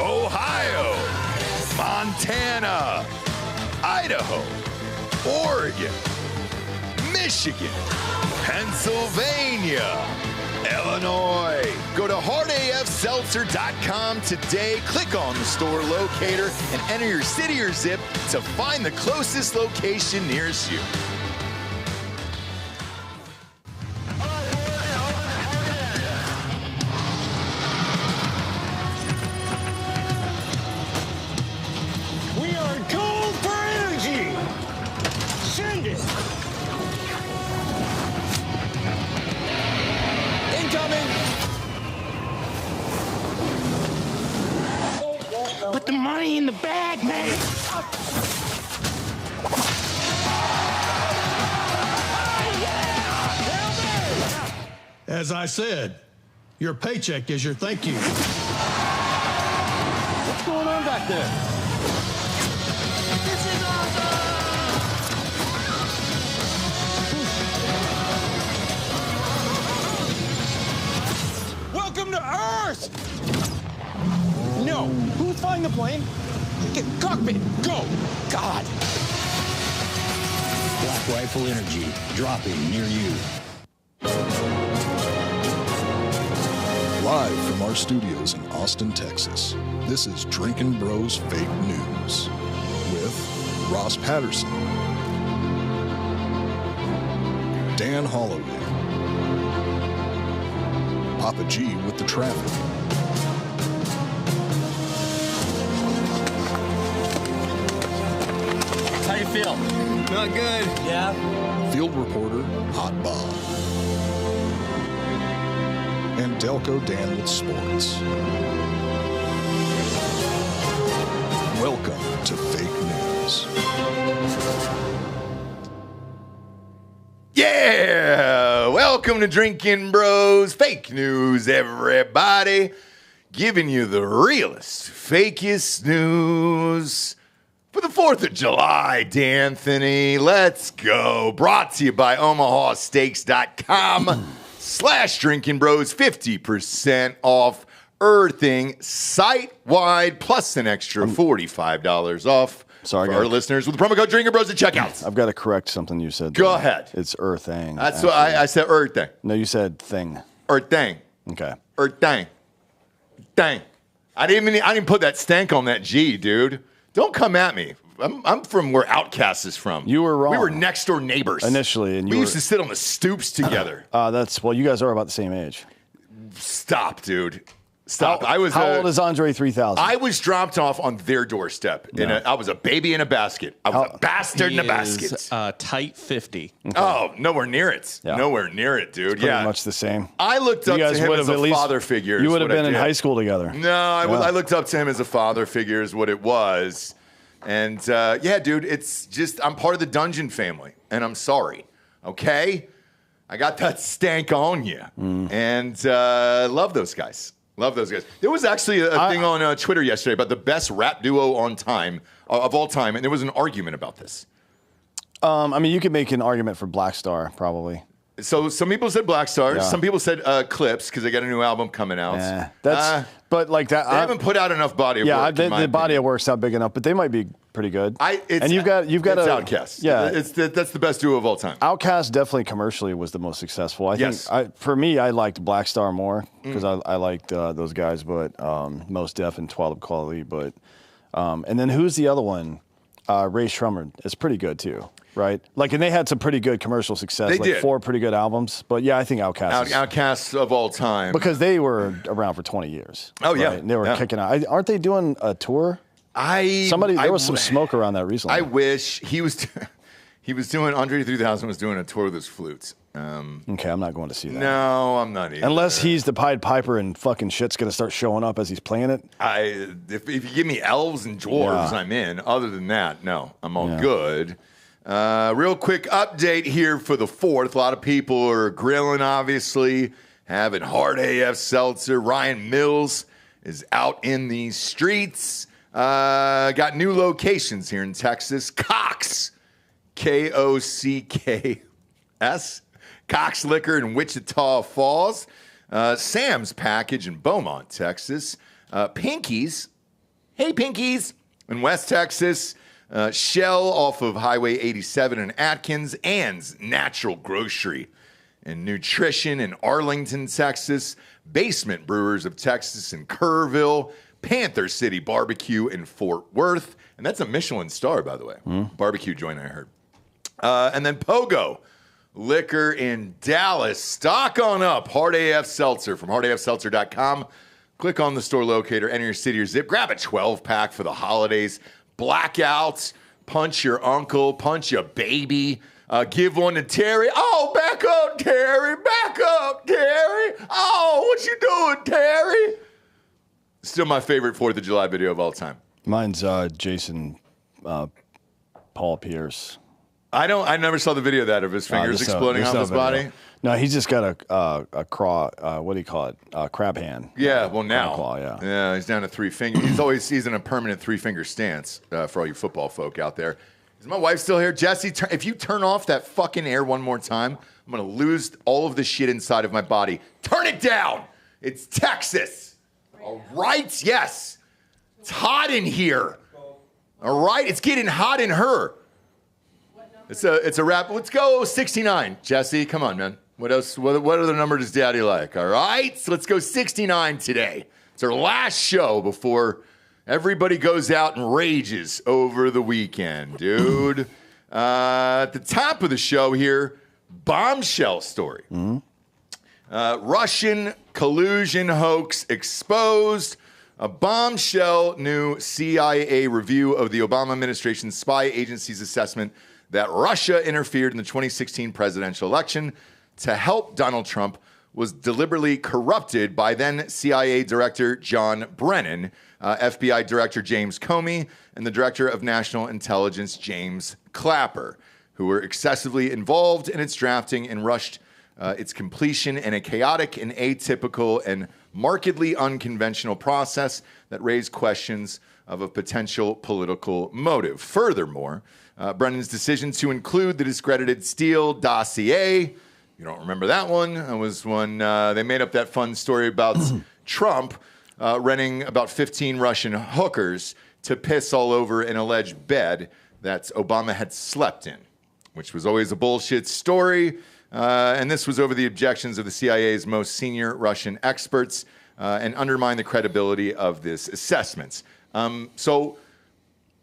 Ohio, Montana, Idaho, Oregon, Michigan, Pennsylvania, Illinois. Go to hardafseltzer.com today. Click on the store locator and enter your city or zip to find the closest location nearest you. We are gold for energy. Send it. Incoming. Put the money in the bag, man. As I said, your paycheck is your thank you. What's going on back there? This is awesome! Welcome to Earth! No. Who's flying the plane? Get cockpit. Go. God. Black Rifle Energy, dropping near you. Live from our studios in Austin, Texas, this is Drinkin Bros Fake News with Ross Patterson, Dan Hollaway, Papa G with the traffic, How you feel? Not good. Yeah? field reporter Hot Bob, and Delco Dan with sports. Welcome to Fake News. Yeah! Welcome to Drinkin Bros Fake News, everybody. Giving you the realest, fakest news for the 4th of July, D'Anthony. Let's go. Brought to you by omahasteaks.com/Drinkin Bros. 50% off earthing site-wide, plus an extra $45 off. Sorry, for our listeners with the promo code Drinkin Bros at checkout. I've got to correct something you said. Go ahead. It's earthing. That's what I said. Earthing. No, you said thing. Earthing. Okay. Earthing. Dang. I didn't put that stank on that G, dude. Don't come at me. I'm from where Outcast is from. You were wrong. We were next door neighbors. Initially, and we used to sit on the stoops together. Well, you guys are about the same age. Stop, dude. Stop. How old is Andre 3000? I was dropped off on their doorstep. Yeah. I was a baby in a basket. I was a bastard in a basket. Tight 50. Okay. Oh, nowhere near it. Yeah. Nowhere near it, dude. It's pretty much the same. I looked up to him as a father figure. You would have been in high school together. No, I looked up to him as a father figure is what it was. And yeah, dude, it's just, I'm part of the Dungeon family, and I'm sorry, okay? I got that stank on you, and love those guys. Love those guys. There was actually a thing on Twitter yesterday about the best rap duo of all time, and there was an argument about this. I mean, you could make an argument for Black Star, probably. So some people said Black Star. Yeah. Some people said Clips because they got a new album coming out. But like that, they haven't put out enough body of work. Yeah, the body of work's not big enough, but they might be pretty good. It's Outkast. Yeah, that's the best duo of all time. Outkast definitely commercially was the most successful. I think for me, I liked Black Star more because I liked those guys, but Mos Def and 12 Quality. But and then who's the other one? Ray Shrummer is pretty good too. Right? Like, and they had some pretty good commercial success. They did. 4 pretty good albums. But yeah, I think Outkast. Outcasts of all time. Because they were around for 20 years. Oh, yeah. Right? And they were kicking out. Aren't they doing a tour? There was some smoke around that recently. I wish he was doing, Andre 3000 was doing a tour with his flutes. Okay, I'm not going to see that. No, I'm not either. Unless he's the Pied Piper and fucking shit's going to start showing up as he's playing it. If you give me elves and dwarves, I'm in. Other than that, no, I'm all good. Real quick update here for the 4th. A lot of people are grilling, obviously, having hard AF seltzer. Ryan Mills is out in the streets. Got new locations here in Texas. Cox, K-O-C-K-S, Cox Liquor in Wichita Falls. Sam's Package in Beaumont, Texas. Pinky's Hey, Pinkies. In West Texas, Shell off of Highway 87 in Atkins, Ann's Natural Grocery and Nutrition in Arlington, Texas, Basement Brewers of Texas in Kerrville, Panther City Barbecue in Fort Worth, and that's a Michelin star, by the way. Barbecue joint, I heard. And then Pogo Liquor in Dallas. Stock on up. Hard AF Seltzer from hardafseltzer.com. Click on the store locator, enter your city or zip, grab a 12-pack for the holidays. Blackouts, punch your uncle, punch your baby. Give one to Terry. Oh, back up, Terry. Back up, Terry. Oh, what you doing, Terry? Still my favorite 4th of July video of all time. Mine's Jason Paul Pierce. I never saw the video of his fingers exploding off his body. No, he's just got a craw. What do you call it? Crab hand. Yeah, well now. Claw, yeah. Yeah, he's down to 3 fingers. He's in a permanent 3-finger stance for all you football folk out there. Is my wife still here? Jesse, if you turn off that fucking air one more time, I'm going to lose all of the shit inside of my body. Turn it down. It's Texas. All right? Yes. It's hot in here. All right? It's getting hot in her. It's a wrap. Let's go 69. Jesse, come on, man. What else? What other number does Daddy like? All right? So let's go 69 today. It's our last show before everybody goes out and rages over the weekend, dude. At the top of the show here, bombshell story. Russian collusion hoax exposed. A bombshell new CIA review of the Obama administration's spy agency's assessment that Russia interfered in the 2016 presidential election to help Donald Trump was deliberately corrupted by then CIA Director John Brennan, FBI Director James Comey, and the Director of National Intelligence James Clapper, who were excessively involved in its drafting and rushed its completion in a chaotic and atypical and markedly unconventional process that raised questions of a potential political motive. Furthermore, Brennan's decision to include the discredited Steele dossier, you don't remember that one, it was when they made up that fun story about Trump renting about 15 Russian hookers to piss all over an alleged bed that Obama had slept in, which was always a bullshit story. And this was over the objections of the CIA's most senior Russian experts and undermined the credibility of this assessment. So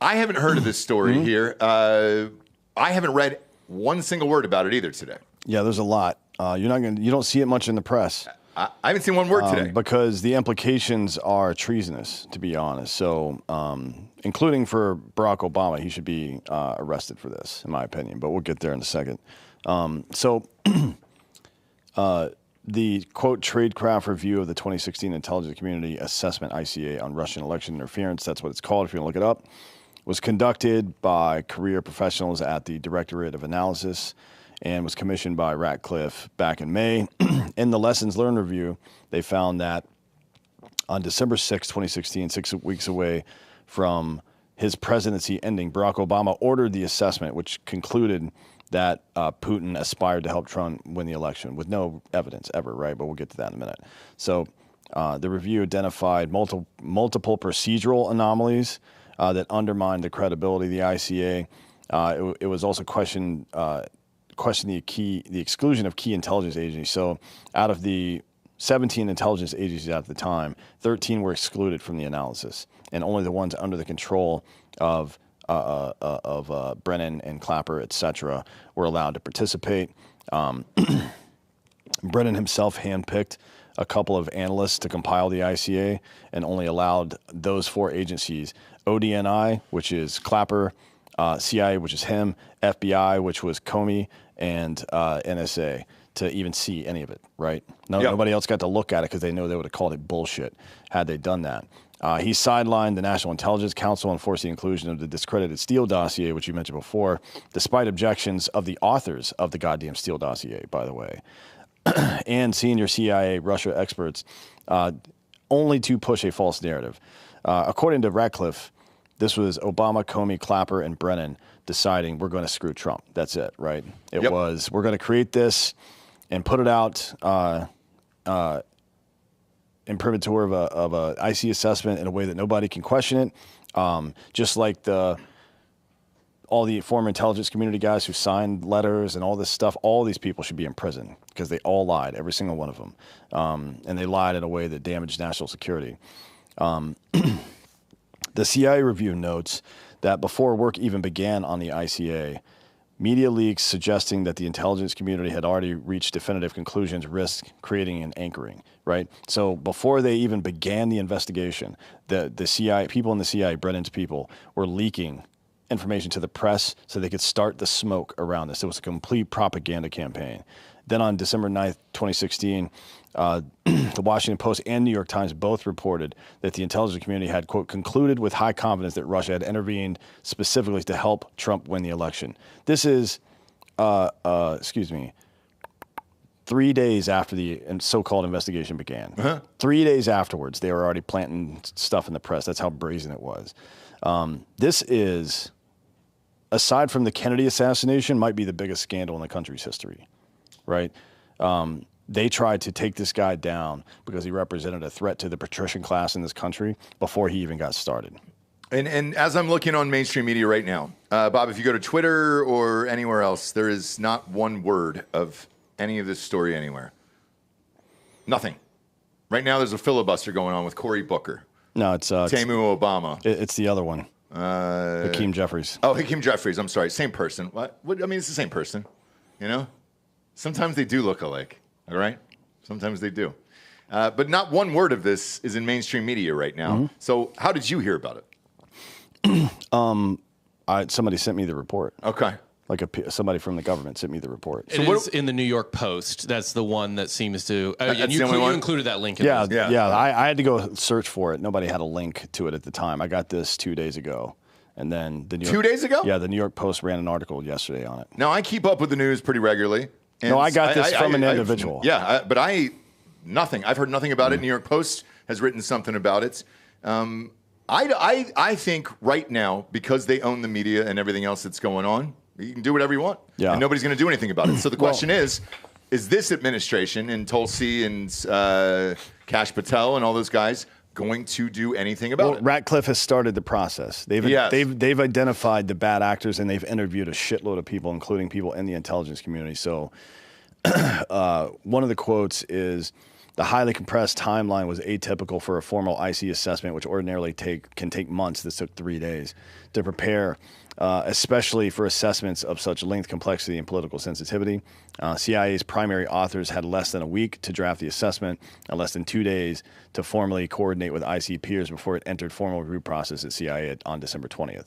I haven't heard of this story here. I haven't read one single word about it either today. Yeah, there's a lot. You don't see it much in the press. I haven't seen one word today. Because the implications are treasonous, to be honest. So, including for Barack Obama, he should be arrested for this, in my opinion. But we'll get there in a second. The, quote, tradecraft review of the 2016 Intelligence Community Assessment, ICA, on Russian election interference, that's what it's called if you want to look it up, was conducted by career professionals at the Directorate of Analysis and was commissioned by Ratcliffe back in May. In the Lessons Learned review, they found that on December 6, 2016, 6 weeks away from his presidency ending, Barack Obama ordered the assessment, which concluded that Putin aspired to help Trump win the election with no evidence ever, right? But we'll get to that in a minute. So the review identified multiple procedural anomalies that undermined the credibility of the ICA. It was also questioned the exclusion of key intelligence agencies. So out of the 17 intelligence agencies at the time, 13 were excluded from the analysis, and only the ones under the control of Brennan and Clapper, et cetera, were allowed to participate. Brennan himself handpicked a couple of analysts to compile the ICA and only allowed those 4 agencies, ODNI, which is Clapper, CIA, which is him, FBI, which was Comey, and NSA, to even see any of it, right? Nobody else got to look at it because they know they would have called it bullshit had they done that. He sidelined the National Intelligence Council and forced the inclusion of the discredited Steele dossier, which you mentioned before, despite objections of the authors of the goddamn Steele dossier, by the way, and senior CIA Russia experts, only to push a false narrative. According to Ratcliffe, this was Obama, Comey, Clapper, and Brennan deciding we're going to screw Trump. That's it, right? It was, we're going to create this and put it out imprimatur of a IC assessment in a way that nobody can question it. Just like all the former intelligence community guys who signed letters and all this stuff, all these people should be in prison because they all lied, every single one of them. And they lied in a way that damaged national security. The CIA review notes that before work even began on the ICA, media leaks suggesting that the intelligence community had already reached definitive conclusions risk creating an anchoring, right? So before they even began the investigation, the CIA, people in the CIA, Brennan's people, were leaking information to the press so they could start the smoke around this. It was a complete propaganda campaign. Then on December 9th, 2016, the Washington Post and New York Times both reported that the intelligence community had, quote, concluded with high confidence that Russia had intervened specifically to help Trump win the election. This is, 3 days after the so-called investigation began. 3 days afterwards, they were already planting stuff in the press. That's how brazen it was. This is, aside from the Kennedy assassination, might be the biggest scandal in the country's history, right? They tried to take this guy down because he represented a threat to the patrician class in this country before he even got started. And as I'm looking on mainstream media right now, Bob, if you go to Twitter or anywhere else, there is not one word of any of this story anywhere. Nothing. Right now, there's a filibuster going on with Cory Booker. No, it's Tamu Obama. It's the other one. Hakeem Jeffries. Oh, Hakeem Jeffries. I'm sorry. Same person. What? I mean, it's the same person. You know? Sometimes they do look alike. All right? Sometimes they do. But not one word of this is in mainstream media right now. Mm-hmm. So how did you hear about it? Somebody sent me the report. Okay. Like somebody from the government sent me the report. It is in the New York Post. That's the one that seems to... and you included that link in this. Yeah. I had to go search for it. Nobody had a link to it at the time. I got this 2 days ago. And then the New York, 2 days ago? Yeah, the New York Post ran an article yesterday on it. Now, I keep up with the news pretty regularly. No, I got this from an individual. But nothing. I've heard nothing about it. New York Post has written something about it. I think right now, because they own the media and everything else that's going on, you can do whatever you want. Yeah. And nobody's going to do anything about it. So the question is this administration and Tulsi and Kash Patel and all those guys going to do anything about it? Ratcliffe has started the process. They've identified the bad actors, and they've interviewed a shitload of people, including people in the intelligence community. So one of the quotes is, the highly compressed timeline was atypical for a formal IC assessment, which ordinarily can take months. This took 3 days to prepare, especially for assessments of such length, complexity, and political sensitivity. CIA's primary authors had less than a week to draft the assessment and less than 2 days to formally coordinate with IC peers before it entered formal review process at CIA on December 20th.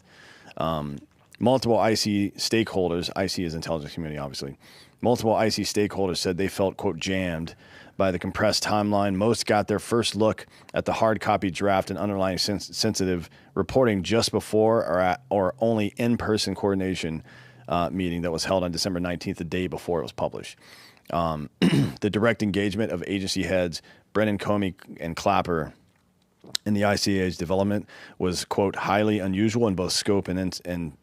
Multiple IC stakeholders, IC is intelligence community, obviously, multiple IC stakeholders said they felt, quote, jammed by the compressed timeline. Most got their first look at the hard copy draft and underlying sensitive reporting just before or only in-person coordination meeting that was held on December 19th, the day before it was published. The direct engagement of agency heads Brennan, Comey, and Clapper in the ICA's development was, quote, highly unusual in both scope and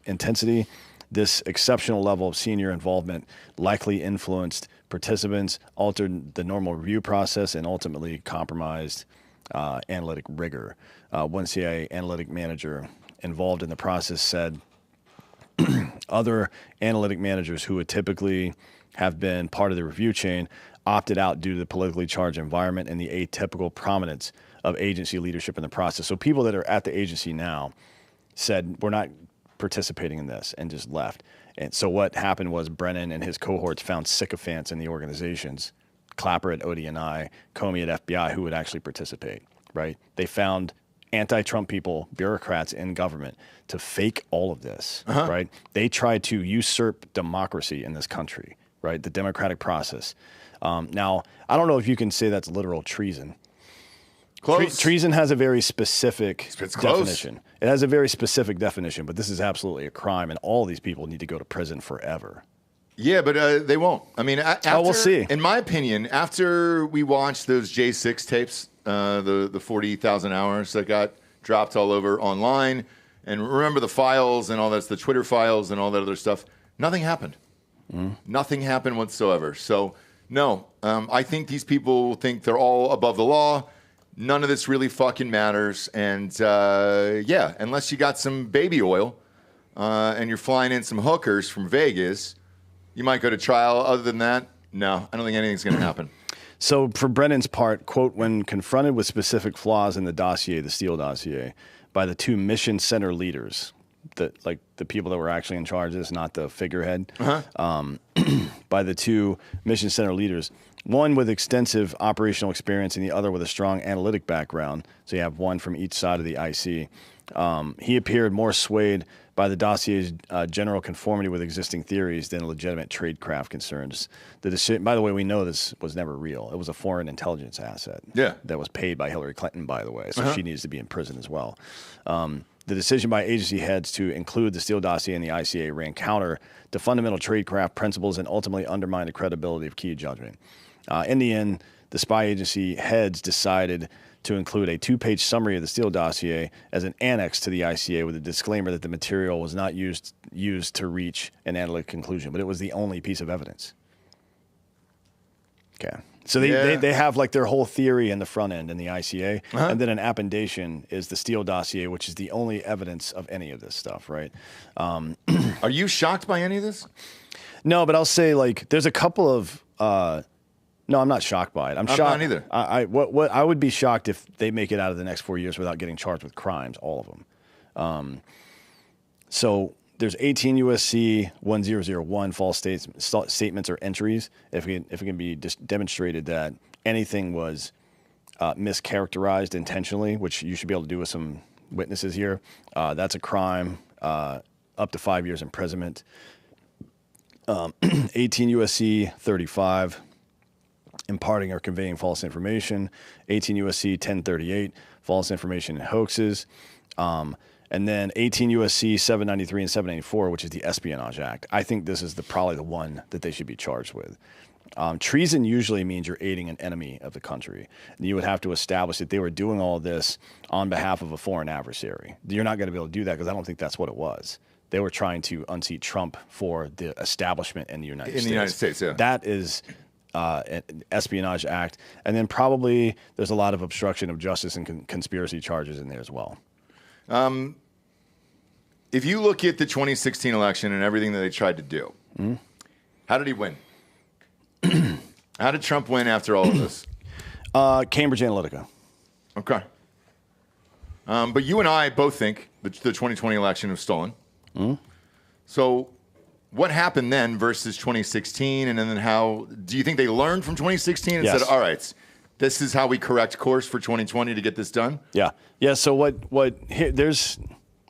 intensity. This exceptional level of senior involvement likely influenced participants, altered the normal review process, and ultimately compromised analytic rigor. One CIA analytic manager involved in the process said other analytic managers who would typically have been part of the review chain opted out due to the politically charged environment and the atypical prominence of agency leadership in the process. So people that are at the agency now said, we're not participating in this, and just left. And so what happened was Brennan and his cohorts found sycophants in the organizations, Clapper at ODNI, Comey at FBI, who would actually participate, right? They found anti-Trump people, bureaucrats in government, to fake all of this, right? They tried to usurp democracy in this country, right? The democratic process. Now, I don't know if you can say that's literal treason. Treason has a very specific definition. It has a very specific definition, but this is absolutely a crime, and all these people need to go to prison forever. Yeah, but they won't. I mean, we'll see. In my opinion, after we watched those J6 tapes, the 40,000 hours that got dropped all over online, and remember the files and all that's the Twitter files and all that other stuff, nothing happened. Nothing happened whatsoever. So, no, I think these people think they're all above the law. none of this really fucking matters. And yeah, unless you got some baby oil and you're flying in some hookers from Vegas, you might go to trial. Other than that, no, I don't think anything's going to happen. So for Brennan's part, quote, when confronted with specific flaws in the dossier, the Steele dossier, by the two mission center leaders, the people that were actually in charge of this, not the figurehead, by the two mission center leaders, one with extensive operational experience and the other with a strong analytic background. So you have one from each side of the IC. He appeared more swayed by the dossier's general conformity with existing theories than legitimate tradecraft concerns. The decision, by the way, we know this was never real. It was a foreign intelligence asset that was paid by Hillary Clinton, by the way, so she needs to be in prison as well. The decision by agency heads to include the Steele dossier in the ICA ran counter to fundamental tradecraft principles and ultimately undermined the credibility of key judgment. In the end, the spy agency heads decided to include a 2-page summary of the Steele dossier as an annex to the ICA with a disclaimer that the material was not used to reach an analytic conclusion, but it was the only piece of evidence. Okay. So they have like their whole theory in the front end in the ICA, and then an appendation is the Steele dossier, which is the only evidence of any of this stuff, right? Are you shocked by any of this? No, but I'll say like there's a couple of no, I'm not shocked by it. I'm shocked. Not either. I would be shocked if they make it out of the next 4 years without getting charged with crimes, all of them. So there's 18 USC 1001 false statements or entries. If it can be demonstrated that anything was mischaracterized intentionally, which you should be able to do with some witnesses here, that's a crime, up to 5 years imprisonment. 18 USC 35. Imparting or conveying false information, 18 USC 1038, false information and hoaxes, and then 18 USC 793 and 794, which is the Espionage Act. I think this is probably the one that they should be charged with. Treason usually means you're aiding an enemy of the country. You would have to establish that they were doing all this on behalf of a foreign adversary. You're not going to be able to do that because I don't think that's what it was. They were trying to unseat Trump for the establishment in the United States. In the United States, yeah. That is Espionage Act, and then probably there's a lot of obstruction of justice and conspiracy charges in there as well. If you look at the 2016 election and everything that they tried to do, how did he win? How did Trump win after all of this? Cambridge Analytica. Okay. But you and I both think the 2020 election was stolen. So what happened then versus 2016, and then how do you think they learned from 2016 and said, all right, this is how we correct course for 2020 to get this done? Yeah. So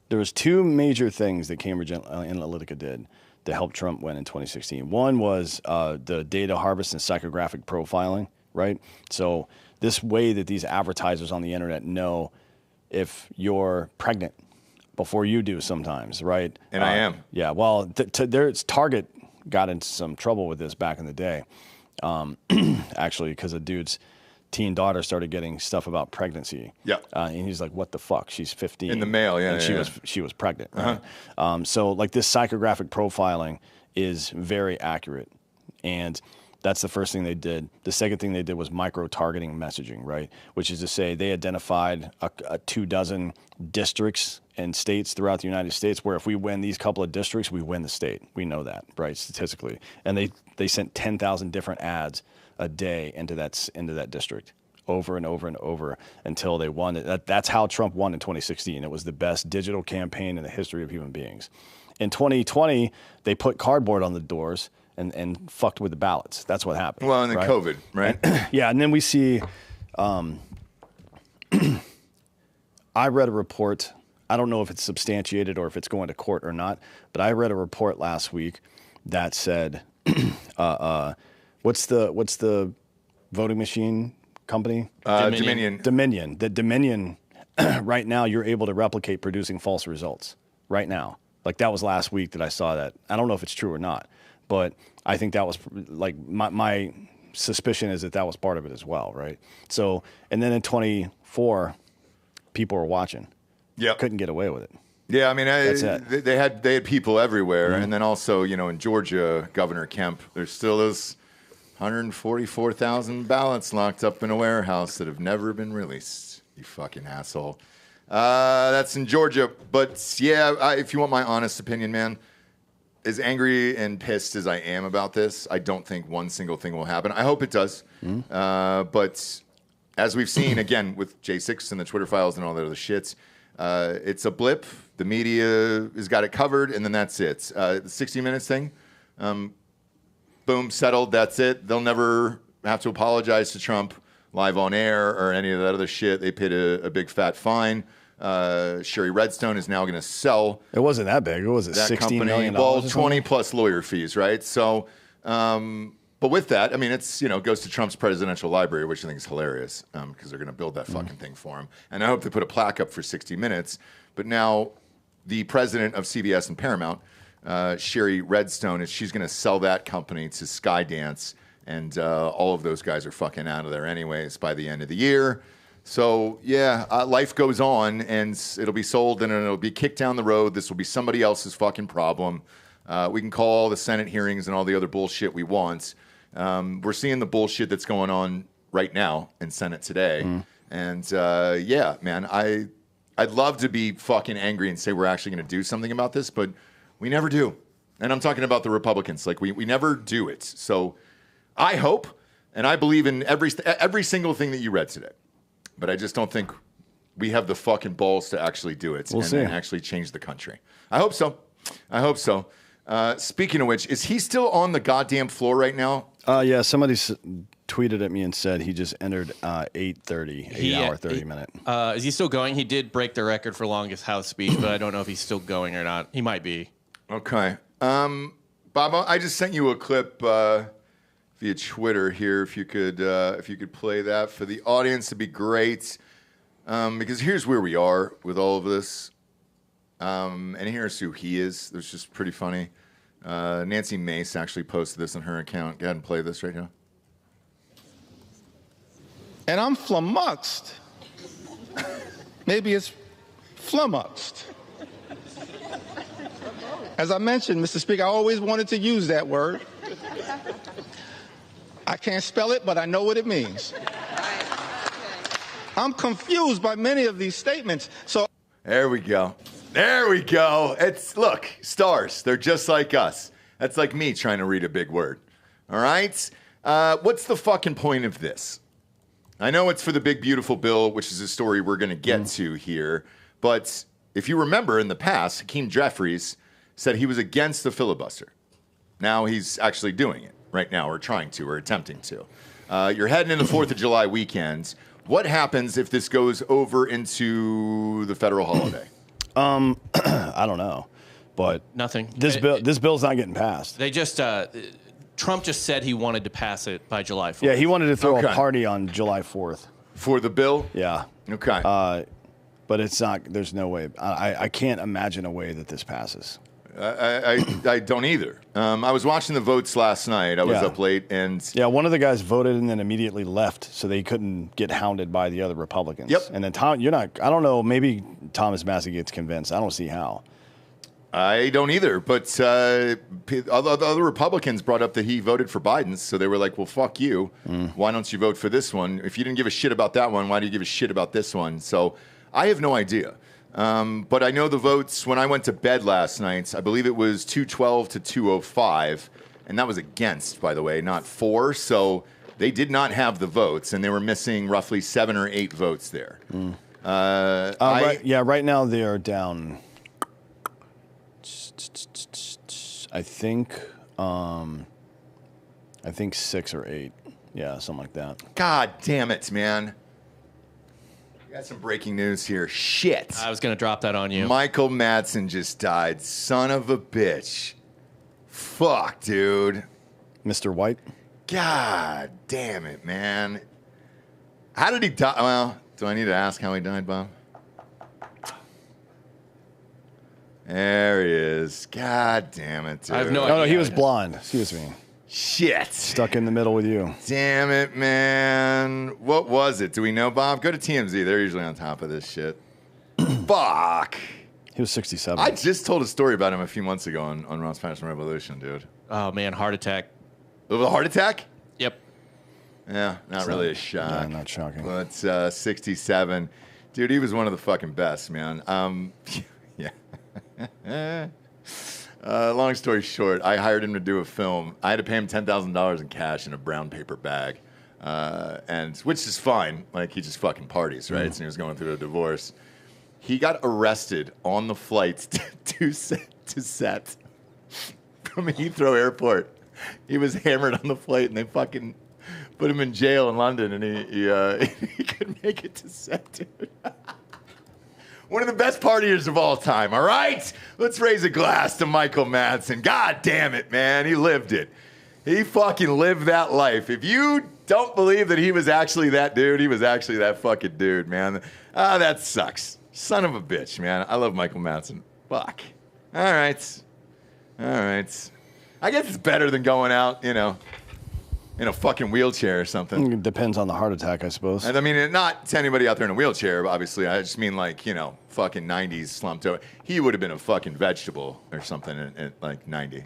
there was two major things that Cambridge Analytica did to help Trump win in 2016. One was the data harvest and psychographic profiling, right? So this way that these advertisers on the internet know if you're pregnant before you do sometimes, right? And I am. Yeah, well, Target got into some trouble with this back in the day, actually, because a dude's teen daughter started getting stuff about pregnancy. Yeah. And he's like, what the fuck? She's 15. In the mail, yeah. And she was pregnant. Right? So like this psychographic profiling is very accurate. And that's the first thing they did. The second thing they did was micro-targeting messaging, right? Which is to say they identified 24 districts and states throughout the United States where if we win these couple of districts, we win the state. We know that, right, statistically. And they sent 10,000 different ads a day into that district over and over and over until they won it. That's how Trump won in 2016. It was the best digital campaign in the history of human beings. In 2020, they put cardboard on the doors and fucked with the ballots. That's what happened. Well, and then COVID, right? Yeah, and then we see, I read a report. I don't know if it's substantiated or if it's going to court or not, but I read a report last week that said, what's the voting machine company? Dominion. Dominion. That Dominion, right now, you're able to replicate producing false results right now. Like that was last week that I saw that. I don't know if it's true or not, but I think that was like my suspicion is that was part of it as well, right? So, and then in 24, people were watching. Yeah, couldn't get away with it. Yeah, I mean, they had people everywhere, and then also, in Georgia, Governor Kemp, there's still those 144,000 ballots locked up in a warehouse that have never been released. You fucking asshole. That's in Georgia. But yeah, if you want my honest opinion, man, as angry and pissed as I am about this, I don't think one single thing will happen. I hope it does. But as we've seen, again, with J6 and the Twitter files and all that other shit, it's a blip. The media has got it covered, and then that's it. The 60 Minutes thing, boom, settled. That's it. They'll never have to apologize to Trump live on air or any of that other shit. They paid a big fat fine. Sherry Redstone is now going to sell. It wasn't that big. It was $60 million. Well, 20 plus lawyer fees, right? So, but with that, I mean, it's, goes to Trump's presidential library, which I think is hilarious because they're going to build that fucking thing for him. And I hope they put a plaque up for 60 Minutes. But now the president of CBS and Paramount, Sherry Redstone, she's going to sell that company to Skydance. And all of those guys are fucking out of there anyways by the end of the year. So, yeah, life goes on, and it'll be sold, and it'll be kicked down the road. This will be somebody else's fucking problem. We can call all the Senate hearings and all the other bullshit we want. We're seeing the bullshit that's going on right now in Senate today. And, yeah, man, I'd love to be fucking angry and say we're actually going to do something about this, but we never do. And I'm talking about the Republicans. Like, we never do it. So I hope, and I believe in every single thing that you read today. But I just don't think we have the fucking balls to actually do it and actually change the country. I hope so. I hope so. Speaking of which, is he still on the goddamn floor right now? Yeah, somebody tweeted at me and said he just entered 8:30, 8 hour, 30 minute. Is he still going? He did break the record for longest House speech, but I don't know if he's still going or not. He might be. Okay. Bob, I just sent you a clip via Twitter here. If you could play that for the audience, it'd be great. Because here's where we are with all of this. And here's who he is. It's just pretty funny. Nancy Mace actually posted this on her account. Go ahead and play this right now. And I'm flummoxed. Maybe it's flummoxed. As I mentioned, Mr. Speaker, I always wanted to use that word. I can't spell it, but I know what it means. I'm confused by many of these statements. So there we go. There we go. Look, stars. They're just like us. That's like me trying to read a big word. All right? What's the fucking point of this? I know it's for the big, beautiful bill, which is a story we're going to get to here. But if you remember in the past, Hakeem Jeffries said he was against the filibuster. Now he's actually doing it right now, or trying to, or attempting to. You're heading in the 4th of July weekend. What happens if this goes over into the federal holiday? I don't know, but nothing. This bill's not getting passed. They just Trump just said he wanted to pass it by July 4th. Yeah, he wanted to throw a party on July 4th for the bill. Yeah. Okay. But it's not. There's no way. I can't imagine a way that this passes. I don't either. I was watching the votes last night. I was up late, and one of the guys voted and then immediately left, so they couldn't get hounded by the other Republicans. Yep. And then Tom, you're not. I don't know. Maybe Thomas Massey gets convinced. I don't see how. I don't either. But other Republicans brought up that he voted for Biden, so they were like, "Well, fuck you. Why don't you vote for this one? If you didn't give a shit about that one, why do you give a shit about this one?" So I have no idea. But I know the votes when I went to bed last night. I believe it was 212 to 205, and that was against, by the way, not for. So they did not have the votes, and they were missing roughly 7 or 8 votes there. Right now they are down. I think 6 or 8. Yeah, something like that. God damn it, man. I got some breaking news here. Shit. I was going to drop that on you. Michael Madsen just died. Son of a bitch. Fuck, dude. Mr. White? God damn it, man. How did he die? Well, do I need to ask how he died, Bob? There he is. God damn it, dude. I have no idea. No, he was blonde. Excuse me. Shit. Stuck in the middle with you. Damn it, man. What was it? Do we know, Bob? Go to TMZ. They're usually on top of this shit. Fuck. He was 67. I just told a story about him a few months ago on Ross Patterson Revolution, dude. Oh, man. Heart attack. It was a heart attack? Yep. Yeah, not really a shock. Yeah, not shocking. But 67. Dude, he was one of the fucking best, man. Yeah. Long story short, I hired him to do a film. I had to pay him $10,000 in cash in a brown paper bag, and which is fine. Like, he just fucking parties, right? So he was going through a divorce. He got arrested on the flight to set from Heathrow Airport. He was hammered on the flight, and they fucking put him in jail in London, and he couldn't make it to set, dude. One of the best partiers of all time, all right? Let's raise a glass to Michael Madsen. God damn it, man. He lived it. He fucking lived that life. If you don't believe that he was actually that dude, he was actually that fucking dude, man. That sucks. Son of a bitch, man. I love Michael Madsen. Fuck. All right. I guess it's better than going out, in a fucking wheelchair or something. It depends on the heart attack, I suppose. And I mean, not to anybody out there in a wheelchair, obviously. I just mean, like, fucking 90s slumped over. He would have been a fucking vegetable or something at like 90,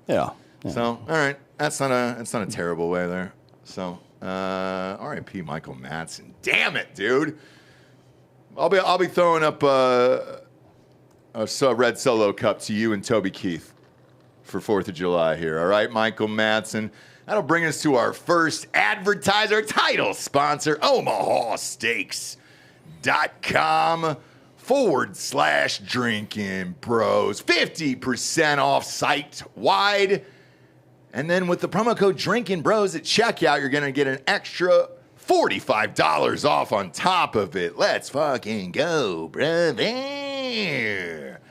Yeah. So, all right. That's not a terrible way there. So, R.I.P. Michael Madsen. Damn it, dude. I'll be throwing up a red Solo cup to you and Toby Keith for 4th of July here. All right, Michael Madsen. That'll bring us to our first advertiser title sponsor, OmahaSteaks.com/Drinkin Bros. 50% off site-wide. And then with the promo code Drinkin Bros at checkout, you're going to get an extra $45 off on top of it. Let's fucking go, brother.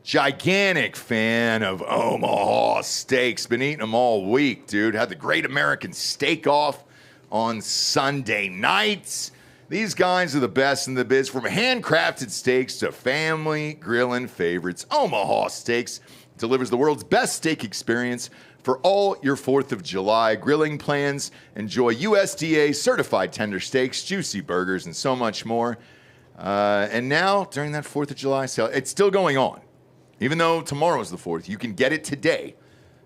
Gigantic fan of Omaha Steaks. Been eating them all week, dude. Had the Great American Steak Off on Sunday nights. These guys are the best in the biz. From handcrafted steaks to family grilling favorites, Omaha Steaks delivers the world's best steak experience for all your 4th of July grilling plans. Enjoy USDA certified tender steaks, juicy burgers, and so much more. And now, during that 4th of July sale, it's still going on. Even though tomorrow's the 4th, you can get it today,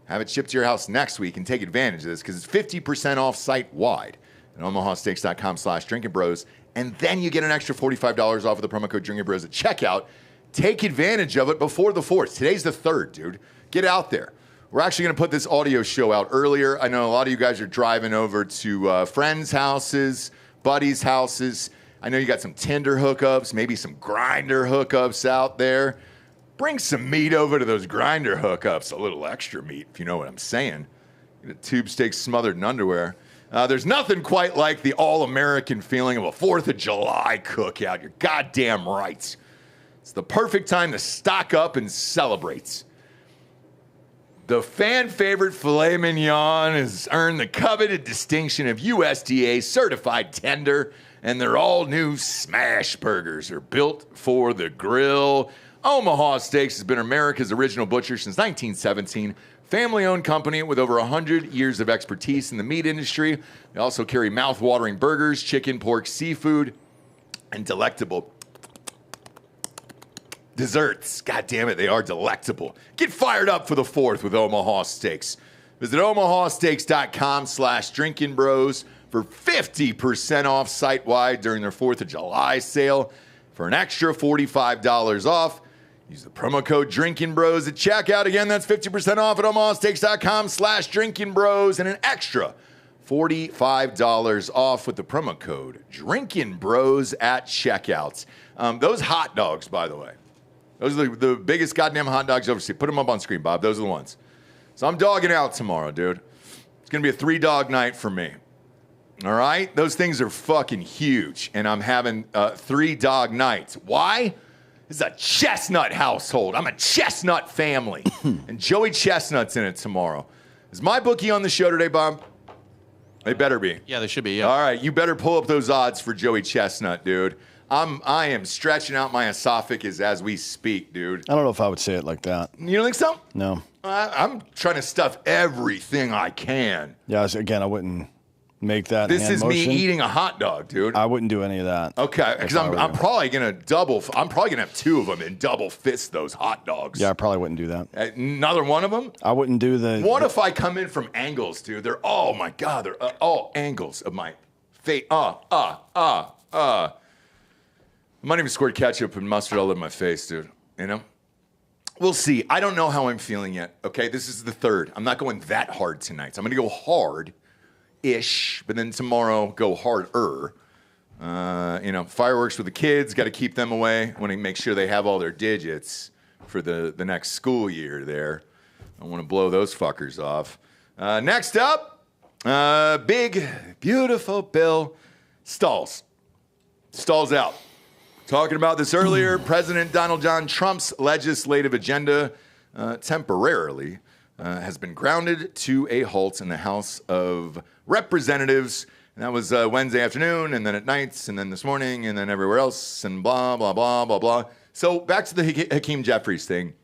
have it shipped to your house next week, and take advantage of this because it's 50% off site-wide at omahasteaks.com/Drinkin Bros. And then you get an extra $45 off with the promo code Drinkin Bros at checkout. Take advantage of it before the 4th. Today's the 3rd, dude. Get out there. We're actually going to put this audio show out earlier. I know a lot of you guys are driving over to friends' houses, buddies' houses. I know you got some Tinder hookups, maybe some Grindr hookups out there. Bring some meat over to those Grindr hookups. A little extra meat, if you know what I'm saying. Get a tube steak smothered in underwear. There's nothing quite like the all-American feeling of a 4th of July cookout. You're goddamn right. It's the perfect time to stock up and celebrate. The fan favorite filet mignon has earned the coveted distinction of USDA certified tender, and their all-new smash burgers are built for the grill. Omaha Steaks has been America's original butcher since 1917. Family-owned company with over 100 years of expertise in the meat industry. They also carry mouth-watering burgers, chicken, pork, seafood, and delectable desserts. God damn it, they are delectable. Get fired up for the 4th with Omaha Steaks. Visit omahasteaks.com/Drinkin Bros for 50% off site-wide during their 4th of July sale. For an extra $45 off, use the promo code Drinkin Bros at checkout. Again, that's 50% off at omahasteaks.com/Drinkin Bros and an extra $45 off with the promo code Drinkin Bros at checkout. Those hot dogs, by the way, those are the biggest goddamn hot dogs I've ever seen. Put them up on screen, Bob. Those are the ones. So I'm dogging out tomorrow, dude. It's going to be a 3-dog night for me. All right? Those things are fucking huge, and I'm having 3-dog nights. Why? This is a chestnut household. I'm a chestnut family. And Joey Chestnut's in it tomorrow. Is my bookie on the show today, Bob? They better be. Yeah, they should be, yeah. All right, you better pull up those odds for Joey Chestnut, dude. I am stretching out my esophagus as we speak, dude. I don't know if I would say it like that. You don't think so? No. I'm trying to stuff everything I can. Yeah, again, I wouldn't make that This hand is motion. me eating a hot dog, dude. I wouldn't do any of that. Okay, because I'm probably going to I'm probably going to have 2 of them and double fist those hot dogs. Yeah, I probably wouldn't do that. Another one of them? I wouldn't do the... What if I come in from angles, dude? They're, oh my God, they're all angles of my face. I might even squirt ketchup and mustard all over my face, dude. You know? We'll see. I don't know how I'm feeling yet, okay? This is the third. I'm not going that hard tonight. So I'm going to go hard-ish, but then tomorrow go harder. Fireworks with the kids. Got to keep them away. I want to make sure they have all their digits for the next school year there. I want to blow those fuckers off. Next up, big, beautiful bill stalls. Stalls out. Talking about this earlier, President Donald John Trump's legislative agenda temporarily has been grounded to a halt in the House of Representatives. And that was Wednesday afternoon, and then at nights, and then this morning, and then everywhere else, and blah, blah, blah, blah, blah. So back to the Hakeem Jeffries thing.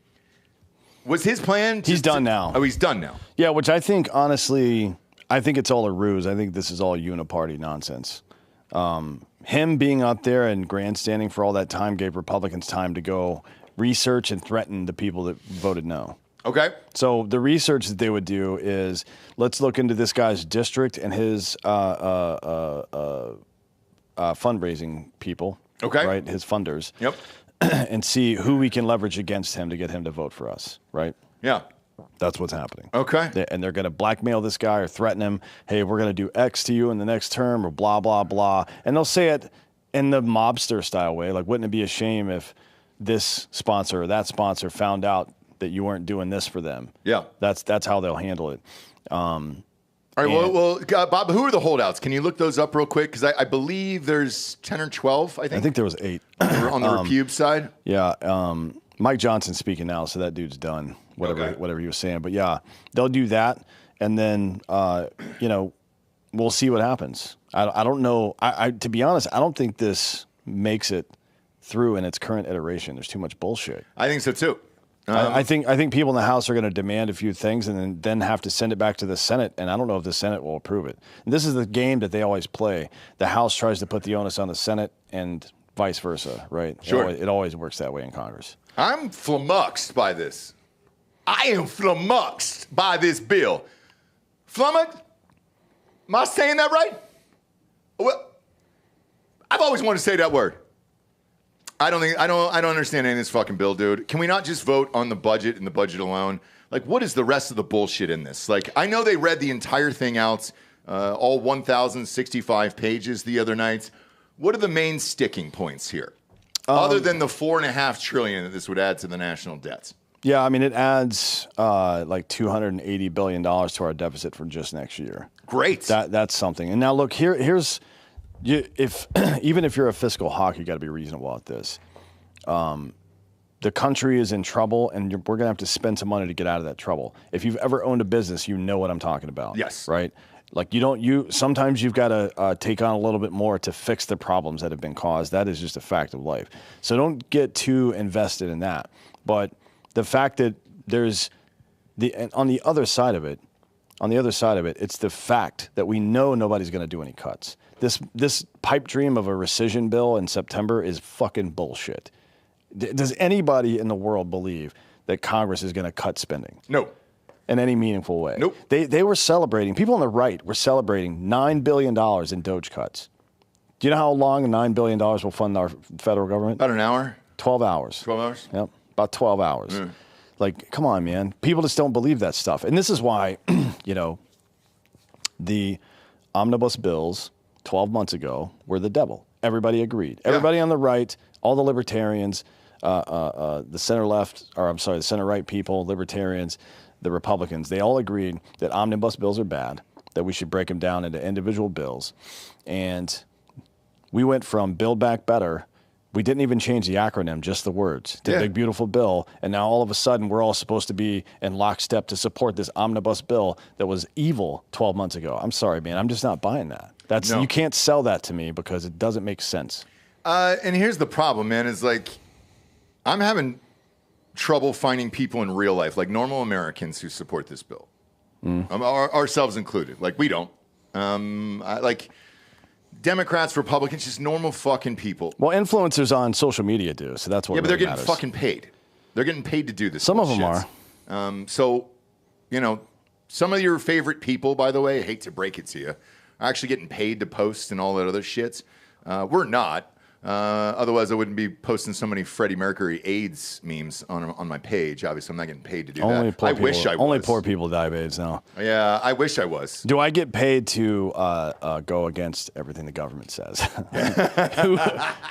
Was his plan? He's done now. Oh, he's done now. Yeah, which I think, honestly, I think it's all a ruse. I think this is all uniparty nonsense. Him being up there and grandstanding for all that time gave Republicans time to go research and threaten the people that voted no. Okay. So the research that they would do is, let's look into this guy's district and his fundraising people. Okay. Right? His funders. Yep. And see who we can leverage against him to get him to vote for us. Right? Yeah. That's what's happening. Okay. And they're going to blackmail this guy or threaten him. Hey, we're going to do X to you in the next term or blah, blah, blah. And they'll say it in the mobster style way. Like, wouldn't it be a shame if this sponsor or that sponsor found out that you weren't doing this for them? Yeah. That's how they'll handle it. All right. Well, Bob, who are the holdouts? Can you look those up real quick? Because I believe there's 10 or 12, I think. I think there was 8. On the repube side? Yeah. Mike Johnson's speaking now, so that dude's done. Whatever he was saying. But yeah, they'll do that. And then, we'll see what happens. I don't know. To be honest, I don't think this makes it through in its current iteration. There's too much bullshit. I think so too. I think people in the House are going to demand a few things and then have to send it back to the Senate. And I don't know if the Senate will approve it. And this is the game that they always play. The House tries to put the onus on the Senate and vice versa, right? Sure. It always works that way in Congress. I'm flummoxed by this. I am flummoxed by this bill. Flummoxed? Am I saying that right? Well, I've always wanted to say that word. I don't understand any of this fucking bill, dude. Can we not just vote on the budget and the budget alone? Like, what is the rest of the bullshit in this? Like, I know they read the entire thing out, all 1,065 pages the other night. What are the main sticking points here? Other than the $4.5 trillion that this would add to the national debt. Yeah, I mean, it adds like $280 billion to our deficit for just next year. Great. That's something. And now look, here's even if you're a fiscal hawk, you got to be reasonable at this. The country is in trouble, and we're going to have to spend some money to get out of that trouble. If you've ever owned a business, you know what I'm talking about. Yes. Right? Like, sometimes you've got to take on a little bit more to fix the problems that have been caused. That is just a fact of life. So don't get too invested in that. But the fact that on the other side of it, it's the fact that we know nobody's going to do any cuts. This pipe dream of a rescission bill in September is fucking bullshit. Does anybody in the world believe that Congress is going to cut spending? No. In any meaningful way? Nope. They were celebrating, people on the right were celebrating $9 billion in Doge cuts. Do you know how long $9 billion will fund our federal government? About an hour. 12 hours. 12 hours? Yep. About 12 hours. Mm. Like, come on, man. People just don't believe that stuff. And this is why, the omnibus bills 12 months ago were the devil. Everybody agreed. Yeah. Everybody on the right, all the libertarians, the center right people, libertarians, the Republicans, they all agreed that omnibus bills are bad, that we should break them down into individual bills. And we went from Build Back Better. We didn't even change the acronym, just the words. The big, beautiful bill. And now all of a sudden, we're all supposed to be in lockstep to support this omnibus bill that was evil 12 months ago. I'm sorry, man. I'm just not buying that. You can't sell that to me because it doesn't make sense. And here's the problem, man, is like, I'm having trouble finding people in real life, like normal Americans who support this bill. Ourselves included. Like, we don't. Democrats, Republicans, just normal fucking people. Well, influencers on social media do, so that's what but really they're getting matters. fucking paid. They're getting paid to do this. Some bullshit. Of them are. Some of your favorite people, by the way, I hate to break it to you, are actually getting paid to post and all that other shit. We're not. Otherwise, I wouldn't be posting so many Freddie Mercury AIDS memes on my page. Obviously, I'm not getting paid to do that. I wish I was. Only poor people die of AIDS now. Yeah, I wish I was. Do I get paid to go against everything the government says?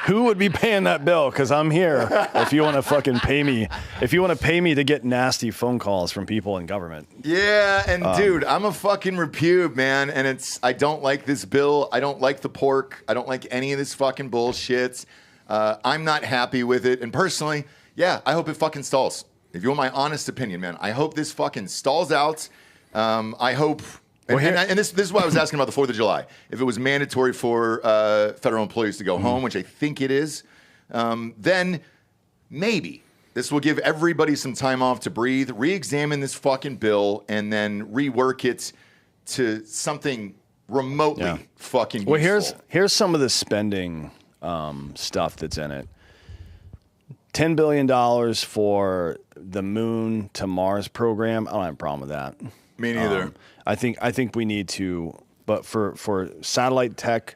who would be paying that bill? Because I'm here. If you want to fucking pay me, if you want to pay me to get nasty phone calls from people in government. Yeah, and dude, I'm a fucking repube, man. And I don't like this bill. I don't like the pork. I don't like any of this fucking bullshit. I'm not happy with it. And personally, yeah, I hope it fucking stalls. If you want my honest opinion, man, I hope this fucking stalls out. I hope... And this is why I was asking about the 4th of July. If it was mandatory for federal employees to go home, which I think it is, then maybe this will give everybody some time off to breathe, re-examine this fucking bill, and then rework it to something remotely fucking useful. Well, here's some of the spending stuff that's in it. $10 billion for the Moon to Mars program. I don't have a problem with that. Me neither. I think we need to, but for satellite tech,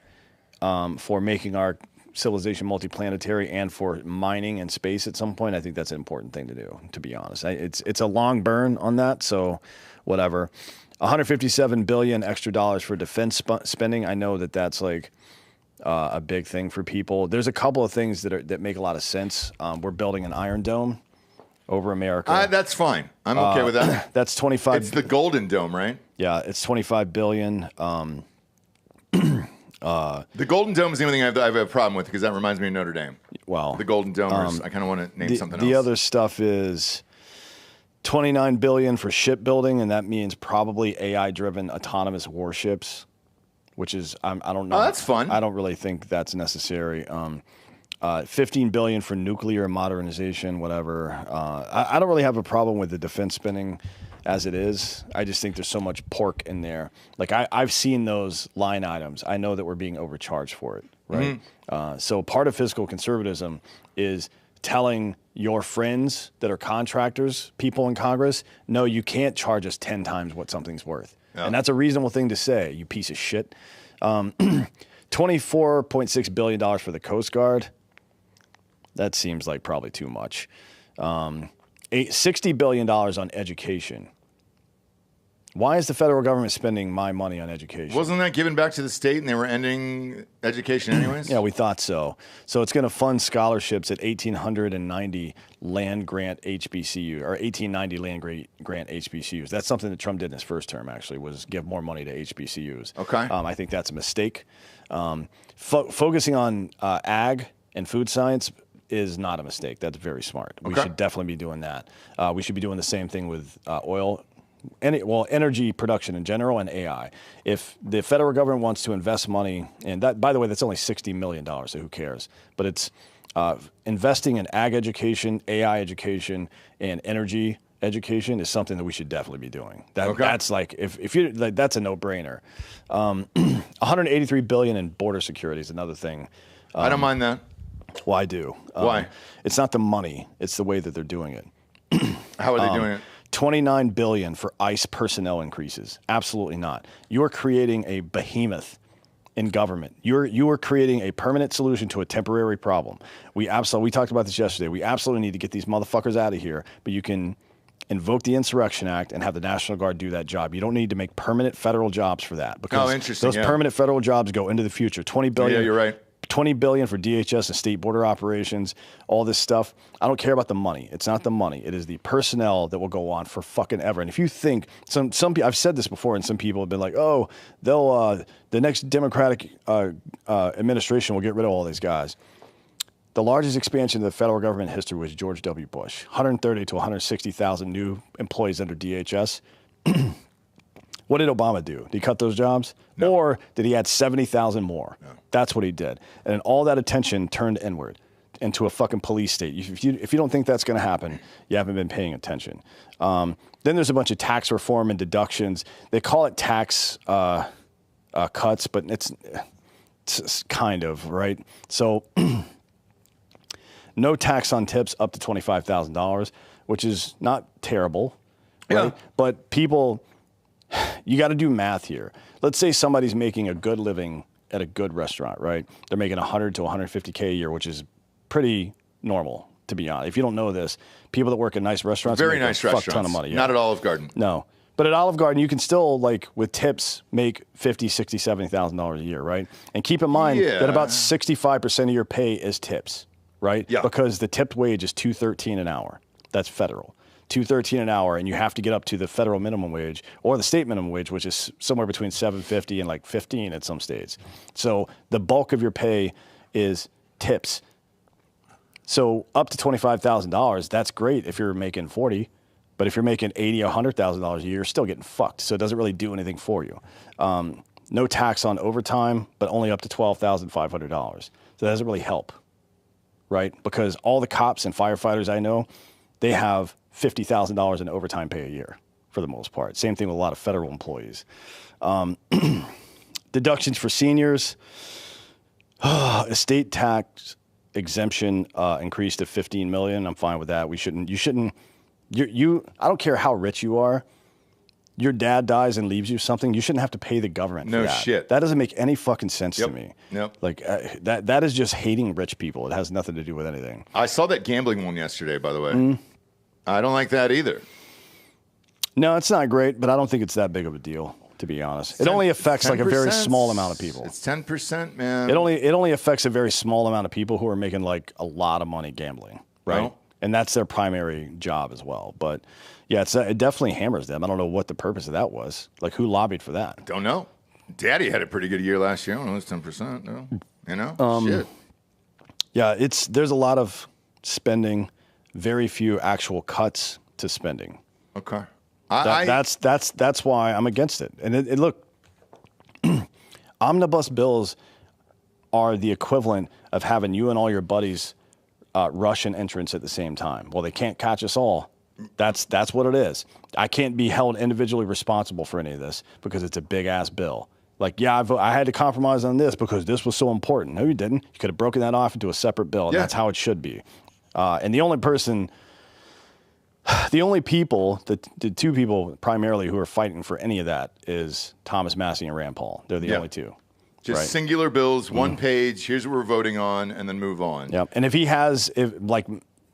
for making our civilization multiplanetary, and for mining in space at some point, I think that's an important thing to do. To be honest, it's a long burn on that. So, whatever. $157 billion extra dollars for defense spending. I know that's like a big thing for people. There's a couple of things that make a lot of sense. We're building an Iron Dome over America. That's fine. I'm okay with that. That's 25. It's the Golden Dome, right? Yeah, it's $25 billion. The Golden Dome is the only thing I have a problem with because that reminds me of Notre Dame. Well, the Golden Domers. I kind of want to name something else. The other stuff is $29 billion for shipbuilding, and that means probably AI-driven autonomous warships, which is I don't know. Oh, that's fun. I don't really think that's necessary. $15 billion for nuclear modernization, whatever. I don't really have a problem with the defense spending as it is. I just think there's so much pork in there. Like I've seen those line items. I know that we're being overcharged for it, right? Mm-hmm. So part of fiscal conservatism is telling your friends that are contractors, people in Congress, no, you can't charge us 10 times what something's worth. Yeah. And that's a reasonable thing to say, you piece of shit. $24.6 billion for the Coast Guard. That seems like probably too much. $60 billion on education. Why is the federal government spending my money on education? Wasn't that given back to the state and they were ending education anyways? Yeah, we thought so. So it's going to fund scholarships at 1,890 land grant HBCUs, or 1,890 land grant HBCUs. That's something that Trump did in his first term, actually, was give more money to HBCUs. Okay. I think that's a mistake. Focusing on ag and food science is not a mistake. That's very smart. We should definitely be doing that. We should be doing the same thing with oil. Energy production in general and AI. If the federal government wants to invest money, and that, by the way, that's only $60 million, so who cares? But it's investing in ag education, AI education, and energy education is something that we should definitely be doing. That's like, if you like, that's a no-brainer. $183 billion in border security is another thing. I don't mind that. Well, I do. Why? It's not the money; it's the way that they're doing it. How are they doing it? $29 billion for ICE personnel increases. Absolutely not. You are creating a behemoth in government. You are creating a permanent solution to a temporary problem. We talked about this yesterday. We absolutely need to get these motherfuckers out of here, but you can invoke the Insurrection Act and have the National Guard do that job. You don't need to make permanent federal jobs for that, because those permanent federal jobs go into the future. $20 billion. Yeah, you're right. $20 billion for DHS and state border operations, all this stuff. I don't care about the money. It's not the money. It is the personnel that will go on for fucking ever. And if you think some people, I've said this before, and some people have been like, oh, the next Democratic administration will get rid of all these guys. The largest expansion of the federal government in history was George W. Bush. 130 to 160,000 new employees under DHS. What did Obama do? Did he cut those jobs? No. Or did he add 70,000 more? No. That's what he did. And all that attention turned inward into a fucking police state. If you don't think that's going to happen, you haven't been paying attention. Then there's a bunch of tax reform and deductions. They call it tax cuts, but it's kind of, right? So no tax on tips up to $25,000, which is not terrible, right? Yeah. But people... You got to do math here. Let's say somebody's making a good living at a good restaurant, right? They're making 100 to 150K a year, which is pretty normal, to be honest. If you don't know this, people that work in nice restaurants very make nice a fuck restaurants. ton of money. Yeah. Not at Olive Garden. No. But at Olive Garden, you can still, like, with tips, make $50,000, $60,000, $70,000 a year, right? And keep in mind that about 65% of your pay is tips, right? Yeah. Because the tipped wage is $2.13 an hour. That's federal. $2.13 an hour, and you have to get up to the federal minimum wage or the state minimum wage, which is somewhere between $7.50 and like $15 at some states. So the bulk of your pay is tips. So up to $25,000, that's great if you're making 40. But if you're making $80,000 or $100,000 a year, you're still getting fucked. So it doesn't really do anything for you. No tax on overtime, but only up to $12,500. So that doesn't really help, right? Because all the cops and firefighters I know, they have $50,000 in overtime pay a year for the most part. Same thing with a lot of federal employees. Deductions for seniors, estate tax exemption increased to $15 million. I'm fine with that. You shouldn't. I don't care how rich you are. Your dad dies and leaves you something. You shouldn't have to pay the government for that. No shit. That doesn't make any fucking sense to me. Yep. Like that is just hating rich people. It has nothing to do with anything. I saw that gambling one yesterday, by the way. I don't like that either. No, it's not great, but I don't think it's that big of a deal, to be honest. It only affects like a very small amount of people. It's 10%, man. It only affects a very small amount of people who are making like a lot of money gambling, right? Well, and that's their primary job as well. But yeah, it definitely hammers them. I don't know what the purpose of that was. Like, who lobbied for that? Don't know. Daddy had a pretty good year last year. I don't know, it's 10%. No. You know? Shit. Yeah, there's a lot of spending, very few actual cuts to spending. Okay. That's why I'm against it. And look, omnibus bills are the equivalent of having you and all your buddies rush an entrance at the same time. Well, they can't catch us all. That's what it is. I can't be held individually responsible for any of this because it's a big ass bill. Like, yeah, I had to compromise on this because this was so important. No, you didn't. You could have broken that off into a separate bill. And that's how it should be. And the only people, the two people primarily who are fighting for any of that is Thomas Massie and Rand Paul. They're the only two. Just singular bills, one page, here's what we're voting on, and then move on. Yeah. And if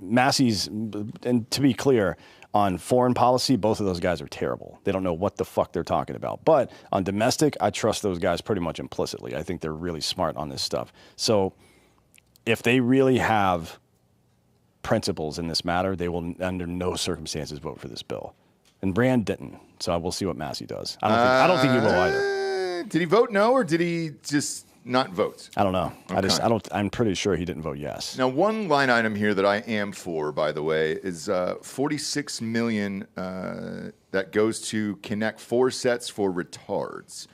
Massie's, and to be clear, on foreign policy, both of those guys are terrible. They don't know what the fuck they're talking about. But on domestic, I trust those guys pretty much implicitly. I think they're really smart on this stuff. So if they really have principles in this matter, they will under no circumstances vote for this bill. And Rand didn't. So we'll see what Massie does. I don't think he will either. Did he vote no, or did he just not vote? I don't know. Okay. I'm pretty sure he didn't vote yes. Now, one line item here that I am for, by the way, is $46 million that goes to Connect 4 sets for retards.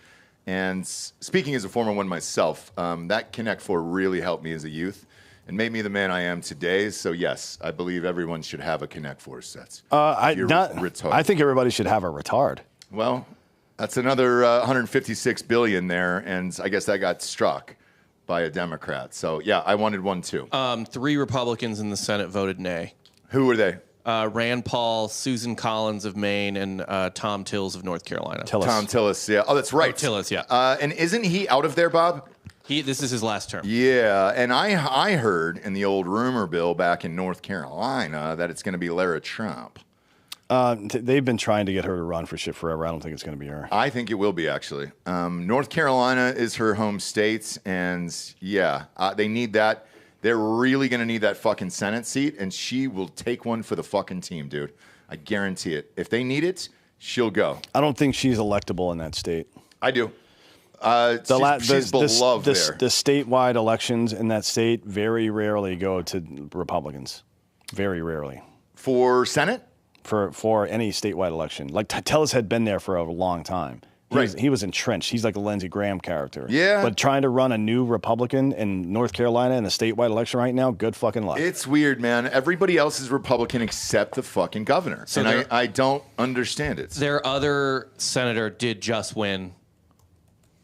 And speaking as a former one myself, that Connect 4 really helped me as a youth and made me the man I am today. So yes, I believe everyone should have a Connect 4 sets. I think everybody should have a retard. Well, that's another 156 billion there, and I guess that got struck by a Democrat. So yeah, I wanted one too. 3 Republicans in the Senate voted nay. Who were they? Rand Paul, Susan Collins of Maine, and Tom Tillis of North Carolina. Tom Tillis, yeah. Oh, that's right. Tillis, yeah. And isn't he out of there, Bob? This is his last term. Yeah, and I heard in the old rumor bill back in North Carolina that it's going to be Lara Trump. They've been trying to get her to run for shit forever. I don't think it's going to be her. I think it will be, actually. North Carolina is her home state, and yeah, they need that. They're really going to need that fucking Senate seat, and she will take one for the fucking team, dude. I guarantee it. If they need it, she'll go. I don't think she's electable in that state. I do. She's beloved there. The statewide elections in that state very rarely go to Republicans. Very rarely. For Senate? For any statewide election. Like, Tillis had been there for a long time. He was entrenched. He's like a Lindsey Graham character. Yeah. But trying to run a new Republican in North Carolina in a statewide election right now, good fucking luck. It's weird, man. Everybody else is Republican except the fucking governor. So and I don't understand it. Their other senator did just win.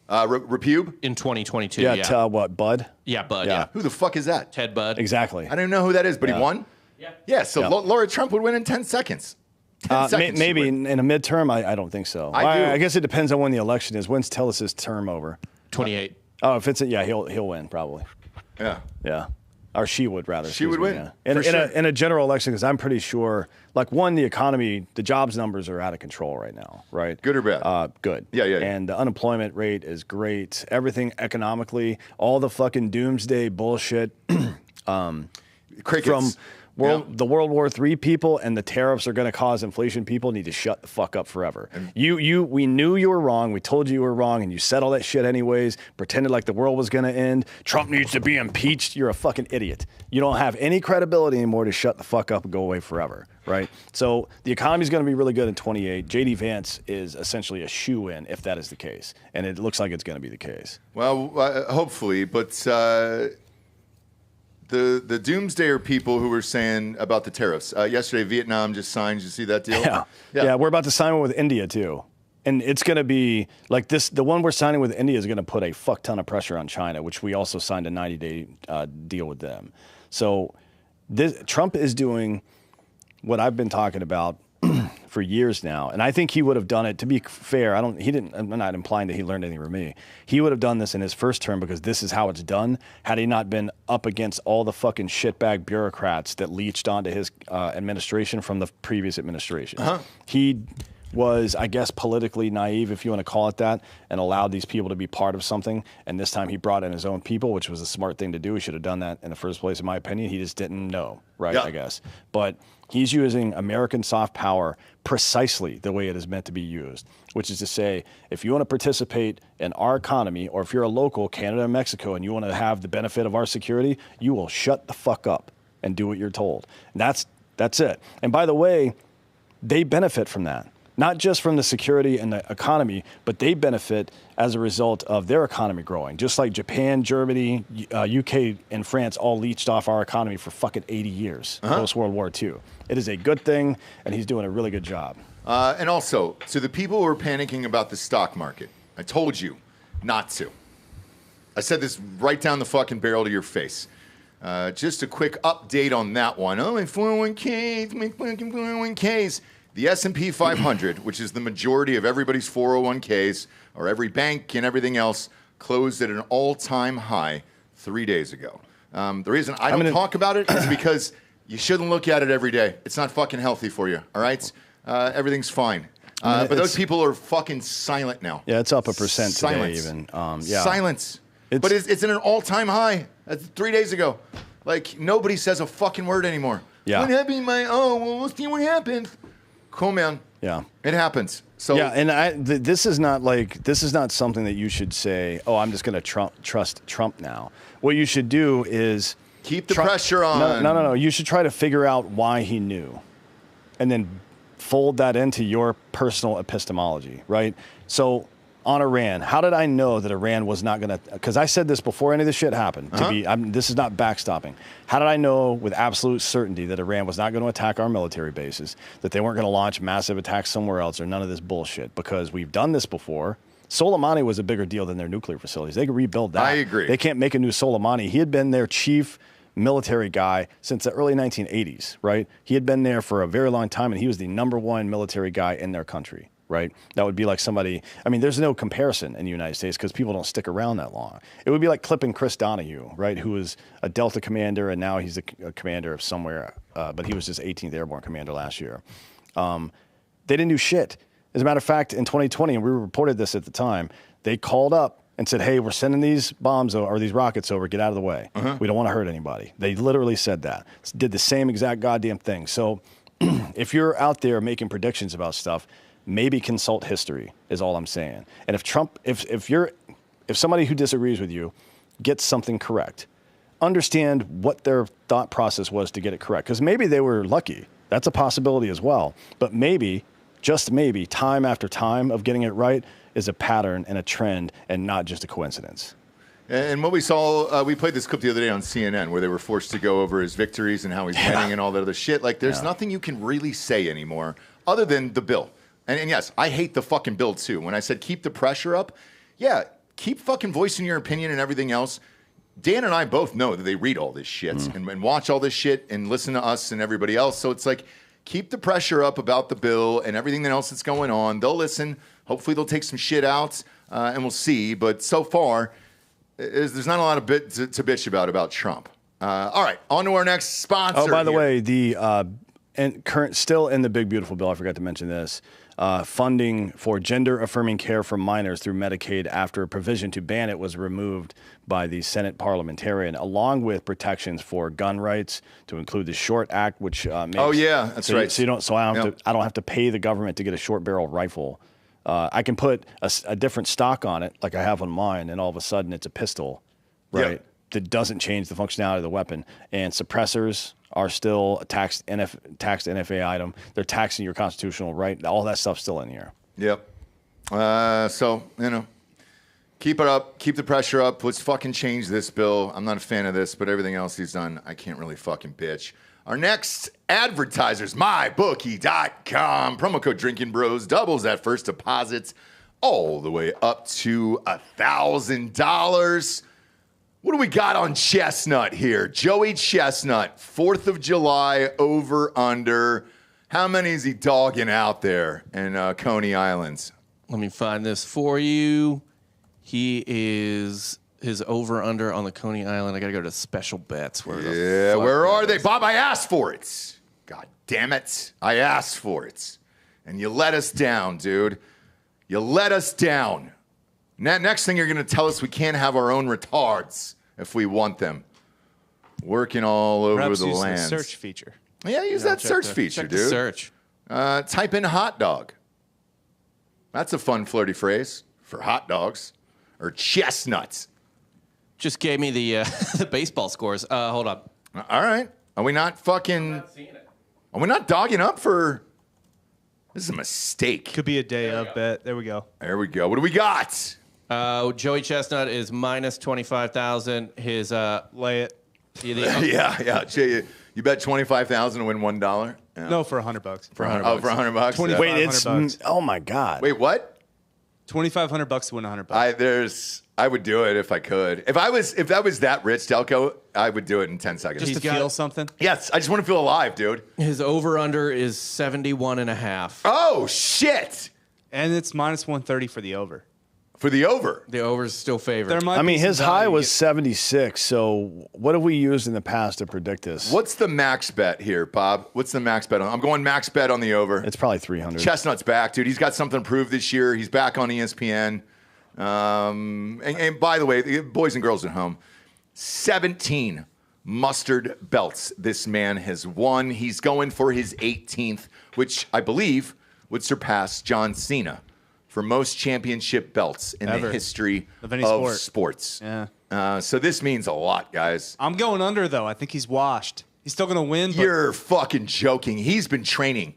Repube? In 2022, yeah. What, Bud? Yeah, Bud, yeah. Who the fuck is that? Ted Budd. Exactly. I don't even know who that is, but he won? Yeah, so Laura Trump would win in 10 seconds. 10 seconds maybe in a midterm, I don't think so. I guess it depends on when the election is. When's Tillis' term over? 28. Oh, if it's he'll win probably. Yeah. Yeah. Or she would rather. She would win. Yeah. In a general election, because I'm pretty sure, like, one, the economy, the jobs numbers are out of control right now, right? Good or bad? Good. Yeah. And the unemployment rate is great. Everything economically, all the fucking doomsday bullshit. Crickets. The World War III people and the tariffs are going to cause inflation people need to shut the fuck up forever. We knew you were wrong. We told you were wrong, and you said all that shit anyways, pretended like the world was going to end. Trump needs to be impeached. You're a fucking idiot. You don't have any credibility anymore to shut the fuck up and go away forever, right? So the economy is going to be really good in 28. J.D. Vance is essentially a shoe-in if that is the case, and it looks like it's going to be the case. Well, hopefully, but... The doomsdayer people who were saying about the tariffs. Yesterday, Vietnam just signed. Did you see that deal? Yeah, we're about to sign one with India, too. And it's going to be like this. The one we're signing with India is going to put a fuck ton of pressure on China, which we also signed a 90-day deal with them. So Trump is doing what I've been talking about for years now, and I think he would have done it. To be fair, I'm not implying that he learned anything from me. He would have done this in his first term because this is how it's done. Had he not been up against all the fucking shitbag bureaucrats that leached onto his administration from the previous administration, he was, I guess, politically naive, if you want to call it that, and allowed these people to be part of something. And this time he brought in his own people, which was a smart thing to do. He should have done that in the first place, in my opinion. He just didn't know, right, I guess. But he's using American soft power precisely the way it is meant to be used, which is to say, if you want to participate in our economy, or if you're a local, Canada and Mexico, and you want to have the benefit of our security, you will shut the fuck up and do what you're told. And that's it. And by the way, they benefit from that. Not just from the security and the economy, but they benefit as a result of their economy growing. Just like Japan, Germany, UK, and France all leached off our economy for fucking 80 years, post-World War II. It is a good thing, and he's doing a really good job. And also, to the people who are panicking about the stock market, I told you not to. I said this right down the fucking barrel to your face. Just a quick update on that one. Oh, my 401ks, my fucking 401ks. The S&P 500, which is the majority of everybody's 401ks, or every bank and everything else, closed at an all-time high 3 days ago. The reason I don't talk about it is because you shouldn't look at it every day. It's not fucking healthy for you, all right? Everything's fine. But those people are fucking silent now. Yeah, it's up 1% today even. Silence. But it's at an all-time high. That's 3 days ago. Like, nobody says a fucking word anymore. Yeah. What happened? We'll see what happens. Cool, man. Yeah, it happens. So yeah, and this is not something that you should say, oh, I'm just going to trust Trump now. What you should do is keep the pressure on. No. You should try to figure out why he knew, and then fold that into your personal epistemology, right? So on Iran, how did I know that Iran was not going to, because I said this before any of this shit happened, this is not backstopping. How did I know with absolute certainty that Iran was not going to attack our military bases, that they weren't going to launch massive attacks somewhere else, or none of this bullshit? Because we've done this before. Soleimani was a bigger deal than their nuclear facilities. They could rebuild that. I agree. They can't make a new Soleimani. He had been their chief military guy since the early 1980s, right? He had been there for a very long time, and he was the #1 military guy in their country. Right? That would be like somebody, I mean, there's no comparison in the United States because people don't stick around that long. It would be like clipping Chris Donahue, right? Who was a Delta commander and now he's a commander of somewhere, but he was just 18th Airborne commander last year. They didn't do shit. As a matter of fact, in 2020, and we reported this at the time, they called up and said, hey, we're sending these bombs or these rockets over, get out of the way. We don't want to hurt anybody. They literally said that. Did the same exact goddamn thing. So if you're out there making predictions about stuff, maybe consult history is all I'm saying. And if Trump, if somebody who disagrees with you gets something correct, understand what their thought process was to get it correct. Because maybe they were lucky. That's a possibility as well. But maybe, just maybe, time after time of getting it right is a pattern and a trend and not just a coincidence. And what we saw, we played this clip the other day on CNN where they were forced to go over his victories and how he's winning and all that other shit. Like, there's nothing you can really say anymore other than the bill. And yes, I hate the fucking bill too. When I said keep the pressure up, yeah, keep fucking voicing your opinion and everything else. Dan and I both know that they read all this shit and watch all this shit and listen to us and everybody else. So it's like, keep the pressure up about the bill and everything else that's going on. They'll listen. Hopefully they'll take some shit out and we'll see. But so far, there's not a lot of bit to bitch about Trump. All right, on to our next sponsor. Oh, by the here. way, the still in the big beautiful bill, I forgot to mention this. Funding for gender-affirming care for minors through Medicaid after a provision to ban it was removed by the Senate parliamentarian, along with protections for gun rights to include the Short Act, which makes, that's right. So I don't have to pay the government to get a short barrel rifle. I can put a different stock on it, like I have on mine, and all of a sudden it's a pistol, right? Yep. That doesn't change the functionality of the weapon. And suppressors are still a taxed NFA item. They're taxing your constitutional right. All that stuff's still in here. Yep. So, keep it up. Keep the pressure up. Let's fucking change this bill. I'm not a fan of this, but everything else he's done, I can't really fucking bitch. Our next advertisers, mybookie.com. Promo code Drinkin Bros doubles that first deposits all the way up to $1,000. What do we got on Chestnut here? Joey Chestnut, 4th of July, over, under. How many is he dogging out there in Coney Islands? Let me find this for you. He is his over, under on the Coney Island. I got to go to special bets. Where are they? Bob, I asked for it. God damn it. I asked for it. And you let us down, dude. You let us down. Next thing you're going to tell us we can't have our own retards if we want them. Working all over Perhaps the use land. The search feature. Yeah, use that search feature, dude. Search. Type in hot dog. That's a fun, flirty phrase for hot dogs or chestnuts. Just gave me the the baseball scores. Hold on. All right. Are we not fucking... I'm not seeing it. Are we not dogging up for... This is a mistake. Could be a day of bet. There we go. There we go. What do we got? Joey Chestnut is minus 25,000. His Lay it. Yeah. Jay, you bet 25,000 to win $1. Yeah. No, for $100. For $100. Oh, for $100. 25. Wait, it's $500. oh my god. Wait, what? $2,500 to win $100. I would do it if I could. If I was that rich, Delco, I would do it in 10 seconds. Just to feel something. Yes, I just want to feel alive, dude. His over under is 71.5. Oh shit! And it's minus 130 for the over. For the over. The over is still favored. There might I mean, be some his high value. was 76. So what have we used in the past to predict this? What's the max bet here, Bob? What's the max bet on? I'm going max bet on the over. It's probably 300. Chestnut's back, dude. He's got something to prove this year. He's back on ESPN. And by the way, boys and girls at home, 17 mustard belts this man has won. He's going for his 18th, which I believe would surpass John Cena for most championship belts in the history of any sports. Yeah. So this means a lot, guys. I'm going under, though. I think he's washed. He's still going to win. You're fucking joking. He's been training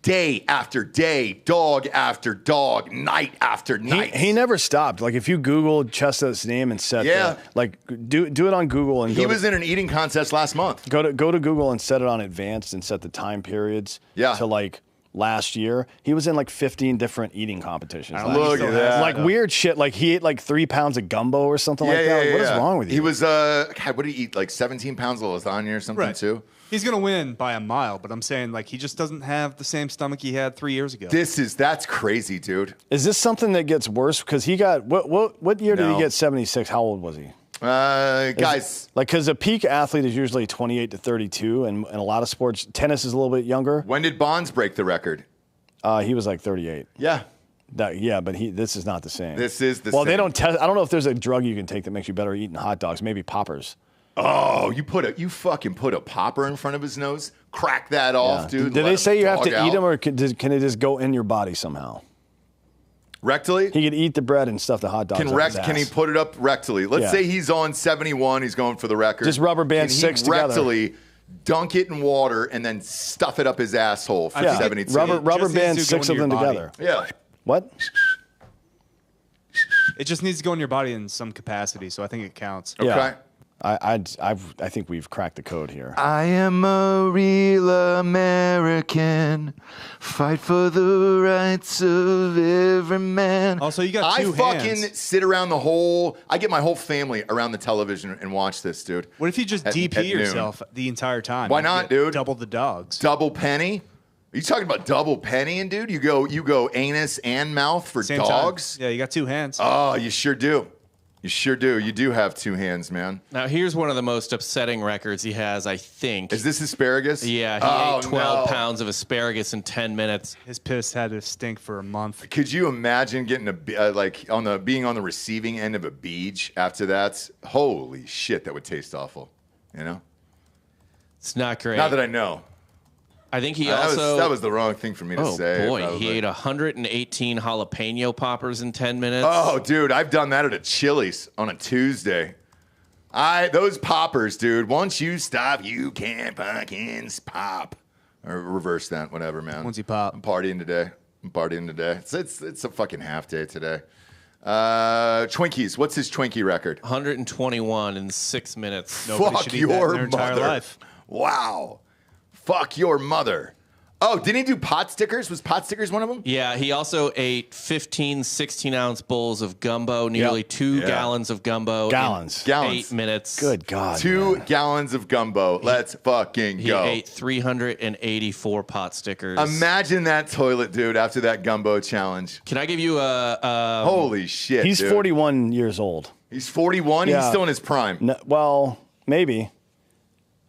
day after day, dog after dog, night after night. He never stopped. Like if you Googled Chestnut's name and set do it on Google and he was in an eating contest last month. Go to Google and set it on advanced and set the time periods to like last year. He was in like 15 different eating competitions. Look at that. Like weird shit. Like he ate like 3 pounds of gumbo or something like that. Like, what is wrong with you? He was God, what did he eat? Like 17 pounds of lasagna or something too? He's going to win by a mile, but I'm saying like he just doesn't have the same stomach he had 3 years ago. That's crazy, dude. Is this something that gets worse? Because he got what year did he get 76? How old was he? Guys, because a peak athlete is usually 28 to 32, and in a lot of sports, tennis is a little bit younger. When did Bonds break the record? He was like 38. Yeah. But this is not the same. This is the same. Well, they don't test. I don't know if there's a drug you can take that makes you better at eating hot dogs. Maybe poppers. Oh, you fucking put a popper in front of his nose, crack that off, dude. Did they say you have to eat them, or can it just go in your body somehow? Rectally? He could eat the bread and stuff the hot dogs. Can he put it up rectally? Let's say he's on 71. He's going for the record. Just rubber band six together. Rectally dunk it in water and then stuff it up his asshole for 72. Rubber band 6 of them together. Yeah. What? It just needs to go in your body in some capacity, so I think it counts. Okay. Yeah. I think we've cracked the code here. I am a real American. Fight for the rights of every man. Also, you got two hands. I fucking sit around I get my whole family around the television and watch this, dude. What if you just DP yourself the entire time? Why not, dude? Double the dogs. Double penny? Are you talking about double pennying, dude? You go anus and mouth for Same dogs? time. Yeah, you got 2 hands. Oh, you sure do. You sure do. You do have two hands, man. Now, here's one of the most upsetting records he has, I think. Is this asparagus? Yeah, he ate 12 pounds of asparagus in 10 minutes. His piss had to stink for a month. Could you imagine getting being on the receiving end of a beach after that? Holy shit, that would taste awful. You know? It's not great. Not that I know. I think he that was the wrong thing for me to say. Oh, boy. Probably. He ate 118 jalapeno poppers in 10 minutes. Oh, dude, I've done that at a Chili's on a Tuesday. Those poppers, dude, once you stop, you can't fucking pop. Or reverse that, whatever, man. Once you pop. I'm partying today. It's a fucking half day today. Twinkies. What's his Twinkie record? 121 in 6 minutes. Nobody Fuck should eat that in your their entire mother. life. Wow. Fuck your mother. Oh, didn't he do pot stickers? Was pot stickers one of them? Yeah, he also ate 15 16-ounce bowls of gumbo, nearly 2 gallons of gumbo. Gallons. In 8 minutes. Good God. 2 gallons of gumbo. Let's fucking go. He ate 384 pot stickers. Imagine that toilet, dude, after that gumbo challenge. Can I give you a... Holy shit, He's dude. 41 years old. He's 41? Yeah. He's still in his prime. No, well, maybe.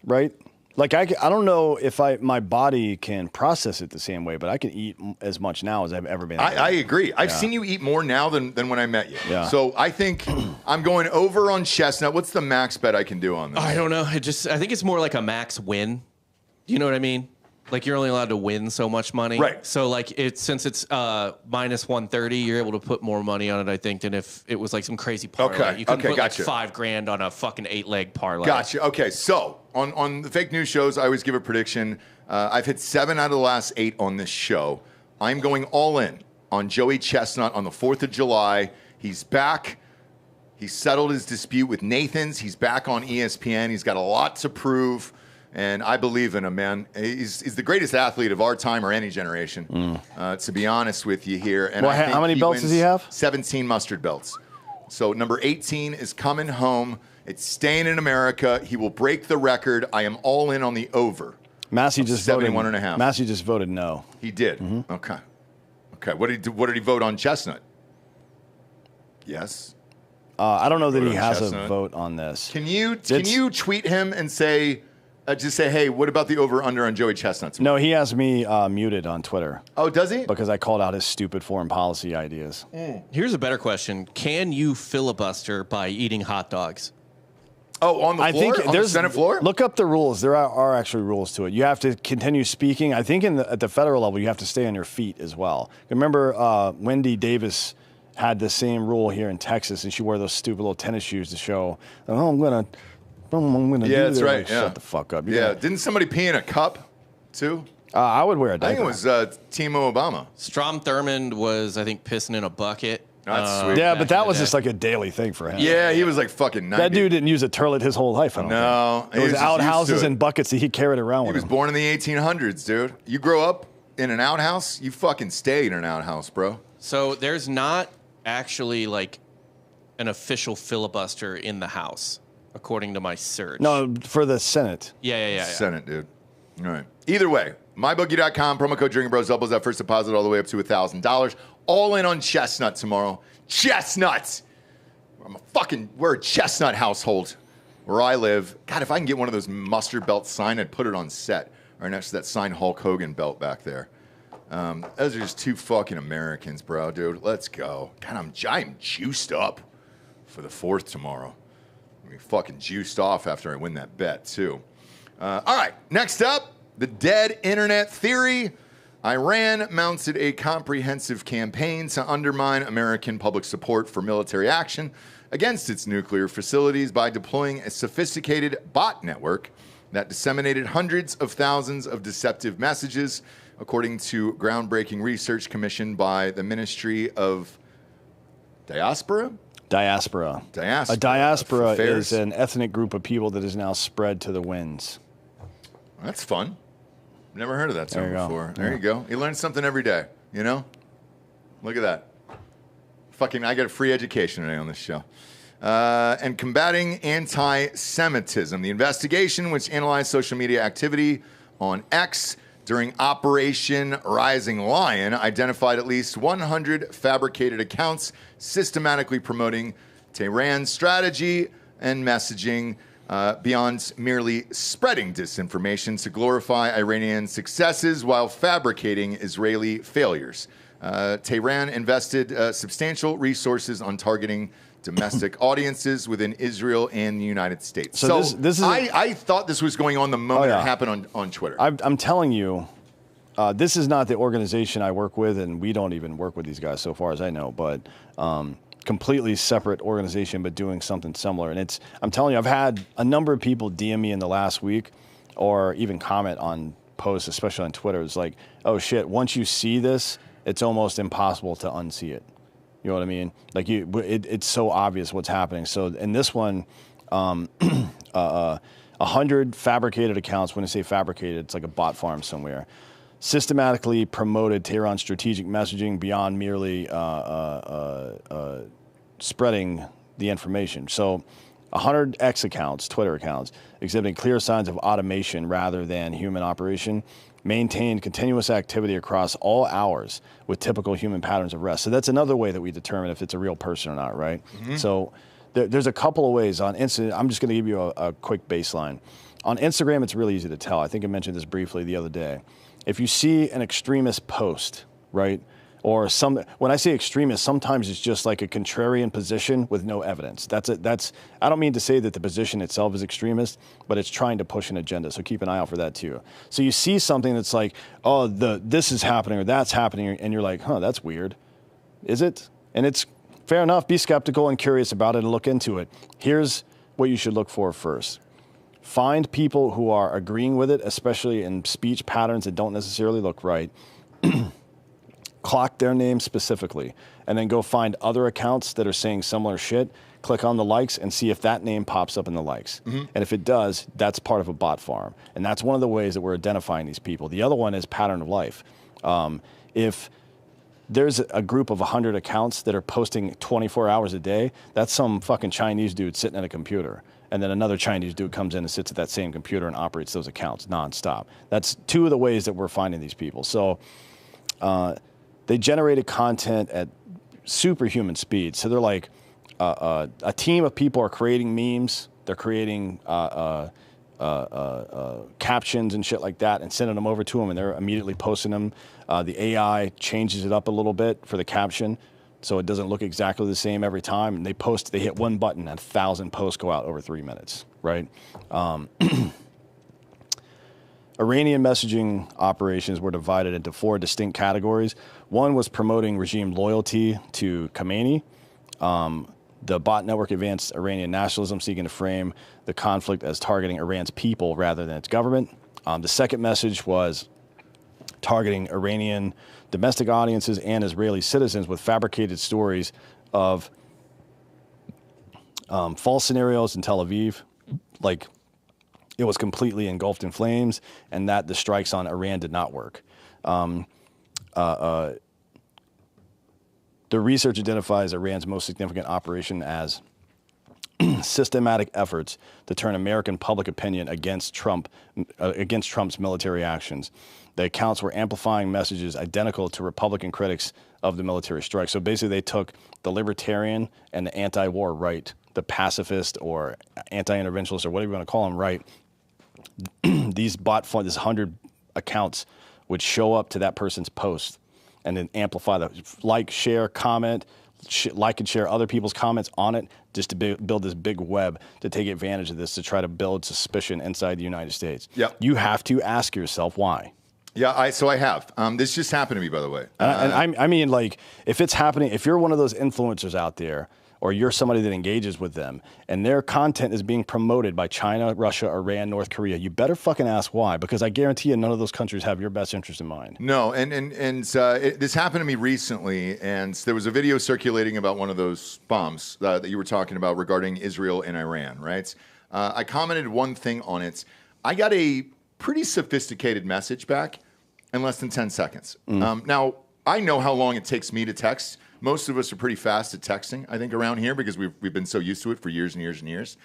Right? Like, I don't know if my body can process it the same way, but I can eat as much now as I've ever been. I agree. I've seen you eat more now than when I met you. Yeah. So I think I'm going over on chestnut. What's the max bet I can do on this? I don't know. I think it's more like a max win. You know what I mean? Like, you're only allowed to win so much money. Right. So, like, since it's minus 130, you're able to put more money on it, I think, than if it was like some crazy parlay. Okay. You can put gotcha. like $5,000 on a fucking 8-leg parlay. Gotcha. Okay, so on the fake news shows, I always give a prediction. I've hit 7 out of the last 8 on this show. I'm going all in on Joey Chestnut on the 4th of July. He's back. He settled his dispute with Nathan's. He's back on ESPN. He's got a lot to prove. And I believe in him, man. He's the greatest athlete of our time or any generation, to be honest with you here. And Well, how many belts does he have? 17 mustard belts. So number 18 is coming home. It's staying in America. He will break the record. I am all in on the over. Massey just voted 71.5. Massey just voted no. He did. Okay. What did he vote on Chestnut? Yes. I don't know that Vote he on has Chestnut. a vote on this. Can you tweet him and say, just say, hey, what about the over/under on Joey Chestnut? No, he has me muted on Twitter. Oh, does he? Because I called out his stupid foreign policy ideas. Here's a better question. Can you filibuster by eating hot dogs? Oh, on the floor? I think on there's the Senate floor? Look up the rules. There are actually rules to it. You have to continue speaking. I think at the federal level, you have to stay on your feet as well. Remember, Wendy Davis had the same rule here in Texas, and she wore those stupid little tennis shoes to show, oh, I'm gonna do that's this. right. Like, Yeah. Shut the fuck up. Didn't somebody pee in a cup too? I would wear a I diaper. think it was Timo Obama. Strom Thurmond was, I think, pissing in a bucket. That's sweet. Yeah, back but that in was the just day. like a daily thing for him. Yeah, he was like fucking 90. That dude didn't use a turlet his whole life. I don't No, think. he It was was just used to outhouses it. and buckets that he carried around He with was him. born in the 1800s, dude. You grow up in an outhouse, you fucking stay in an outhouse, bro. So there's not actually like an official filibuster in the House, according to my search. No, for the Senate. Yeah. Senate, dude. All right. Either way, mybookie.com, promo code Drinkin Bros doubles that first deposit all the way up to $1,000. All in on Chestnut tomorrow. Chestnuts! We're a Chestnut household where I live. God, if I can get one of those mustard belt signed, I'd put it on set. Right next to that signed Hulk Hogan belt back there. Those are just two fucking Americans, bro, dude. Let's go. God, I'm juiced up for the 4th tomorrow. I'm gonna be fucking juiced off after I win that bet, too. All right, next up, the dead internet theory. Iran mounted a comprehensive campaign to undermine American public support for military action against its nuclear facilities by deploying a sophisticated bot network that disseminated hundreds of thousands of deceptive messages, according to groundbreaking research commissioned by the Ministry of Diaspora. Diaspora. A diaspora Affairs. is an ethnic group of people that is now spread to the winds. That's fun. Never heard of that term There you go. before. There you go. You learn something every day, you know? Look at that. I got a free education today on this show. And combating anti-Semitism. The investigation, which analyzed social media activity on X during Operation Rising Lion, identified at least 100 fabricated accounts systematically promoting Tehran's strategy and messaging beyond merely spreading disinformation to glorify Iranian successes while fabricating Israeli failures. Tehran invested substantial resources on targeting domestic audiences within Israel and the United States. So this is I thought this was going on the moment it happened on Twitter. I'm telling you, this is not the organization I work with, and we don't even work with these guys so far as I know, but completely separate organization, but doing something similar. And I'm telling you, I've had a number of people DM me in the last week or even comment on posts, especially on Twitter. It's like, oh shit, once you see this, it's almost impossible to unsee it. You know what I mean? Like it's so obvious what's happening. So in this one, 100 fabricated accounts. When I say fabricated, it's like a bot farm somewhere. Systematically promoted Tehran's strategic messaging beyond merely spreading the information. So 100 X accounts, Twitter accounts, exhibiting clear signs of automation rather than human operation, maintained continuous activity across all hours with typical human patterns of rest. So that's another way that we determine if it's a real person or not, right? Mm-hmm. So there's a couple of ways on Instagram. I'm just going to give you a quick baseline. On Instagram, it's really easy to tell. I think I mentioned this briefly the other day. If you see an extremist post, right, or when I say extremist, sometimes it's just like a contrarian position with no evidence. I don't mean to say that the position itself is extremist, but it's trying to push an agenda. So keep an eye out for that too. So you see something that's like, oh, this is happening or that's happening, and you're like, huh, that's weird. Is it? And it's fair enough. Be skeptical and curious about it and look into it. Here's what you should look for first. Find people who are agreeing with it, especially in speech patterns that don't necessarily look right. Clock their name specifically, and then go find other accounts that are saying similar shit. Click on the likes and see if that name pops up in the likes. Mm-hmm. And if it does, that's part of a bot farm. And that's one of the ways that we're identifying these people. The other one is pattern of life. If there's a group of 100 accounts that are posting 24 hours a day, that's some fucking Chinese dude sitting at a computer. And then another Chinese dude comes in and sits at that same computer and operates those accounts nonstop. That's two of the ways that we're finding these people. So they generated content at superhuman speed. So they're like a team of people are creating memes. They're creating captions and shit like that and sending them over to them, and they're immediately posting them. The AI changes it up a little bit for the caption, so it doesn't look exactly the same every time. And they hit one button, and 1,000 posts go out over 3 minutes, right? Iranian messaging operations were divided into 4 distinct categories. One was promoting regime loyalty to Khamenei. The bot network advanced Iranian nationalism, seeking to frame the conflict as targeting Iran's people rather than its government. The second message was targeting Iranian domestic audiences and Israeli citizens with fabricated stories of false scenarios in Tel Aviv, like it was completely engulfed in flames, and that the strikes on Iran did not work. The research identifies Iran's most significant operation as systematic efforts to turn American public opinion against Trump's military actions. The accounts were amplifying messages identical to Republican critics of the military strike. So basically, they took the libertarian and the anti-war right, the pacifist or anti-interventionist or whatever you want to call them, right? These this 100 accounts would show up to that person's post and then amplify the like, share, comment, like and share other people's comments on it, just to build this big web to take advantage of this, to try to build suspicion inside the United States. Yep. You have to ask yourself why. Yeah, I have. This just happened to me, by the way. I mean, like, if it's happening, if you're one of those influencers out there, or you're somebody that engages with them, and their content is being promoted by China, Russia, Iran, North Korea, you better fucking ask why, because I guarantee you none of those countries have your best interest in mind. No, and this happened to me recently, and there was a video circulating about one of those bombs that you were talking about regarding Israel and Iran, right? I commented one thing on it. I got a pretty sophisticated message back in less than 10 seconds. Now, I know how long it takes me to text. Most of us are pretty fast at texting, I think, around here because we've been so used to it for years and years and years.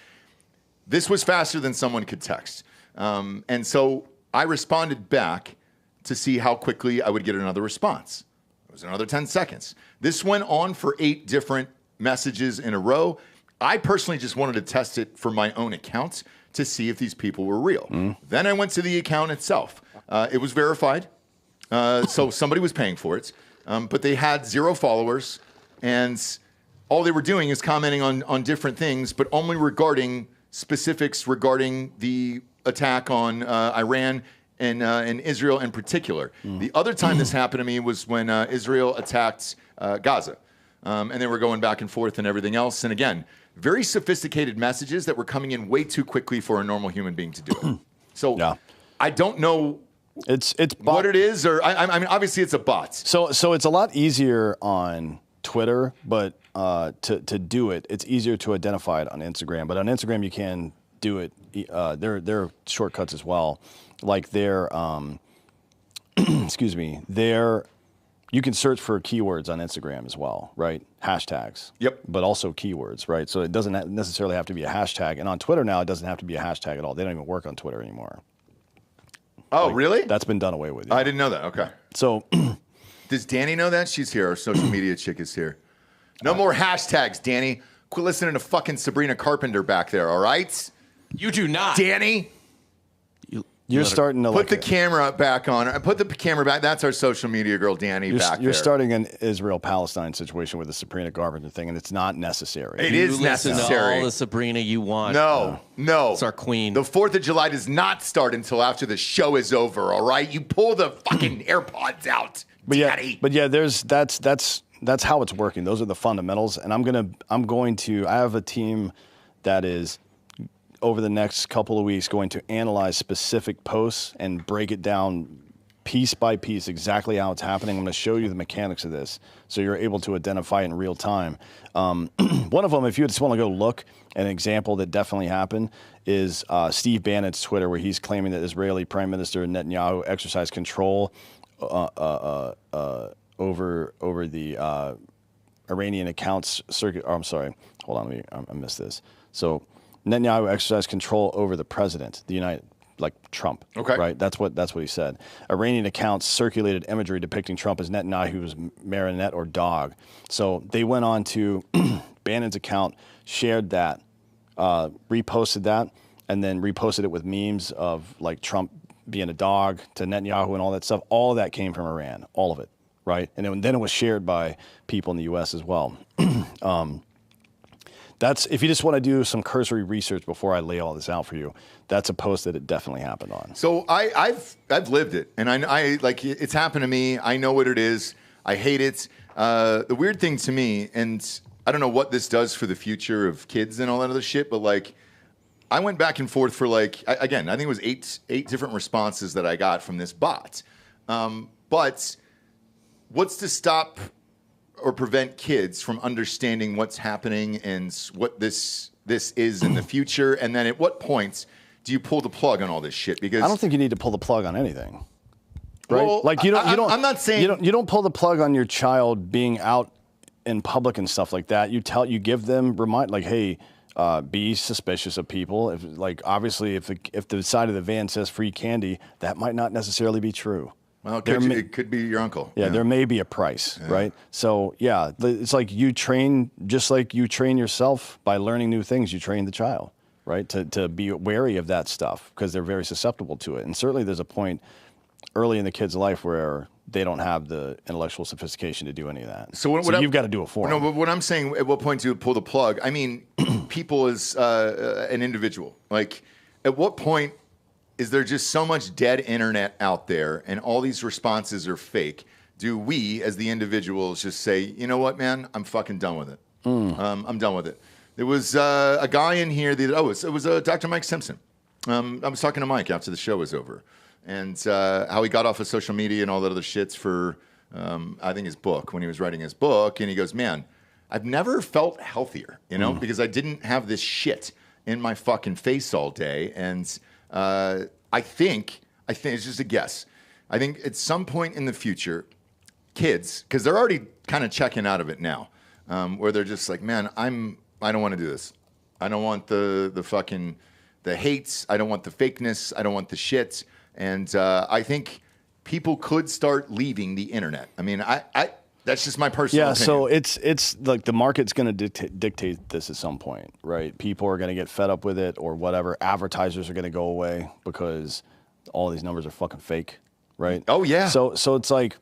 This was faster than someone could text. And so I responded back to see how quickly I would get another response. It was another 10 seconds. This went on for 8 different messages in a row. I personally just wanted to test it for my own account to see if these people were real. Then I went to the account itself. It was verified, so somebody was paying for it, but they had 0 followers, and all they were doing is commenting on different things, but only regarding specifics regarding the attack on Iran and Israel in particular. The other time this happened to me was when Israel attacked Gaza, and they were going back and forth and everything else. And again, very sophisticated messages that were coming in way too quickly for a normal human being to do it. So I don't know it's what it is, or I mean, obviously it's a bot. So it's a lot easier on Twitter, but to do it, it's easier to identify it on Instagram. But on Instagram, you can do it. There are shortcuts as well, like excuse me, you can search for keywords on Instagram as well, right? Hashtags. Yep. But also keywords, right? So it doesn't necessarily have to be a hashtag. And on Twitter now, it doesn't have to be a hashtag at all. They don't even work on Twitter anymore. Oh, really? That's been done away with. Yeah. I didn't know that. Okay. So does Danny know that? She's here. Our social media chick is here. No more hashtags, Danny. Quit listening to fucking Sabrina Carpenter back there, all right? You do not. Danny. You're starting to put the camera back on. Put the camera back. That's our social media girl, Danny, back there. You're starting an Israel-Palestine situation with the Sabrina Carpenter thing, and it's not necessary. It is necessary. Listen to all the Sabrina you want. No. It's our queen. The 4th of July does not start until after the show is over, all right? You pull the fucking AirPods out, Daddy. That's how it's working. Those are the fundamentals, and I have a team that is over the next couple of weeks going to analyze specific posts and break it down piece by piece exactly how it's happening. I'm going to show you the mechanics of this so you're able to identify it in real time. One of them, if you just want to go look, an example that definitely happened is Steve Bannon's Twitter, where he's claiming that Israeli Prime Minister Netanyahu exercised control over the Iranian accounts circuit. Oh, I'm sorry. Hold on. I missed this. So Netanyahu exercised control over the president, like Trump. Okay. Right? That's what he said. Iranian accounts circulated imagery depicting Trump as Netanyahu's marionette or dog. So they went on to Bannon's account, shared that, reposted that, and then reposted it with memes of like Trump being a dog to Netanyahu and all that stuff. All of that came from Iran. All of it. Right? And then it was shared by people in the U.S. as well. That's, if you just want to do some cursory research before I lay all this out for you, that's a post that it definitely happened on. So I've lived it, and I like, it's happened to me. I know what it is. I hate it. The weird thing to me, and I don't know what this does for the future of kids and all that other shit, but like, I went back and forth for like, again, I think it was eight different responses that I got from this bot. But what's to stop or prevent kids from understanding what's happening and what this is in the future? And then at what points do you pull the plug on all this shit? Because I don't think you need to pull the plug on anything. Right? Well, like you don't. I'm not saying you don't pull the plug on your child being out in public and stuff like that. You give them like, hey, be suspicious of people. If like obviously if the side of the van says free candy, that might not necessarily be true. Well, it could be your uncle. Yeah, there may be a price, right? So, yeah, it's like you train, just like you train yourself by learning new things, you train the child, right? To be wary of that stuff because they're very susceptible to it. And certainly there's a point early in the kid's life where they don't have the intellectual sophistication to do any of that. So you've got to do it for them. No, but what I'm saying, at what point do you pull the plug? I mean, people as an individual. Like, at what point is there just so much dead internet out there and all these responses are fake? Do we, as the individuals, just say, you know what, man, I'm fucking done with it. I'm done with it. There was a guy in here, it was Dr. Mike Simpson. I was talking to Mike after the show was over and how he got off of social media and all that other shits for, I think, his book, when he was writing his book. And he goes, man, I've never felt healthier, because I didn't have this shit in my fucking face all day. And I think it's just a guess. I think at some point in the future, kids, because they're already kind of checking out of it now, where they're just like, man, I don't want to do this. I don't want the fucking the hates. I don't want the fakeness. I don't want the shit. And I think people could start leaving the internet. I mean, That's just my personal opinion. So it's like the market's going to dictate this at some point, right? People are going to get fed up with it or whatever. Advertisers are going to go away because all these numbers are fucking fake, right? Oh, yeah. So it's like,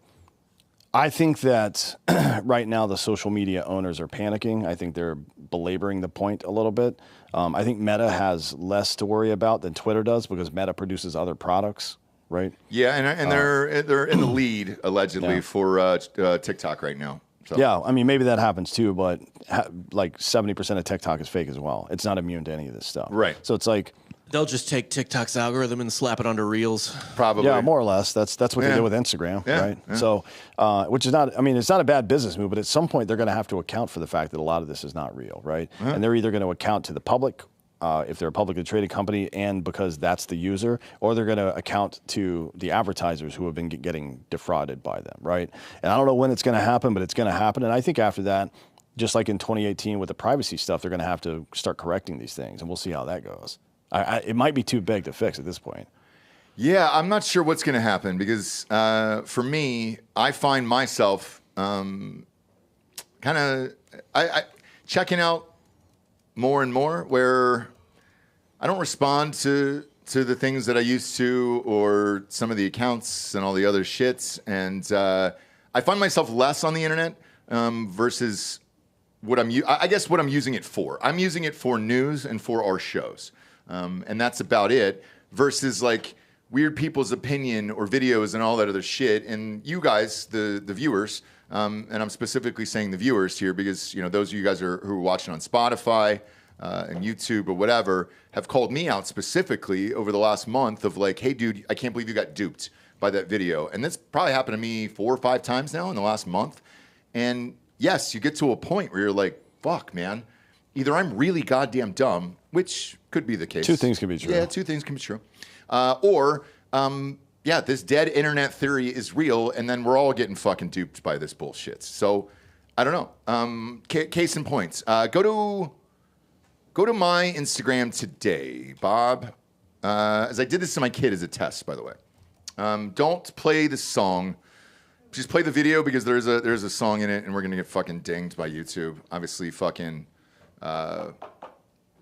I think that right now the social media owners are panicking. I think they're belaboring the point a little bit. I think Meta has less to worry about than Twitter does because Meta produces other products, right? Yeah, and they're in the lead allegedly for TikTok right now. So. Yeah, I mean maybe that happens too, but like 70% of TikTok is fake as well. It's not immune to any of this stuff, right? So it's like they'll just take TikTok's algorithm and slap it onto Reels. Probably. Yeah, more or less. That's what they did with Instagram, right? Yeah. So, which is not, I mean, it's not a bad business move, but at some point they're going to have to account for the fact that a lot of this is not real, right? And they're either going to account to the public, if they're a publicly traded company, and because that's the user, or they're going to account to the advertisers who have been getting defrauded by them, right? And I don't know when it's going to happen, but it's going to happen. And I think after that, just like in 2018 with the privacy stuff, they're going to have to start correcting these things, and we'll see how that goes. It might be too big to fix at this point. Yeah, I'm not sure what's going to happen because for me, I find myself kind of checking out more and more where I don't respond to the things that I used to or some of the accounts and all the other shits. And I find myself less on the internet versus what I guess what I'm using it for. I'm using it for news and for our shows. And that's about it versus like weird people's opinion or videos and all that other shit. And you guys, the viewers, and I'm specifically saying the viewers here because, you know, those of you guys who are watching on Spotify and YouTube or whatever have called me out specifically over the last month of like, hey, dude, I can't believe you got duped by that video. And this probably happened to me 4 or 5 times now in the last month. And yes, you get to a point where you're like, fuck, man. Either I'm really goddamn dumb, which could be the case. 2 things can be true. Yeah, 2 things can be true. Or, this dead internet theory is real, and then we're all getting fucking duped by this bullshit. So, I don't know. Case in points. Go to my Instagram today, Bob. As I did this to my kid as a test, by the way. Don't play the song. Just play the video because there's a song in it, and we're gonna get fucking dinged by YouTube. Obviously, fucking.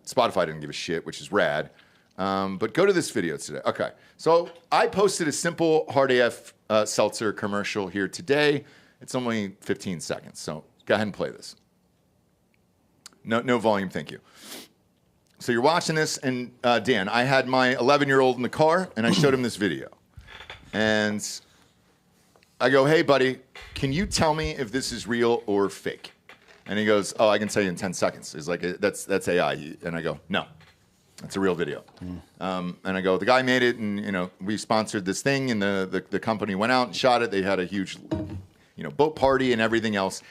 Spotify didn't give a shit, which is rad. But go to this video today. Okay. So I posted a simple hard AF seltzer commercial here today. It's only 15 seconds. So go ahead and play this. No volume, thank you. So you're watching this, and Dan, I had my 11-year-old in the car, and I showed him this video. And I go, hey, buddy, can you tell me if this is real or fake? And he goes, oh, I can tell you in 10 seconds. He's like, that's AI. And I go, no, that's a real video. And I go, the guy made it, and you know, we sponsored this thing, and the company went out and shot it. They had a huge, boat party and everything else.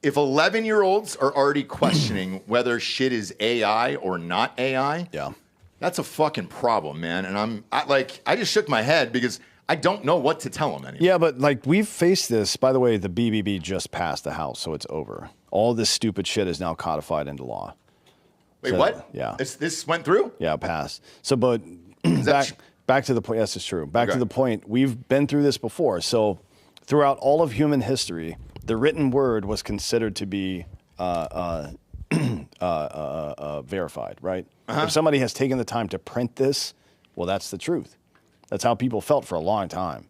If 11-year-olds are already questioning whether shit is AI or not AI, that's a fucking problem, man. And I just shook my head because I don't know what to tell them anymore. Yeah, but like we've faced this. By the way, the BBB just passed the House, so it's over. All this stupid shit is now codified into law. Wait, so, what? Yeah. This went through? Yeah, it passed. So, but back to the point. Yes, it's true. Back to the point. We've been through this before. So, throughout all of human history, the written word was considered to be verified, right? If somebody has taken the time to print this, well, that's the truth. That's how people felt for a long time,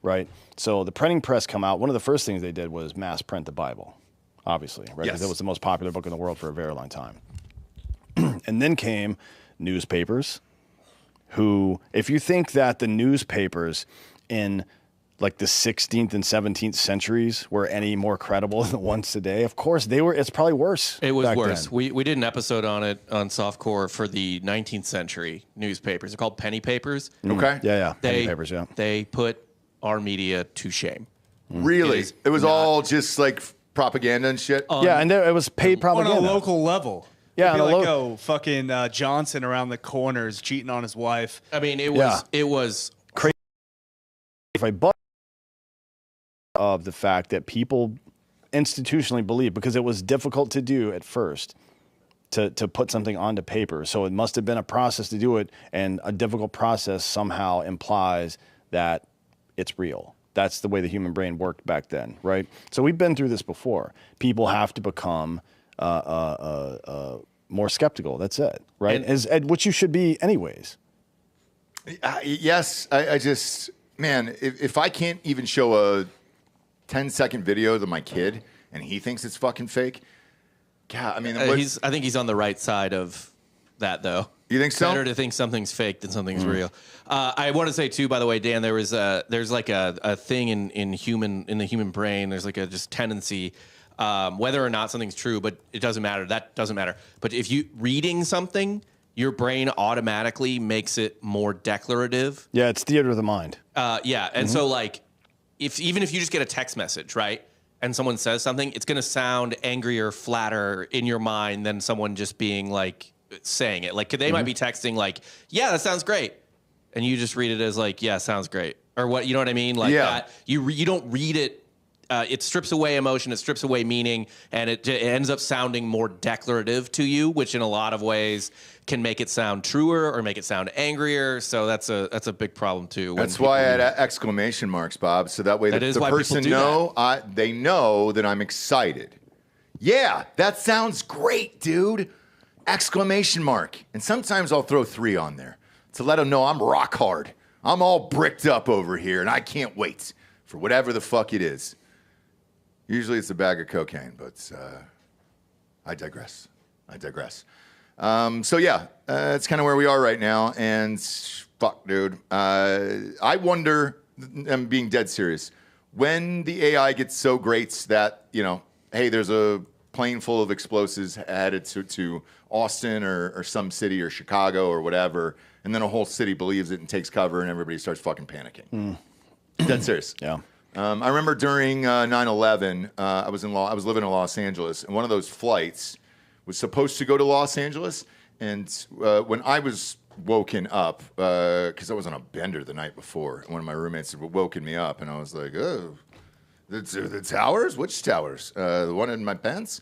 right? So the printing press come out. One of the first things they did was mass print the Bible, obviously, right? Because it was the most popular book in the world for a very long time. And then came newspapers who, if you think that the newspapers in like the 16th and 17th centuries were any more credible than the ones today, of course they were. It's probably worse. It was worse. We did an episode on it on Softcore for the 19th century newspapers. They're called penny papers. Okay. Yeah. Penny papers, yeah. They put our media to shame. Really? It was all just like propaganda and shit? Yeah, and it was paid propaganda. On a local level. Yeah, It'd be like, fucking Johnson around the corners cheating on his wife. I mean, it was crazy. If I of the fact that people institutionally believe, because it was difficult to do at first to put something onto paper. So it must have been a process to do it, and a difficult process somehow implies that it's real. that's the way the human brain worked back then, right? So we've been through this before. People have to become more skeptical. That's it, right? And which you should be anyways. Yes, I just, man, if I can't even show a 10-second video to my kid and he thinks it's fucking fake, God, I mean, I think he's on the right side of that, though. You think so? Better to think something's fake than something's real. I want to say too, by the way, Dan, there's like a thing in the human brain. There's like a just tendency, whether or not something's true, but it doesn't matter. That doesn't matter. But if you reading something, your brain automatically makes it more declarative. Yeah, it's theater of the mind. Yeah, and so like, even if you just get a text message, right, and someone says something, it's going to sound angrier, flatter in your mind than someone just being like saying it. Like, they might be texting like, "Yeah, that sounds great," and you just read it as like, "Yeah, sounds great," or what? You know what I mean? Like that. You don't read it. It strips away emotion, it strips away meaning, and it ends up sounding more declarative to you, which in a lot of ways can make it sound truer or make it sound angrier. So that's a big problem too. That's why I had exclamation marks, Bob, so that way the person they know that I'm excited. Yeah, that sounds great, dude. Exclamation mark. And sometimes I'll throw 3 on there to let them know I'm rock hard. I'm all bricked up over here, and I can't wait for whatever the fuck it is. Usually it's a bag of cocaine, but I digress. So yeah, it's kind of where we are right now. And fuck, dude. I wonder, I'm being dead serious, when the AI gets so great that, you know, hey, there's a plane full of explosives headed to Austin or some city or Chicago or whatever, and then a whole city believes it and takes cover and everybody starts fucking panicking. Dead serious. Yeah. I remember during 9/11, I was living in Los Angeles, and one of those flights was supposed to go to Los Angeles. And when I was woken up, because I was on a bender the night before, and one of my roommates had woken me up, and I was like, "Oh, the towers? Which towers? The one in my pants?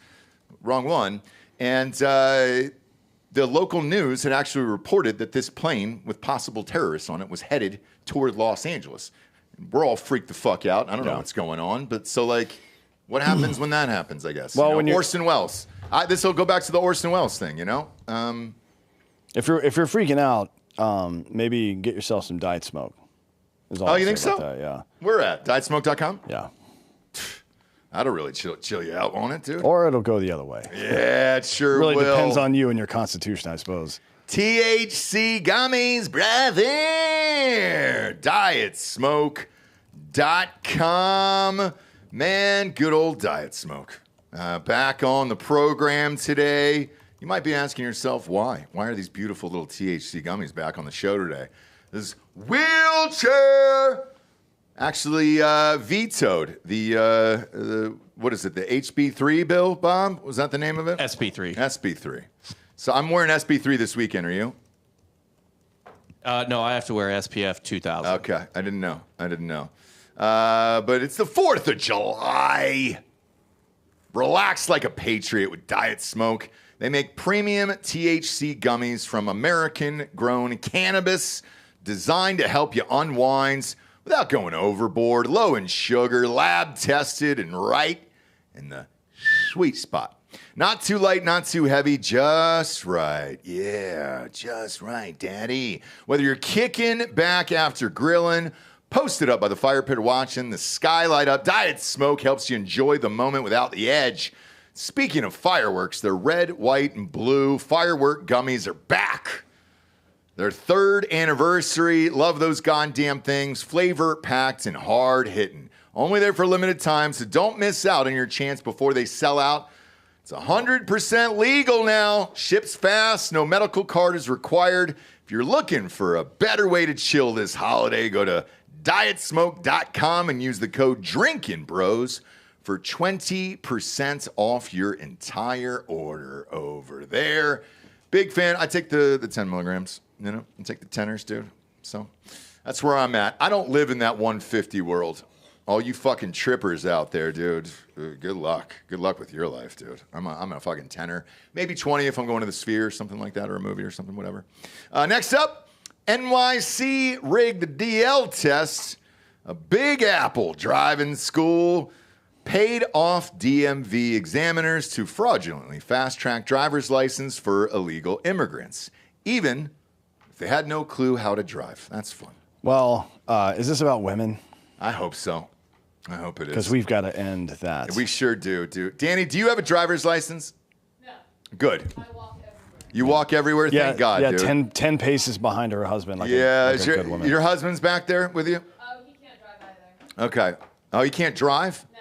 Wrong one." And the local news had actually reported that this plane with possible terrorists on it was headed toward Los Angeles. We're all freaked the fuck out. I don't know what's going on, but so like, what happens when that happens? I guess. Well, when Orson Welles, this will go back to the Orson Welles thing, you know. If you're freaking out, maybe get yourself some diet smoke. Oh, you think so? That, yeah. We're at dietsmoke.com. Yeah. That'll really chill you out, won't it, dude? Or it'll go the other way. Yeah, it sure will. Really depends on you and your constitution, I suppose. THC gummies, brother. Dietsmoke.com. Man, good old Diet Smoke. Back on the program today. You might be asking yourself, why? Why are these beautiful little THC gummies back on the show today? This wheelchair actually vetoed the what is it, the HB3 bill, Bob? Was that the name of it? SB3. SB3. So I'm wearing SB3 this weekend. Are you? No, I have to wear SPF 2000. Okay, I didn't know. But it's the 4th of July. Relax like a patriot with Diet Smoke. They make premium THC gummies from American-grown cannabis designed to help you unwind without going overboard, low in sugar, lab-tested, and right in the sweet spot. Not too light, not too heavy, just right. Yeah, just right, daddy. Whether you're kicking back after grilling, posted up by the fire pit watching the skylight up, Diet Smoke helps you enjoy the moment without the edge. Speaking of fireworks, their red, white, and blue firework gummies are back. Their 3rd anniversary. Love those goddamn things. Flavor-packed and hard-hitting. Only there for a limited time, so don't miss out on your chance before they sell out. It's 100% legal now. Ships fast. No medical card is required. If you're looking for a better way to chill this holiday, go to dietsmoke.com and use the code Drinkin Bros for 20% off your entire order over there. Big fan. I take the 10 milligrams. You know, I take the 10ers, dude. So that's where I'm at. I don't live in that 150 world. All you fucking trippers out there, dude, good luck. Good luck with your life, dude. I'm a fucking 10er. Maybe 20 if I'm going to the Sphere or something like that, or a movie or something, whatever. Next up, NYC Rigged DL Tests. A Big Apple driving school paid off DMV examiners to fraudulently fast-track driver's license for illegal immigrants, even if they had no clue how to drive. That's fun. Well, is this about women? I hope so. I hope it is. Because we've got to end that. We sure do, dude. Danny, do you have a driver's license? No. Good. I walk everywhere. You walk everywhere? Yeah, Thank God, yeah, dude. 10 paces behind her husband. Like Yeah, like is a good woman. your husband's back there with you? Oh, he can't drive either. Okay. Oh, you can't drive? No.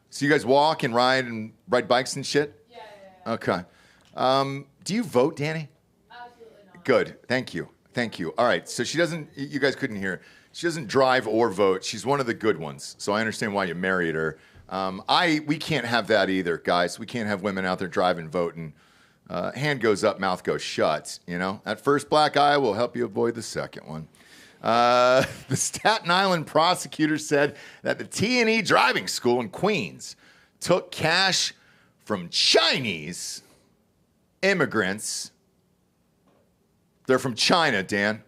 So you guys walk and ride bikes and shit? Yeah. Okay. Do you vote, Danny? Absolutely not. Good. Thank you. Thank you. All right. So she doesn't, you guys couldn't hear. She doesn't drive or vote. She's one of the good ones. So I understand why you married her. We can't have that either, guys. We can't have women out there driving, voting. Hand goes up, mouth goes shut. You know, that first black eye will help you avoid the second one. The Staten Island prosecutor said that the T&E driving school in Queens took cash from Chinese immigrants. They're from China, Dan.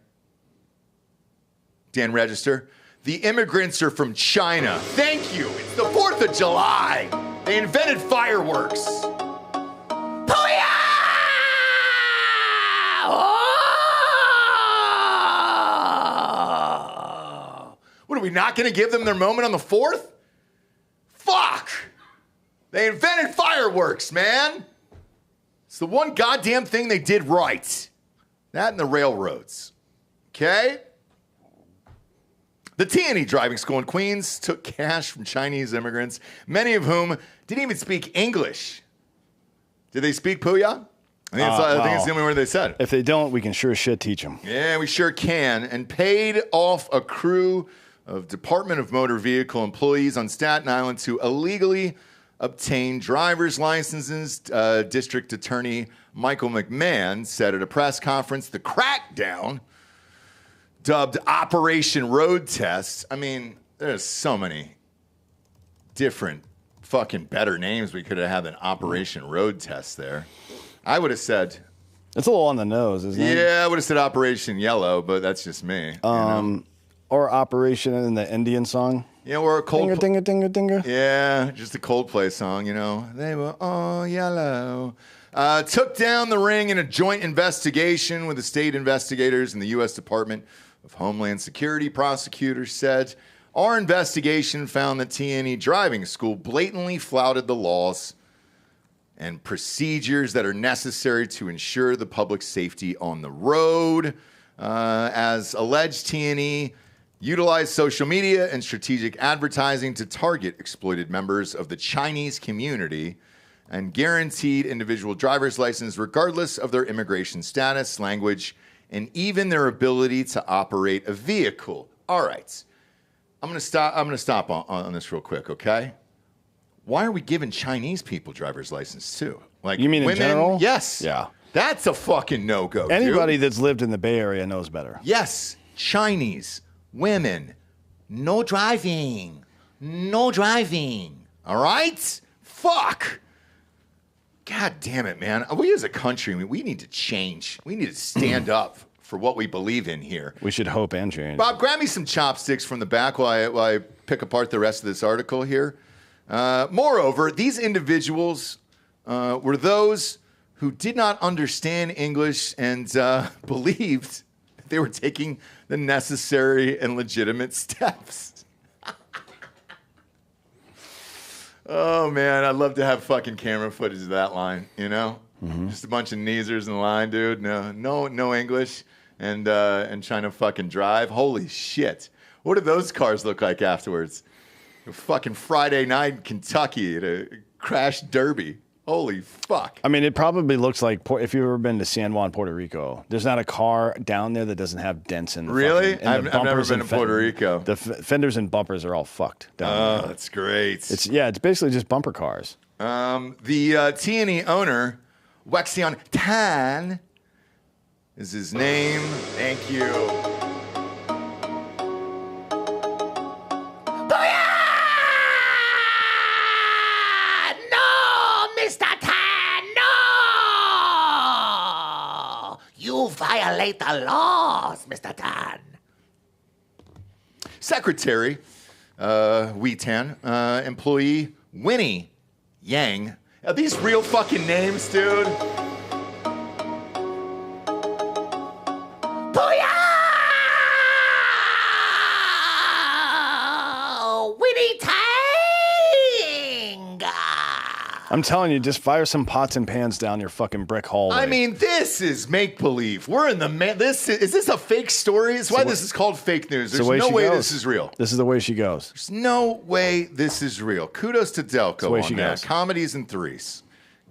Dan Regester. The immigrants are from China. Thank you. It's the 4th of July. They invented fireworks. Booyah! Oh! What, are we not going to give them their moment on the 4th? Fuck! They invented fireworks, man. It's the one goddamn thing they did right. That and the railroads. Okay? The T&E driving school in Queens took cash from Chinese immigrants, many of whom didn't even speak English. Did they speak Puya? I think it's the only word they said. If they don't, we can sure as shit teach them. Yeah, we sure can. And paid off a crew of Department of Motor Vehicle employees on Staten Island to illegally obtain driver's licenses. District Attorney Michael McMahon said at a press conference the crackdown, dubbed Operation Road Test. I mean, there's so many different fucking better names we could have had than Operation Road Test there. I would have said... It's a little on the nose, isn't it? Yeah, I would have said Operation Yellow, but that's just me. You know? Or Operation in the Indian song. Yeah, or a Coldplay. Dinga, dinga, dinga, dinga. Yeah, just a Coldplay song, you know. They were all yellow. Took down the ring in a joint investigation with the state investigators and the U.S. Department of Homeland Security. Prosecutors said, our investigation found that T&E driving school blatantly flouted the laws and procedures that are necessary to ensure the public safety on the road. As alleged, T&E utilized social media and strategic advertising to target exploited members of the Chinese community and guaranteed individual driver's license regardless of their immigration status, language, and even their ability to operate a vehicle. All right. I'm going to stop on this real quick, okay? Why are we giving Chinese people driver's license too? Like, you mean women, in general? Yes. Yeah. That's a fucking no-go, Anybody dude. that's lived in the Bay Area knows better. Yes. Chinese women. No driving. No driving. All right? Fuck. God damn it, man. We as a country, we need to change. We need to stand up for what we believe in here. We should hope and change. Bob, grab me some chopsticks from the back while I pick apart the rest of this article here. Moreover, these individuals were those who did not understand English and believed that they were taking the necessary and legitimate steps. Oh, man, I'd love to have fucking camera footage of that line, you know? Mm-hmm. Just a bunch of kneesers in the line, dude. No English and trying to fucking drive. Holy shit. What do those cars look like afterwards? A fucking Friday night in Kentucky at a crash derby. Holy fuck. I mean, it probably looks like, if you've ever been to San Juan, Puerto Rico, there's not a car down there that doesn't have dents in the Really? fucking, I've never been to Puerto Rico. The fenders and bumpers are all fucked down there. That's great. It's basically just bumper cars. The T&E owner, Wexian Tan, is his name. Thank you. Violate the laws, Mr. Tan. Secretary Weetan, employee Winnie Yang. Are these real fucking names, dude? Winnie Tang! I'm telling you, just fire some pots and pans down your fucking brick hallway. I mean, this is make-believe. We're in the is this a fake story? It's why this is called fake news. There's no way this is real. This is the way she goes. There's no way this is real. Kudos to Delco on that. goes. Comedies and threes.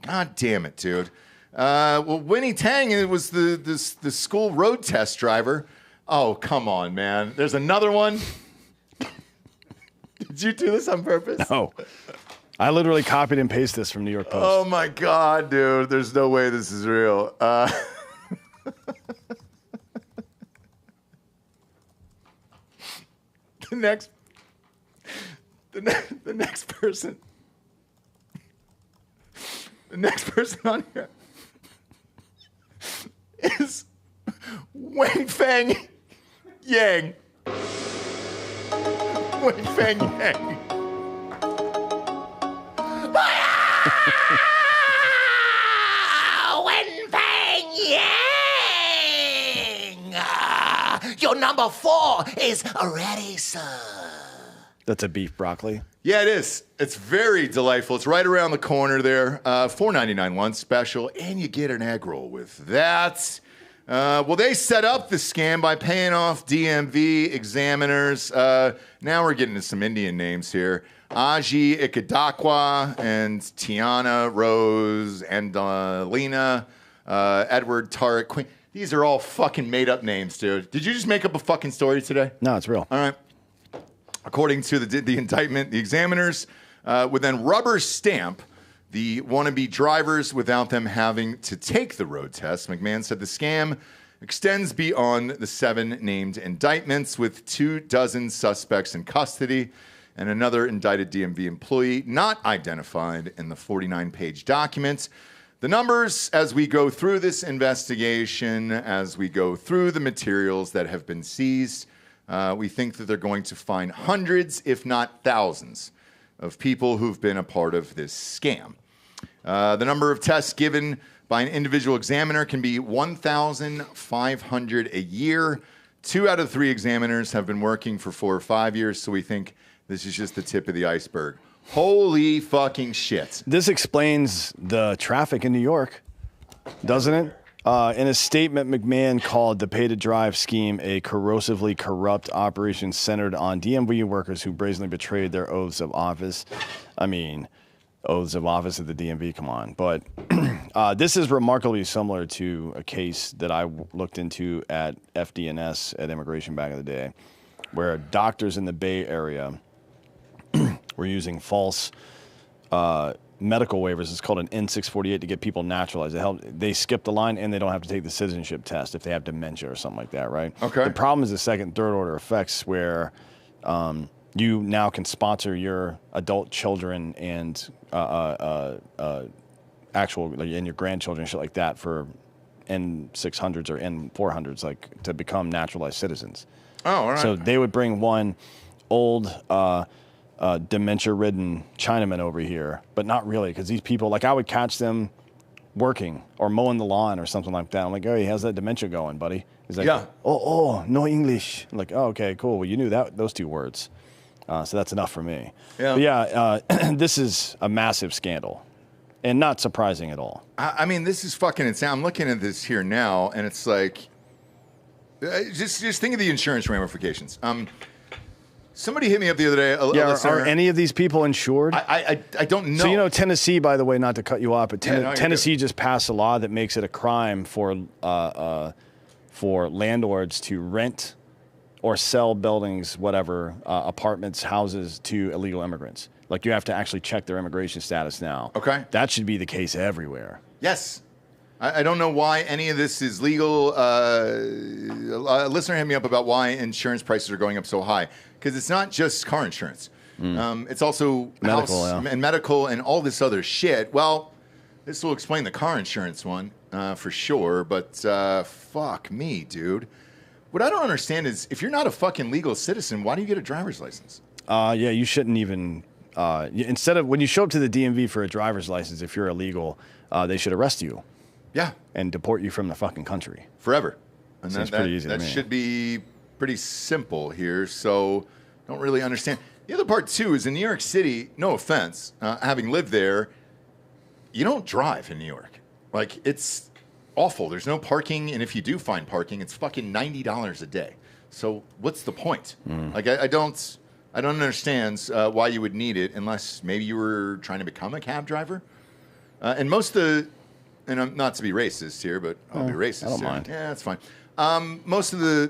God damn it, dude. Well, Winnie Tang was the school road test driver. Oh, come on, man. There's another one. Did you do this on purpose? No. I literally copied and pasted this from New York Post. Oh, my God, dude. There's no way this is real. The next person. The next person on here is Wang Feng Yang. Wang Feng Yang. Wen Peng Yang! Your number 4 is ready, sir. That's a beef broccoli. Yeah, it is. It's very delightful. It's right around the corner there. $4.99 one special, and you get an egg roll with that. Well, they set up the scam by paying off DMV examiners. Now we're getting to some Indian names here. Aji Ikadakwa and Tiana Rose and Lena, Edward Tarek Queen. These are all fucking made-up names, dude. Did you just make up a fucking story today? No, it's real. All right. According to the indictment, the examiners would then rubber stamp the wannabe drivers without them having to take the road test. McMahon said the scam extends beyond the 7 named indictments, with 24 suspects in custody and another indicted DMV employee not identified in the 49-page document. The numbers, as we go through this investigation, as we go through the materials that have been seized, we think that they're going to find hundreds, if not thousands, of people who've been a part of this scam. The number of tests given by an individual examiner can be 1,500 a year. 2 out of 3 examiners have been working for 4 or 5 years, so we think this is just the tip of the iceberg. Holy fucking shit. This explains the traffic in New York, doesn't it? In a statement, McMahon called the pay-to-drive scheme a corrosively corrupt operation centered on DMV workers who brazenly betrayed their oaths of office. I mean, oaths of office at the DMV, come on. But this is remarkably similar to a case that I looked into at FDNS at Immigration back in the day, where doctors in the Bay Area were using false medical waivers. It's called an N648 to get people naturalized. They skip the line and they don't have to take the citizenship test if they have dementia or something like that, right? Okay. The problem is the second, third order effects where you now can sponsor your adult children and and your grandchildren, shit like that, for N600s or N400s, like to become naturalized citizens. Oh, all right. So they would bring one old dementia-ridden Chinaman over here, but not really, because these people, like I would catch them working or mowing the lawn or something like that. I'm like, hey, how's that dementia going, buddy? He's like, yeah. Oh, no English. I'm like, oh, okay, cool. Well, you knew those 2 words. So that's enough for me. Yeah. But yeah, this is a massive scandal and not surprising at all. I mean, this is fucking insane. I'm looking at this here now, and it's like, just think of the insurance ramifications. Somebody hit me up the other day. Are any of these people insured? I don't know. So, you know, Tennessee, by the way, not to cut you off, but no, Tennessee just passed a law that makes it a crime for landlords to rent or sell buildings, whatever, apartments, houses to illegal immigrants. Like, you have to actually check their immigration status now. Okay. That should be the case everywhere. Yes. I don't know why any of this is legal. A listener hit me up about why insurance prices are going up so high. Because it's not just car insurance. It's also medical, house and medical and all this other shit. Well, this will explain the car insurance one for sure. But fuck me, dude. What I don't understand is if you're not a fucking legal citizen, why do you get a driver's license? Yeah, you shouldn't even. Instead of when you show up to the DMV for a driver's license, if you're illegal, they should arrest you. Yeah. And deport you from the fucking country Forever. And Seems pretty easy to that me. should be pretty simple here. So don't really understand. The other part, too, is in New York City, no offense, having lived there, you don't drive in New York. Like, it's awful. There's no parking. And if you do find parking, it's fucking $90 a day. So what's the point? Like, I don't understand why you would need it unless maybe you were trying to become a cab driver. And most of the, and I'm not to be racist here, but I'll be racist. I don't here. mind. Yeah, that's fine. Most of the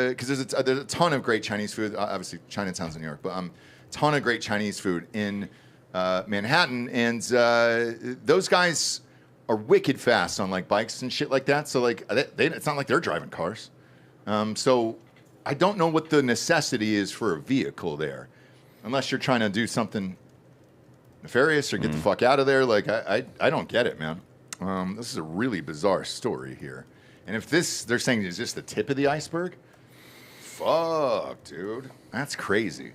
because there's a ton of great Chinese food. Obviously, Chinatown's in New York, but ton of great Chinese food in Manhattan, and those guys are wicked fast on like bikes and shit like that. So like, it's not like they're driving cars. So I don't know what the necessity is for a vehicle there, unless you're trying to do something nefarious or get the fuck out of there. Like I don't get it, man. This is a really bizarre story here. And if this, they're saying is just the tip of the iceberg, fuck, dude. That's crazy.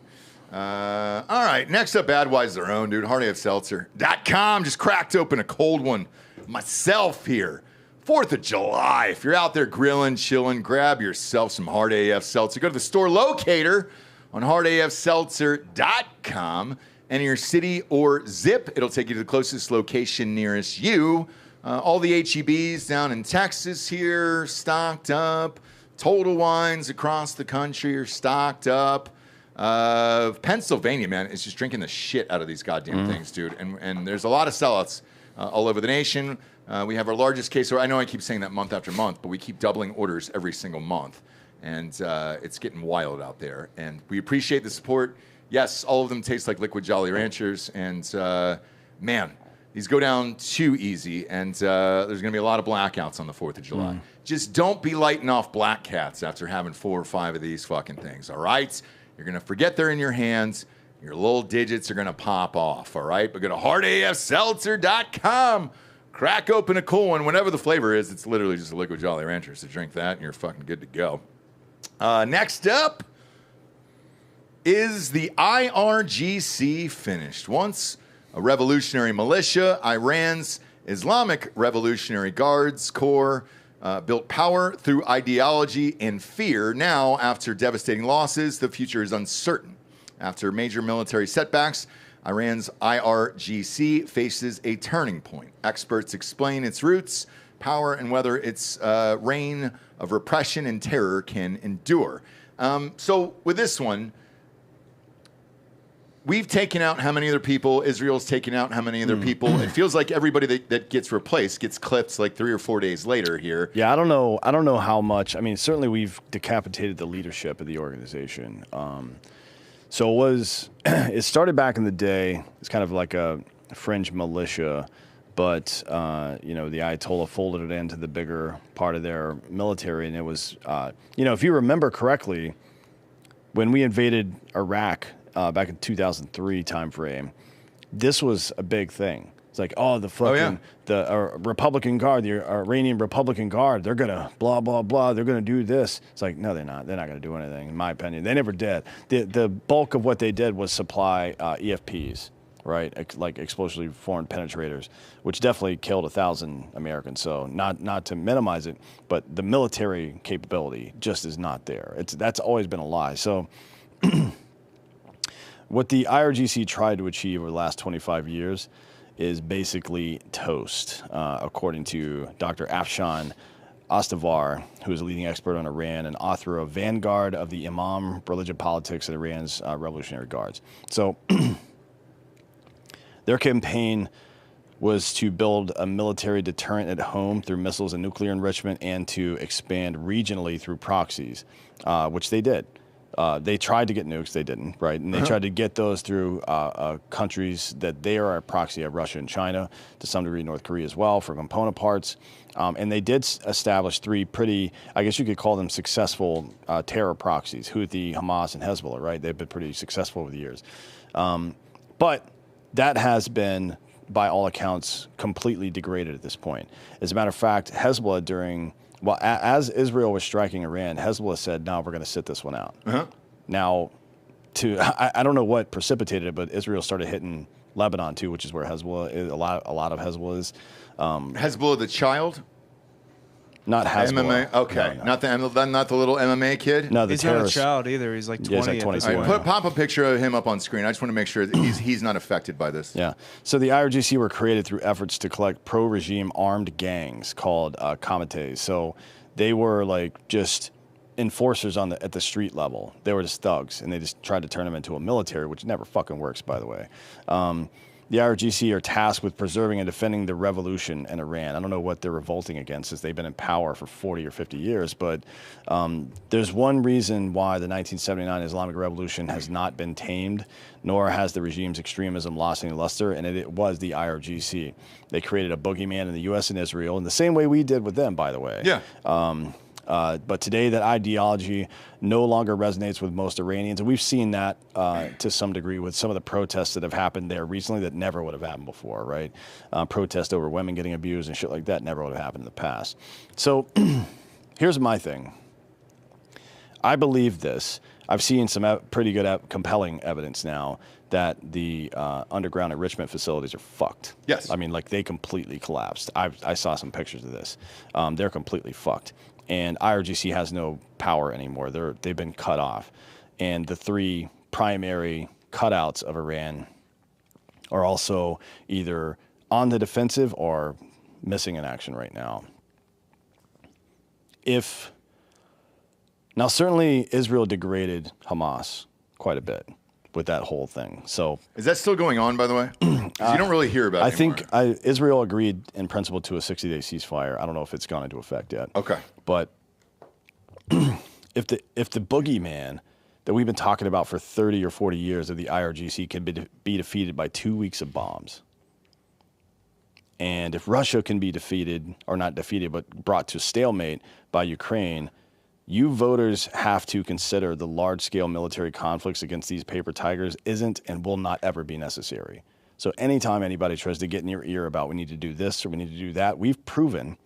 All right, next up, Adwise their own, dude. HardAFSeltzer.com just cracked open a cold one myself here. 4th of July. If you're out there grilling, chilling, grab yourself some Hard AF Seltzer. Go to the store locator on HardAFSeltzer.com. Enter your city or zip. It'll take you to the closest location nearest you. All the HEBs down in Texas here, stocked up. Total Wines across the country are stocked up. Pennsylvania, man, is just drinking the shit out of these goddamn things, dude. And there's a lot of sellouts all over the nation. We have our largest case. I know I keep saying that month after month, but we keep doubling orders every single month. And it's getting wild out there. And we appreciate the support. Yes, all of them taste like liquid Jolly Ranchers. And, man, these go down too easy, and there's going to be a lot of blackouts on the 4th of July. Just don't be lighting off black cats after having 4 or 5 of these fucking things, all right? You're going to forget they're in your hands. Your little digits are going to pop off, all right? But go to HardAFSeltzer.com. Crack open a cool one. Whatever the flavor is, it's literally just a liquid Jolly Rancher, so drink that, and you're fucking good to go. Next up, is the IRGC finished? Once a revolutionary militia, Iran's Islamic Revolutionary Guards Corps built power through ideology and fear. Now, after devastating losses, the future is uncertain. After major military setbacks, Iran's IRGC faces a turning point. Experts explain its roots, power, and whether its reign of repression and terror can endure. So with this one, we've taken out how many other people? Israel's taken out how many other people? It feels like everybody that gets replaced gets clipped like 3 or 4 days later here. Yeah, I don't know how much. I mean, certainly we've decapitated the leadership of the organization. So it was. It started back in the day. It's kind of like a fringe militia, but the Ayatollah folded it into the bigger part of their military, and it was. If you remember correctly, when we invaded Iraq. Back in 2003 timeframe, this was a big thing. It's like, the Republican Guard, the Iranian Republican Guard, they're gonna blah blah blah. They're gonna do this. It's like, no, they're not. They're not gonna do anything. In my opinion, they never did. The bulk of what they did was supply EFPs, right? Like explosively foreign penetrators, which definitely killed 1,000 Americans. So not to minimize it, but the military capability just is not there. That's always been a lie. So. What the IRGC tried to achieve over the last 25 years is basically toast, according to Dr. Afshan Astavar, who is a leading expert on Iran and author of Vanguard of the Imam, Religion, Politics, and Iran's Revolutionary Guards. So their campaign was to build a military deterrent at home through missiles and nuclear enrichment and to expand regionally through proxies, which they did. They tried to get nukes, they didn't, right? And they tried to get those through countries that they are a proxy of, Russia and China, to some degree North Korea as well, for component parts. And they did establish 3 pretty, I guess you could call them successful terror proxies, Houthi, Hamas, and Hezbollah, right? They've been pretty successful over the years. But that has been, by all accounts, completely degraded at this point. As a matter of fact, Hezbollah as Israel was striking Iran, Hezbollah said, no, we're going to sit this one out. Now, I don't know what precipitated it, but Israel started hitting Lebanon too, which is where Hezbollah is. A lot of Hezbollah is. Hezbollah the child? Not Hezbollah. MMA? Okay. No. Not the little MMA kid? No, the He's terrorist. not a child either. He's like 20. Yeah, he's like 22. All right, pop a picture of him up on screen. I just want to make sure that he's not affected by this. Yeah. So the IRGC were created through efforts to collect pro-regime armed gangs called comites. So they were like just enforcers at the street level. They were just thugs, and they just tried to turn them into a military, which never fucking works, by the way. The IRGC are tasked with preserving and defending the revolution in Iran. I don't know what they're revolting against, since they've been in power for 40 or 50 years, but there's one reason why the 1979 Islamic Revolution has not been tamed, nor has the regime's extremism lost any luster, and it was the IRGC. They created a boogeyman in the U.S. and Israel in the same way we did with them, by the way. Yeah. But today that ideology no longer resonates with most Iranians. And we've seen that to some degree with some of the protests that have happened there recently that never would have happened before, right? Protests over women getting abused and shit like that never would have happened in the past. So here's my thing. I believe this. I've seen some pretty good, compelling evidence now that the underground enrichment facilities are fucked. Yes. I mean, like, they completely collapsed. I saw some pictures of this. They're completely fucked. And IRGC has no power anymore. They've been cut off. And the three primary cutouts of Iran are also either on the defensive or missing in action right now. Now, certainly Israel degraded Hamas quite a bit with that whole thing. So is that still going on, by the way? 'Cause you don't really hear about it anymore. I think Israel agreed in principle to a 60-day ceasefire. I don't know if it's gone into effect yet. Okay. But if the boogeyman that we've been talking about for 30 or 40 years of the IRGC can be defeated by 2 weeks of bombs, and if Russia can be defeated, or not defeated, but brought to stalemate by Ukraine, you voters have to consider the large-scale military conflicts against these paper tigers isn't and will not ever be necessary. So anytime anybody tries to get in your ear about we need to do this or we need to do that, we've proven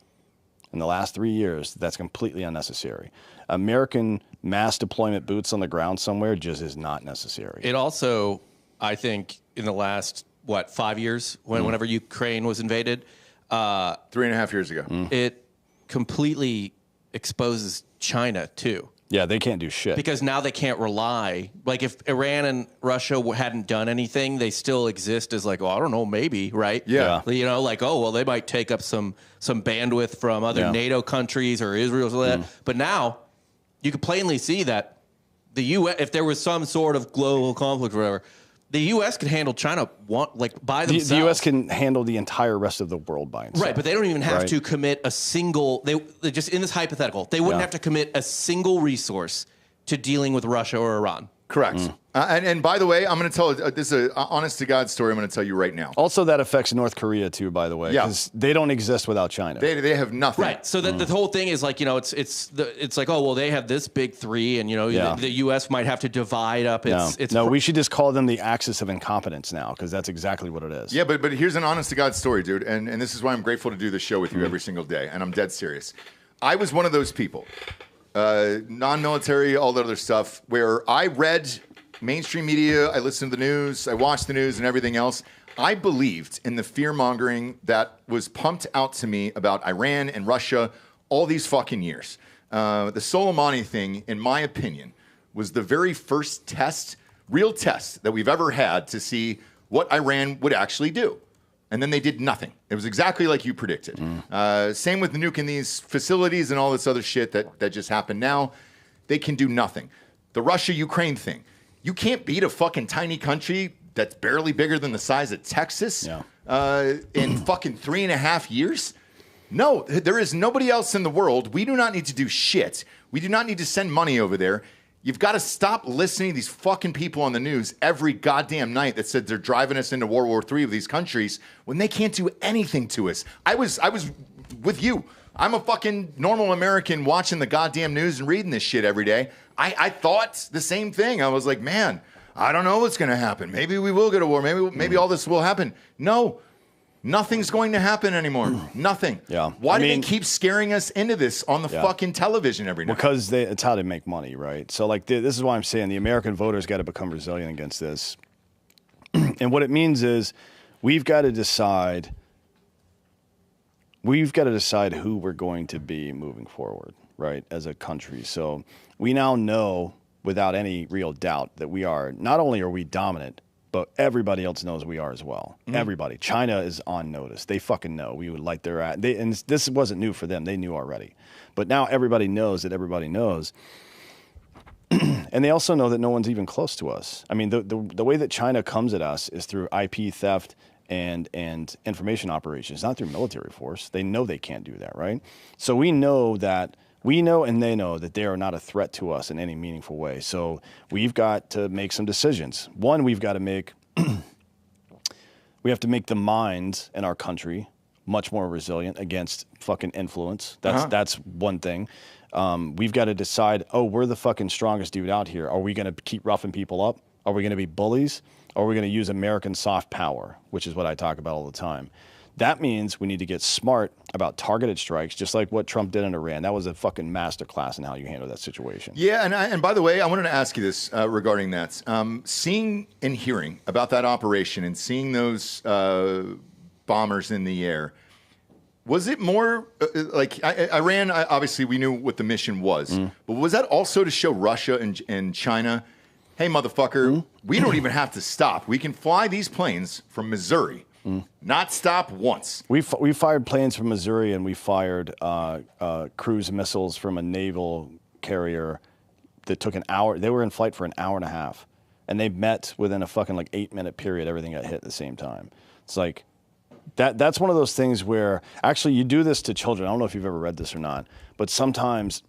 in the last 3 years that's completely unnecessary. American mass deployment boots on the ground somewhere just is not necessary. It also, I think, in the last, 5 years, whenever Ukraine was invaded? 3.5 years ago. It completely exposes China, too. Yeah, they can't do shit. Because now they can't rely. Like, if Iran and Russia hadn't done anything, they still exist as like, I don't know, maybe, right? Yeah. You know, like, they might take up some bandwidth from other NATO countries or Israel or that. But now, you can plainly see that the U.S., if there was some sort of global conflict or whatever, the U.S. could handle China by themselves. The U.S. can handle the entire rest of the world by itself. Right, but they don't even have to commit a single. They just, in this hypothetical, they wouldn't have to commit a single resource to dealing with Russia or Iran. Correct. And by the way, I'm going to tell this is an honest to God story. I'm going to tell you right now. Also, that affects North Korea too, by the way, because they don't exist without China. They have nothing. Right. So the whole thing is like, it's like, they have this big three, and the U.S. might have to divide up. We should just call them the axis of incompetence now, because that's exactly what it is. Yeah, but here's an honest to God story, dude, and this is why I'm grateful to do this show with you every single day, and I'm dead serious. I was one of those people, non-military, all that other stuff, where I read mainstream media, I listened to the news, I watched the news and everything else. I believed in the fear-mongering that was pumped out to me about Iran and Russia all these fucking years. The Soleimani thing, in my opinion, was the very first real test that we've ever had to see what Iran would actually do. And then they did nothing. It was exactly like you predicted. Same with the nuking these facilities and all this other shit that just happened now. They can do nothing. The Russia-Ukraine thing. You can't beat a fucking tiny country that's barely bigger than the size of Texas in fucking 3.5 years. No, there is nobody else in the world. We do not need to do shit. We do not need to send money over there. You've got to stop listening to these fucking people on the news every goddamn night that said they're driving us into World War III of these countries when they can't do anything to us. I was with you. I'm a fucking normal American watching the goddamn news and reading this shit every day. I thought the same thing. I was like, man, I don't know what's going to happen. Maybe we will go to war. Maybe all this will happen. No, Nothing's going to happen anymore. Nothing. Yeah. Why do they keep scaring us into this on the fucking television every night? Because it's how they make money, right? So, like, this is why I'm saying the American voters got to become resilient against this. And what it means is we've got to decide who we're going to be moving forward, right, as a country. So we now know without any real doubt that we are, not only are we dominant, but everybody else knows we are as well. Mm-hmm. Everybody. China is on notice. They fucking know. We would light their ass. And this wasn't new for them. They knew already. But now everybody knows that everybody knows. And they also know that no one's even close to us. I mean, the way that China comes at us is through IP theft and information operations, not through military force. They know they can't do that, right? So we know and they know that they are not a threat to us in any meaningful way. So we've got to make some decisions. One, we have to make the minds in our country much more resilient against fucking influence. That's one thing. We've got to decide, we're the fucking strongest dude out here. Are we going to keep roughing people up? Are we going to be bullies? Or are we going to use American soft power, which is what I talk about all the time? That means we need to get smart about targeted strikes, just like what Trump did in Iran. That was a fucking masterclass in how you handle that situation. Yeah, and by the way, I wanted to ask you this regarding that. Seeing and hearing about that operation and seeing those bombers in the air, was it more like Iran? Obviously, we knew what the mission was, but was that also to show Russia and China, hey, motherfucker, we don't even have to stop. We can fly these planes from Missouri. Not stop once. We fired planes from Missouri, and we fired cruise missiles from a naval carrier that took an hour. They were in flight for an hour and a half, and they met within a fucking 8-minute period. Everything got hit at the same time. It's like that's one of those things where actually you do this to children. I don't know if you've ever read this or not, but sometimes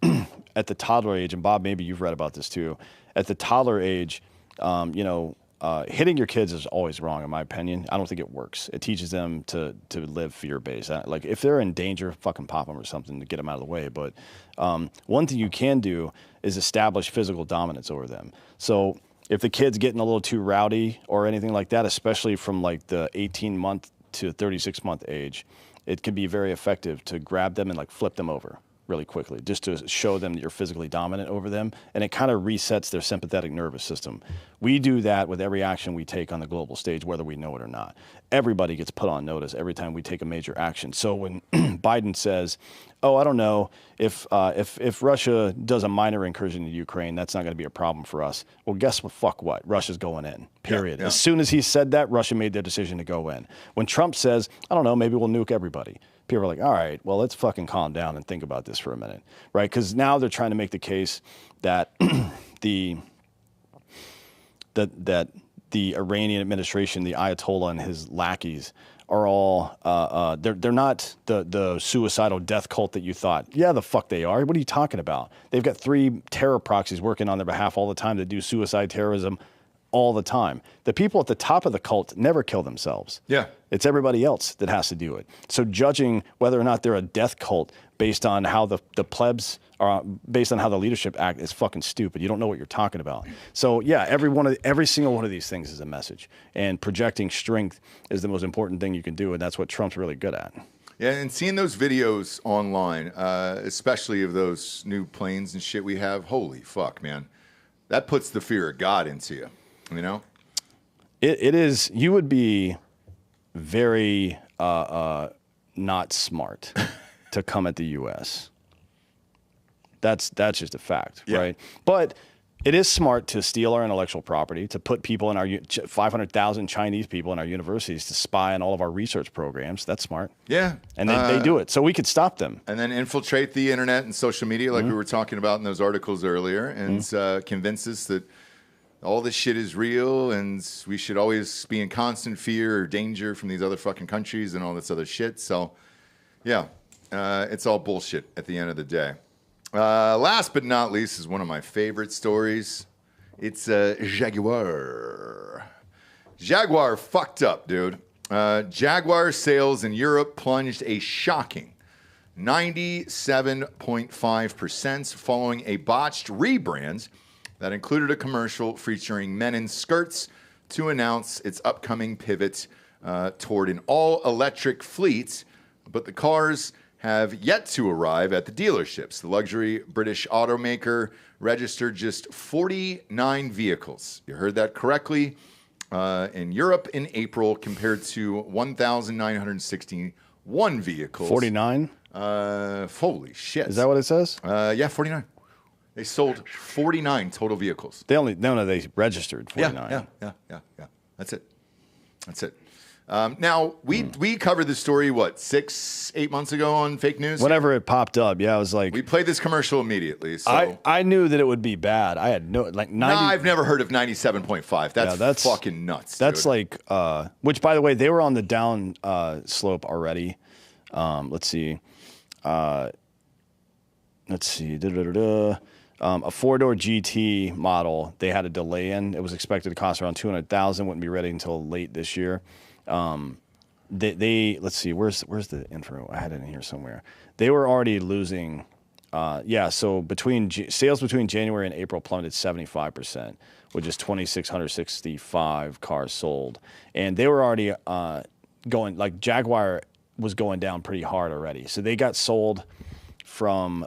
at the toddler age, and Bob, maybe you've read about this too. At the toddler age, hitting your kids is always wrong, in my opinion. I don't think it works. It teaches them to live fear-based. Like, if they're in danger, fucking pop them or something to get them out of the way. But one thing you can do is establish physical dominance over them. So if the kid's getting a little too rowdy or anything like that, especially from like the 18-month to 36-month age, it can be very effective to grab them and like flip them over really quickly, just to show them that you're physically dominant over them, and it kind of resets their sympathetic nervous system. We do that with every action we take on the global stage, whether we know it or not. Everybody gets put on notice every time we take a major action. So when Biden says, I don't know, if Russia does a minor incursion into Ukraine, that's not going to be a problem for us. Well, guess what? Fuck what? Russia's going in, period. Yeah. As soon as he said that, Russia made their decision to go in. When Trump says, I don't know, maybe we'll nuke everybody, people are like, all right, well, let's fucking calm down and think about this for a minute, right? Because now they're trying to make the case that the Iranian administration, the Ayatollah and his lackeys are all, they're not the suicidal death cult that you thought. Yeah, the fuck they are. What are you talking about? They've got 3 terror proxies working on their behalf all the time that do suicide terrorism all the time. The people at the top of the cult never kill themselves. Yeah. It's everybody else that has to do it. So judging whether or not they're a death cult based on how the plebs are, based on how the leadership act, is fucking stupid. You don't know what you're talking about. So yeah, every single one of these things is a message. And projecting strength is the most important thing you can do, and that's what Trump's really good at. Yeah, and seeing those videos online, especially of those new planes and shit we have, holy fuck, man. That puts the fear of God into you, you know? It is, you would be very not smart to come at the U.S. That's just a fact, right? But it is smart to steal our intellectual property, to put people in our 500,000 Chinese people in our universities to spy on all of our research programs. That's smart. Yeah. And they do it. So we could stop them. And then infiltrate the internet and social media like we were talking about in those articles earlier, and convince us that all this shit is real and we should always be in constant fear or danger from these other fucking countries and all this other shit. So, yeah, it's all bullshit at the end of the day. Last but not least is one of my favorite stories. It's Jaguar. Jaguar fucked up, dude. Jaguar sales in Europe plunged a shocking 97.5% following a botched rebrand that included a commercial featuring men in skirts to announce its upcoming pivot toward an all-electric fleet, but the cars have yet to arrive at the dealerships. The luxury British automaker registered just 49 vehicles. You heard that correctly. In Europe in April compared to 1,961 vehicles. 49? Holy shit. Is that what it says? Yeah, 49. They sold 49 total vehicles. They registered 49. Yeah. That's it. Now, we covered this story, 6-8 months ago on fake news? Whenever it popped up, I was like... We played this commercial immediately, so... I knew that it would be bad. I had no... like 90... I've never heard of 97.5. That's fucking nuts, That's dude. like... which, by the way, they were on the down slope already. Let's see. A four-door GT model, they had a delay in. It was expected to cost around $200,000. Wouldn't be ready until late this year. Let's see, where's the info? I had it in here somewhere. They were already losing. So sales between January and April plummeted 75%, with just 2,665 cars sold, and they were already going, like, Jaguar was going down pretty hard already. So they got sold from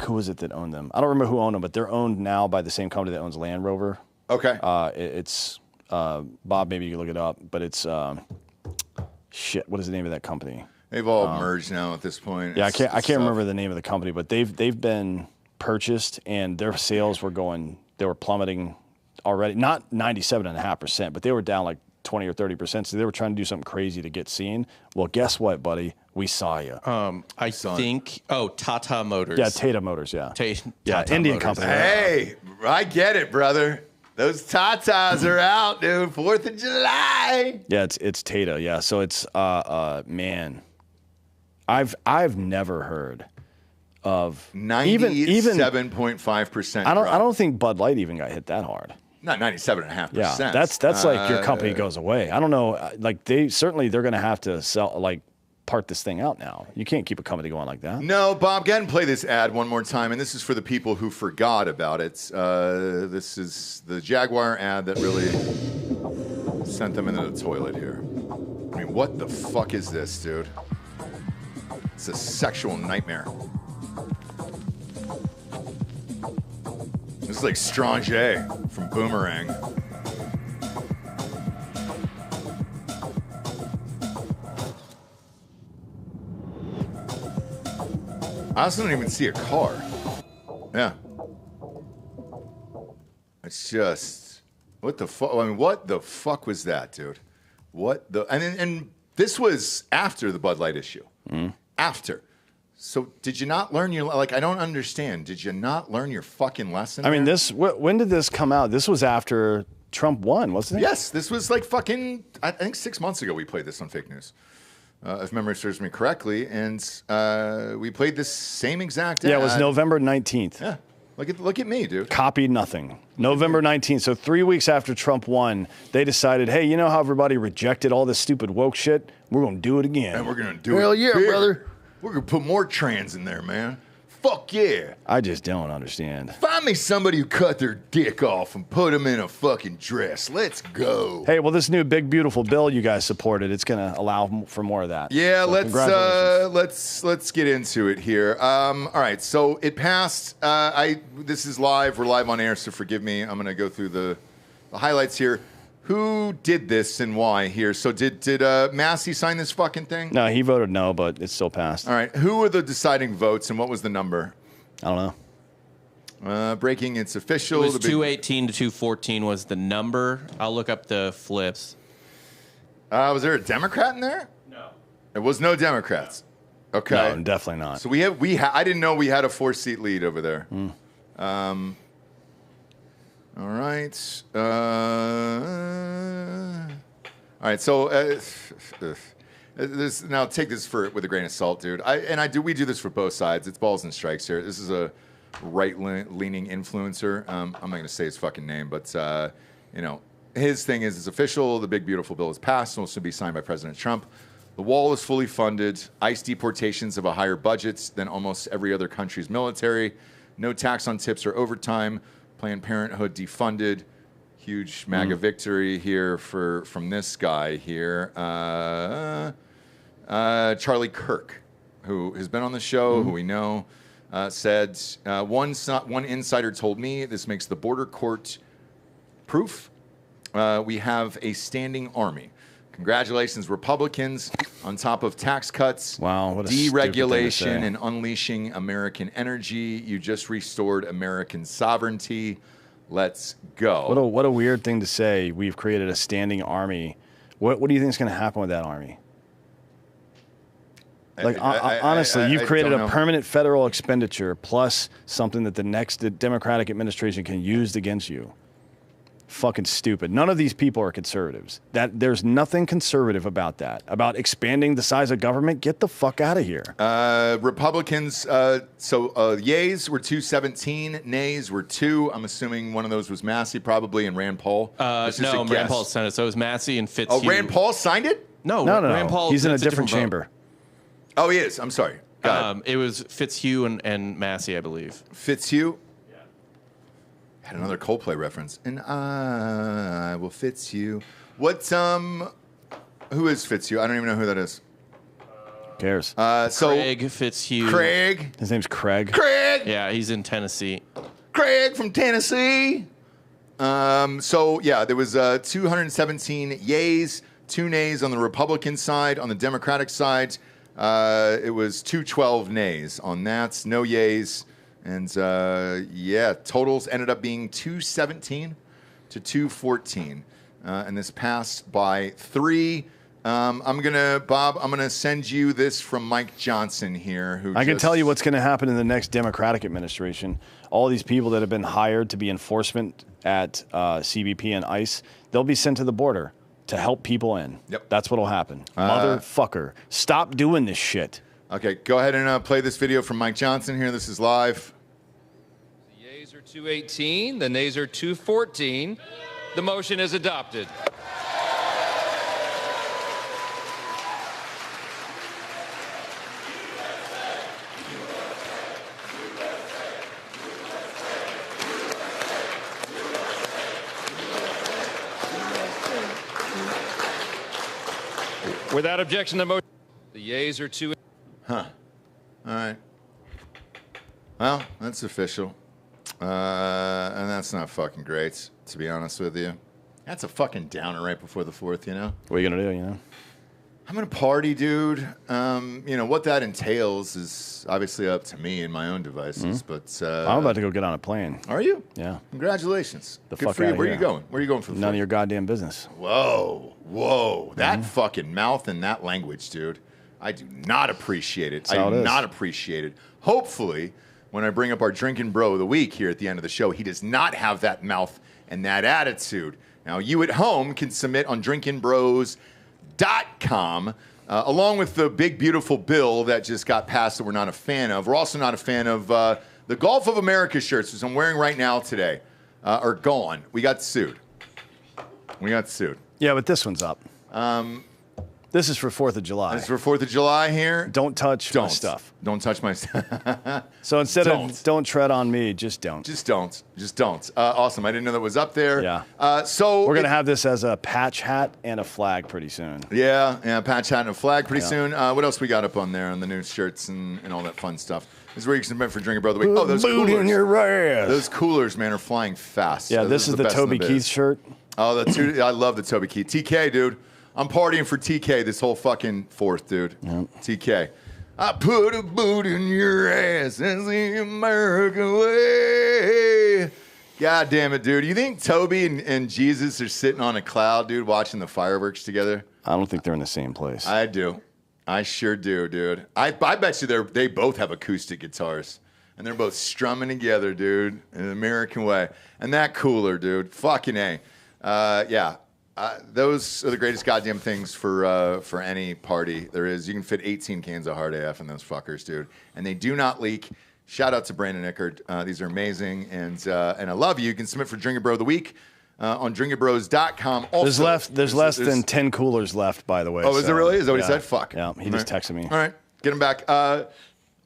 who was it that owned them? I don't remember who owned them, but they're owned now by the same company that owns Land Rover. Okay. It's Bob, maybe you can look it up, but it's shit. What is the name of that company? They've all merged now at this point. Yeah, I can't remember the name of the company, but they've been purchased, and their sales they were plummeting already. Not 97.5%, but they were down like 20 or 30%. So they were trying to do something crazy to get seen. Well, guess what, buddy? We saw you. I think. Oh, Tata Motors. Yeah, Tata Motors. Yeah. Tata Indian Motors. company. Hey, I get it, brother. Those Tatas are out, dude. 4th of July. Yeah, it's Tata. Yeah, so it's man, I've never heard of 97.5%. I don't think Bud Light even got hit that hard. Not 97.5%. Yeah, that's like your company goes away. I don't know. Like they're going to have to part this thing out now. You can't keep a company going like that. No, Bob, go ahead and play this ad one more time. And this is for the people who forgot about it. This is the Jaguar ad that really sent them into the toilet here. I mean, what the fuck is this, dude? It's a sexual nightmare. This is like Strange from Boomerang. I also don't even see a car. Yeah. It's just, what the fuck? I mean, what the fuck was that, dude? And this was after the Bud Light issue. After. So did you not learn I don't understand. Did you not learn your fucking lesson? I mean, when did this come out? This was after Trump won, wasn't it? Yes, this was like fucking, I think 6 months ago we played this on Fake News. If memory serves me correctly, and we played this same exact ad. Yeah, it was November 19th. Yeah, look at me, dude. Copied nothing. November 19th. So 3 weeks after Trump won, they decided, hey, you know how everybody rejected all this stupid woke shit? We're going to do it again. And we're going to do Hell it. yeah, bigger. brother. We're going to put more trans in there, man. Fuck yeah. I just don't understand. Find me somebody who cut their dick off and put them in a fucking dress. Let's go. Hey, well, this new big beautiful bill you guys supported, it's going to allow for more of that. Yeah, so let's get into it here. All right, so it passed. This is live. We're live on air, so forgive me. I'm going to go through the highlights here. Who did this and why here? So did Massey sign this fucking thing? No, he voted no, but it still passed. All right. Who were the deciding votes and what was the number? I don't know. Breaking, it's official. It was 218 to 214 was the number. I'll look up the flips. Was there a Democrat in there? No. There was no Democrats. Okay. No, definitely not. So I didn't know we had a 4-seat lead over there. All right. All right. So now take this with a grain of salt, dude. We do this for both sides. It's balls and strikes here. This is a right-leaning influencer. I'm not going to say his fucking name, but his thing is it's official. The big beautiful bill is passed and will soon be signed by President Trump. The wall is fully funded. ICE deportations have a higher budget than almost every other country's military. No tax on tips or overtime. Planned Parenthood defunded. Huge MAGA victory here from this guy here. Charlie Kirk, who has been on the show, who we know, said, one insider told me this makes the border court proof. We have a standing army. Congratulations, Republicans, on top of tax cuts, deregulation, and unleashing American energy. You just restored American sovereignty. Let's go. What a weird thing to say. We've created a standing army. What do you think is going to happen with that army? Like, honestly, you've created a permanent federal expenditure plus something that the next Democratic administration can use against you. Fucking stupid. None of these people are conservatives. There's nothing conservative about that. About expanding the size of government. Get the fuck out of here. Republicans, yays were 217, nays were 2. I'm assuming one of those was Massey probably and Rand Paul. No, Rand Paul signed it. So it was Massey and Fitzhugh. Oh, Rand Paul signed it? No. Rand Paul. He's in a different chamber. Oh, he is. I'm sorry. It was Fitzhugh and Massey, I believe. Fitzhugh? Had another Coldplay reference. And I will fits you. Who is Fitzhugh? I don't even know who that is. Who cares? Craig Fitzhugh. Craig. His name's Craig. Craig. Yeah, he's in Tennessee. Craig from Tennessee. There was 217 yays, 2 nays on the Republican side. On the Democratic side, it was 212 nays on that. No yays. And totals ended up being 217 to 214. And this passed by 3. I'm gonna send you this from Mike Johnson here. I can tell you what's going to happen in the next Democratic administration. All these people that have been hired to be enforcement at CBP and ICE, they'll be sent to the border to help people in. Yep. That's what'll happen. Motherfucker. Stop doing this shit. Okay, go ahead and play this video from Mike Johnson here. This is live. The yeas are 218, the nays are 214. The motion is adopted. Without objection, the motion. The yeas are 2. Huh. All right. Well, that's official. And that's not fucking great, to be honest with you. That's a fucking downer right before the 4th, you know? What are you going to do, I'm going to party, dude. What that entails is obviously up to me and my own devices, but... I'm about to go get on a plane. Are you? Yeah. Congratulations. The Good fuck for you. outta Where are here. you going? Where are you going for the None 4th? of your goddamn business. Whoa. That fucking mouth and that language, dude. I do not appreciate it. That's how it is. Not appreciate it. Hopefully, when I bring up our Drinkin Bro of the week here at the end of the show, he does not have that mouth and that attitude. Now, you at home can submit on drinkinbros.com, along with the big, beautiful bill that just got passed that we're not a fan of. We're also not a fan of the Gulf of America shirts, which I'm wearing right now today, are gone. We got sued. Yeah, but this one's up. This is for 4th of July. This is for 4th of July here. Don't touch my stuff. Don't touch my stuff. So instead of don't tread on me, just don't. Just don't. Awesome. I didn't know that was up there. Yeah. So we're going to have this as a patch hat and a flag pretty soon. Yeah, patch hat and a flag pretty soon. What else we got up on there on the new shirts and all that fun stuff? This is where you can submit for Drinkin Bro of the week. Oh, those Boot coolers. in your ass. Those coolers, man, are flying fast. Yeah, this is the best Toby in biz. Keith shirt. Oh, I love the Toby Keith. TK, dude. I'm partying for TK this whole fucking 4th, dude. Yep. TK. I put a boot in your ass. That's the American way. God damn it, dude. You think Toby and Jesus are sitting on a cloud, dude, watching the fireworks together? I don't think they're in the same place. I do. I sure do, dude. I bet you they both have acoustic guitars. And they're both strumming together, dude, in an American way. And that cooler, dude. Fucking A. Those are the greatest goddamn things for any party there is. You can fit 18 cans of hard AF in those fuckers, dude. And they do not leak. Shout out to Brandon Eckert. These are amazing. And I love you. You can submit for Drinkin Bro of the week on drinkinbros.com. Also, there's less than 10 coolers left, by the way. Oh, is there really? Is that what he said? Fuck. Yeah, he just texted me. All right. Get him back.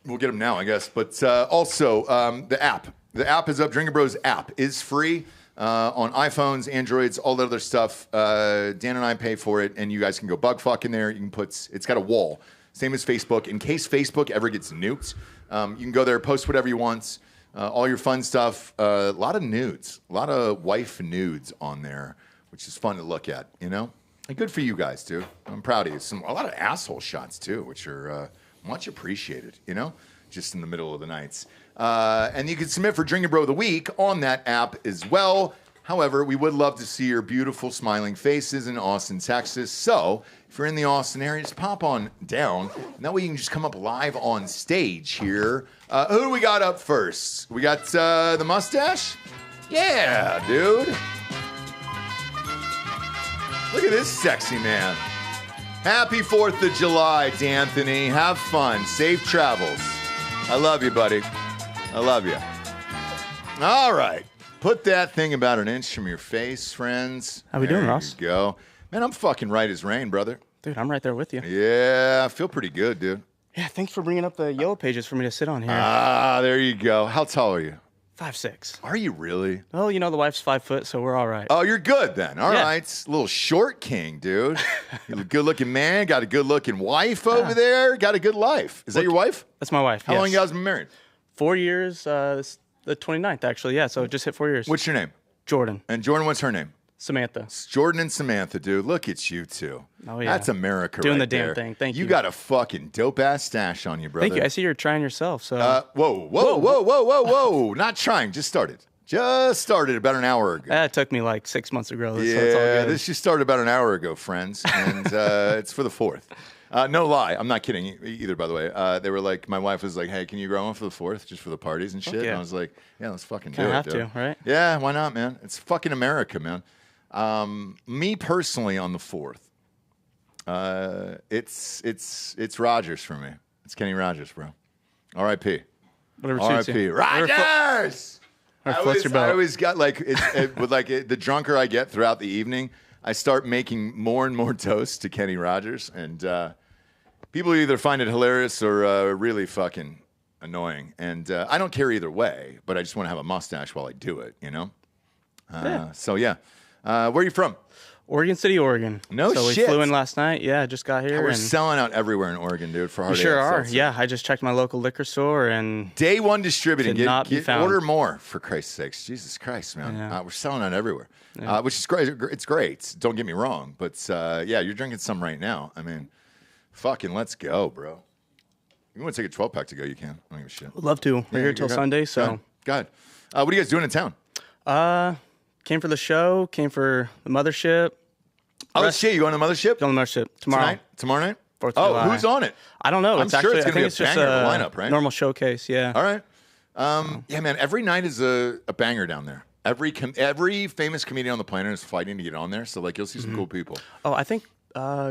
We'll get him now, I guess. But also, the app. The app is up. Drinkin Bros app is free. on iPhones, Androids, all that other stuff. Dan and I pay for it, and you guys can go bug fuck in there. You can put, it's got a wall, same as Facebook. In case Facebook ever gets nuked, you can go there, post whatever you want, all your fun stuff. A lot of nudes, a lot of wife nudes on there, which is fun to look at, you know? And good for you guys, dude. I'm proud of you. A lot of asshole shots, too, which are much appreciated, you know? Just in the middle of the nights. And you can submit for Drinkin Bro of the Week on that app as well. However, we would love to see your beautiful smiling faces in Austin, Texas. So if you're in the Austin area, just pop on down. And that way you can just come up live on stage here. Who do we got up first? We got the mustache? Yeah, dude. Look at this sexy man. Happy 4th of July, D'Anthony. Have fun. Safe travels. I love you, buddy. I love you. All right. Put that thing about an inch from your face, friends. How we doing, Ross? There you go. Man, I'm fucking right as rain, brother. Dude, I'm right there with you. Yeah, I feel pretty good, dude. Yeah, thanks for bringing up the yellow pages for me to sit on here. Ah, there you go. How tall are you? 5'6". Are you really? Well, you know, the wife's 5 foot, so we're all right. Oh, you're good then. All Yeah. right. Little short king, dude. You're a good-looking man. Got a good-looking wife over there. Got a good life. Is that your wife? That's my wife. How yes. long you guys been married? 4 years. The 29th, actually. Yeah, so it just hit 4 years. What's your name? Jordan. And Jordan, what's her name? Samantha. It's Jordan and Samantha, dude. Look at you two. Oh, yeah. That's America Doing right the damn there. thing. Thank you. You got a fucking dope-ass stash on you, brother. Thank you. I see you're trying yourself, so. Whoa. Not trying. Just started. Just started about an hour ago. That took me like 6 months ago. So it's all Yeah, good. this just started about an hour ago, friends. And it's for the 4th. No lie. I'm not kidding either, by the way. They were like, my wife was like, hey, can you grow one for the 4th just for the parties and shit? yeah. And I was like, yeah, let's fucking do Kinda it, have dude. to, right? Yeah, why not, man? It's fucking America, man. Me personally on the 4th, it's Rogers for me. It's Kenny Rogers, bro. R.I.P. Whatever suits R.I.P. you. Rogers! Or floats your boat. I always got like, the drunker I get throughout the evening, I start making more and more toasts to Kenny Rogers, and people either find it hilarious or really fucking annoying. And I don't care either way, but I just want to have a mustache while I do it, you know? Yeah. So, yeah. Where are you from? Oregon City, Oregon. No so shit. we flew in last night. Yeah, just got here. We're and selling out everywhere in Oregon, dude, for hard we sure ale are. seltzer. Yeah, I just checked my local liquor store and Day one distributing. Could not be found. Order more, for Christ's sakes. Jesus Christ, man. Yeah. We're selling out everywhere, Yeah. which is great. It's great. Don't get me wrong. But, yeah, you're drinking some right now. I mean, fucking let's go, bro. You want to take a 12-pack to go, you can. I don't give a shit. would love to. We're here till Sunday, so. Go ahead. What are you guys doing in town? Came for the show, came for the mothership. Oh, shit, you going to the mothership? Going to the mothership tomorrow. Tomorrow night? 4th of Oh, July. who's on it? I don't know. I'm It's sure actually, it's I going think to be a it's just banger a lineup, right? normal showcase, yeah. All right. Yeah, man, every night is a banger down there. Every famous comedian on the planet is fighting to get on there, so, like, you'll see some cool people. Oh, I think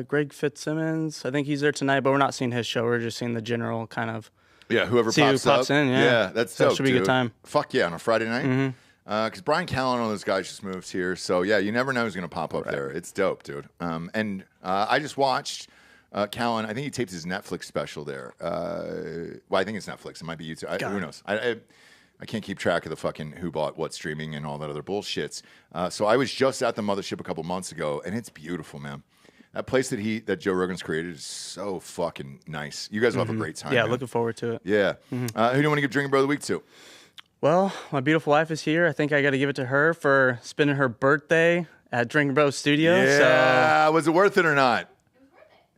Greg Fitzsimmons, I think he's there tonight, but we're not seeing his show. We're just seeing the general kind of. Yeah, whoever See who pops pops up. in, yeah. That's So it dope, should be a good dude. time. Fuck yeah, on a Friday night. Because Brian Callen and all those guys just moved here. So, yeah, you never know who's going to pop up there. It's dope, dude. And I just watched Callen. I think he taped his Netflix special there. Well, I think it's Netflix. It might be YouTube. Who knows? I can't keep track of the fucking who bought what streaming and all that other bullshits. So I was just at the mothership a couple months ago, and it's beautiful, man. That place that Joe Rogan's created is so fucking nice. You guys will have a great time. Yeah, man. looking forward to it. Yeah. Who do you want to give Drinkin Bro of the Week to? Well, my beautiful wife is here. I think I got to give it to her for spending her birthday at Drinkin Bro Studio. Yeah. Was it worth it or not?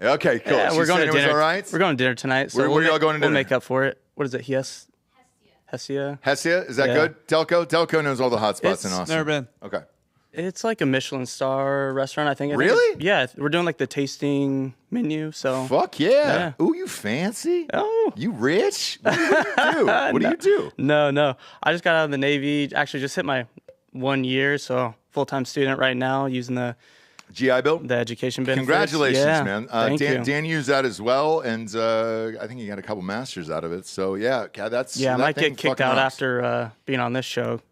Okay, cool. Yeah, She we're going said to it was dinner. all right? We're going to dinner tonight. So Where are y'all going to dinner? We'll make up for it. What is it? Hesia? Hesia? Is that Yeah. good? Delco knows all the hot spots in Austin. Never been. Okay. It's like a Michelin star restaurant, I think. Really? Yeah, we're doing like the tasting menu. So Fuck yeah. Ooh, you fancy? Oh. You rich? What do you do? What do you do? No. I just got out of the Navy. Actually, just hit my 1 year. So full-time student right now using the GI Bill? The education benefits. Congratulations, Yeah, man. thank you. Dan used that as well, and I think he got a couple masters out of it. So, yeah, that's Yeah, I that might thing get kicked fucking out rocks. after being on this show.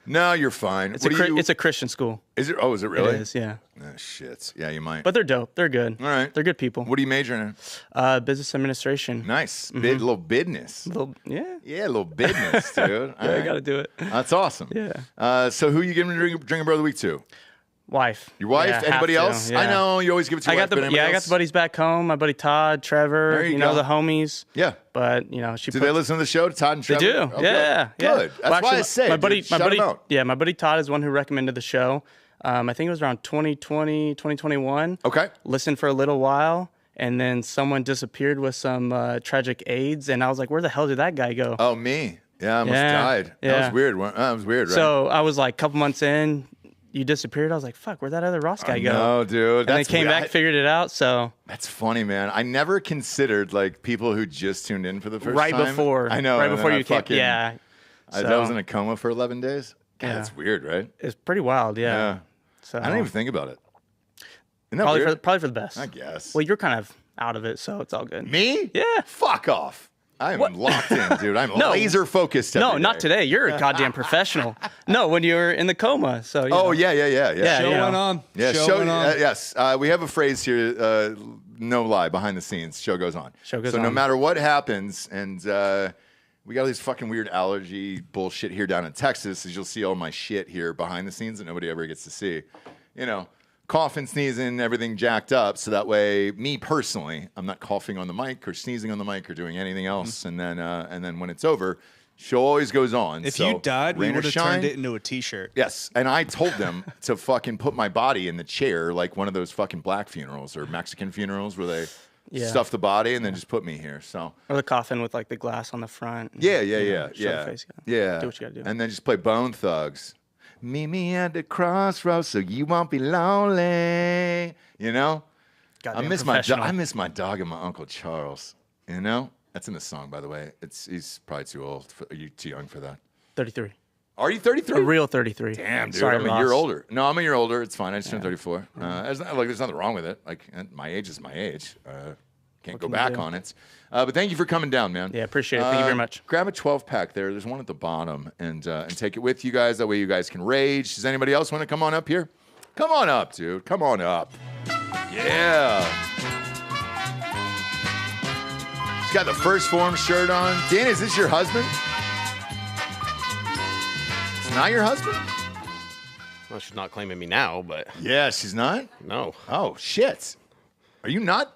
No, you're fine. It's a Christian school. Is it? Oh, is it really? It is, yeah. Oh, shit. Yeah, you might. But they're dope. They're good. All right. They're good people. What are you majoring in? Business administration. Nice. Little business. Yeah. Yeah, a little business, dude. Yeah, I got to do it. That's awesome. Yeah. So who are you giving Drinkin Bro of the Week to? Wife. Your wife? Yeah, Anybody else? Yeah. I know you always give it to your wife, but anybody else? I got the buddies back home. My buddy Todd, Trevor, There you go. the homies. Yeah. But, Do they listen to the show, Todd and Trevor? They do. Oh, yeah. Good. That's why I say, my buddy, shout them out. my buddy Todd is one who recommended the show. I think it was around 2020, 2021. Okay. Listened for a little while, and then someone disappeared with some tragic AIDS, and I was like, where the hell did that guy go? Oh, me. Yeah, I almost died. Yeah. That was weird. That was weird, right? So I was like, a couple months in, you disappeared. I was like, fuck, where'd that other Ross guy go? No, dude. And they came back, figured it out, so. That's funny, man. I never considered, people who just tuned in for the first right time. before. I know. Right before you came. Yeah. I was in a coma for 11 days. God, that's weird, right? It's pretty wild, yeah. So I didn't even think about it. Isn't that weird? Probably for the best. I guess. Well, you're kind of out of it, so it's all good. Me? Yeah. Fuck off. I'm locked in, dude. I'm laser focused. No, not today. You're a goddamn professional. No, when you were in the coma. So. Yeah. Show went on. Yeah, show went on. Yes, we have a phrase here. No lie, behind the scenes, show goes on. Show goes so on. no matter what happens, and we got all these fucking weird allergy bullshit here down in Texas. As you'll see all my shit here behind the scenes that nobody ever gets to see. Coughing, sneezing, everything jacked up. So that way, me personally, I'm not coughing on the mic or sneezing on the mic or doing anything else. And then when it's over, show always goes on. If So, you died, we rain or would have shine, turned it into a T-shirt. Yes, and I told them to fucking put my body in the chair like one of those fucking black funerals or Mexican funerals where they stuff the body and then just put me here. So or the coffin with the glass on the front. Yeah. Show the face, Yeah. Do what you gotta do. And then just play Bone Thugs. Meet me at the crossroads so you won't be lonely. Goddamn I miss professional. I miss my dog and my Uncle Charles. That's in the song, by the way. He's probably too old. Are you too young for that? 33. Are you 33? A real 33. Damn, dude. Sorry, I'm a Ross. year older. No, I'm a year older. It's fine. I just turned 34. There's nothing wrong with it. My age is my age. Can't go back on it. But thank you for coming down, man. Yeah, appreciate it. Thank you very much. Grab a 12-pack there. There's one at the bottom, and take it with you guys. That way you guys can rage. Does anybody else want to come on up here? Come on up, dude. Come on up. Yeah. He's got the First Form shirt on. Dan, is this your husband? It's not your husband? Well, she's not claiming me now, but... Yeah, she's not? No. Oh, shit. Are you not?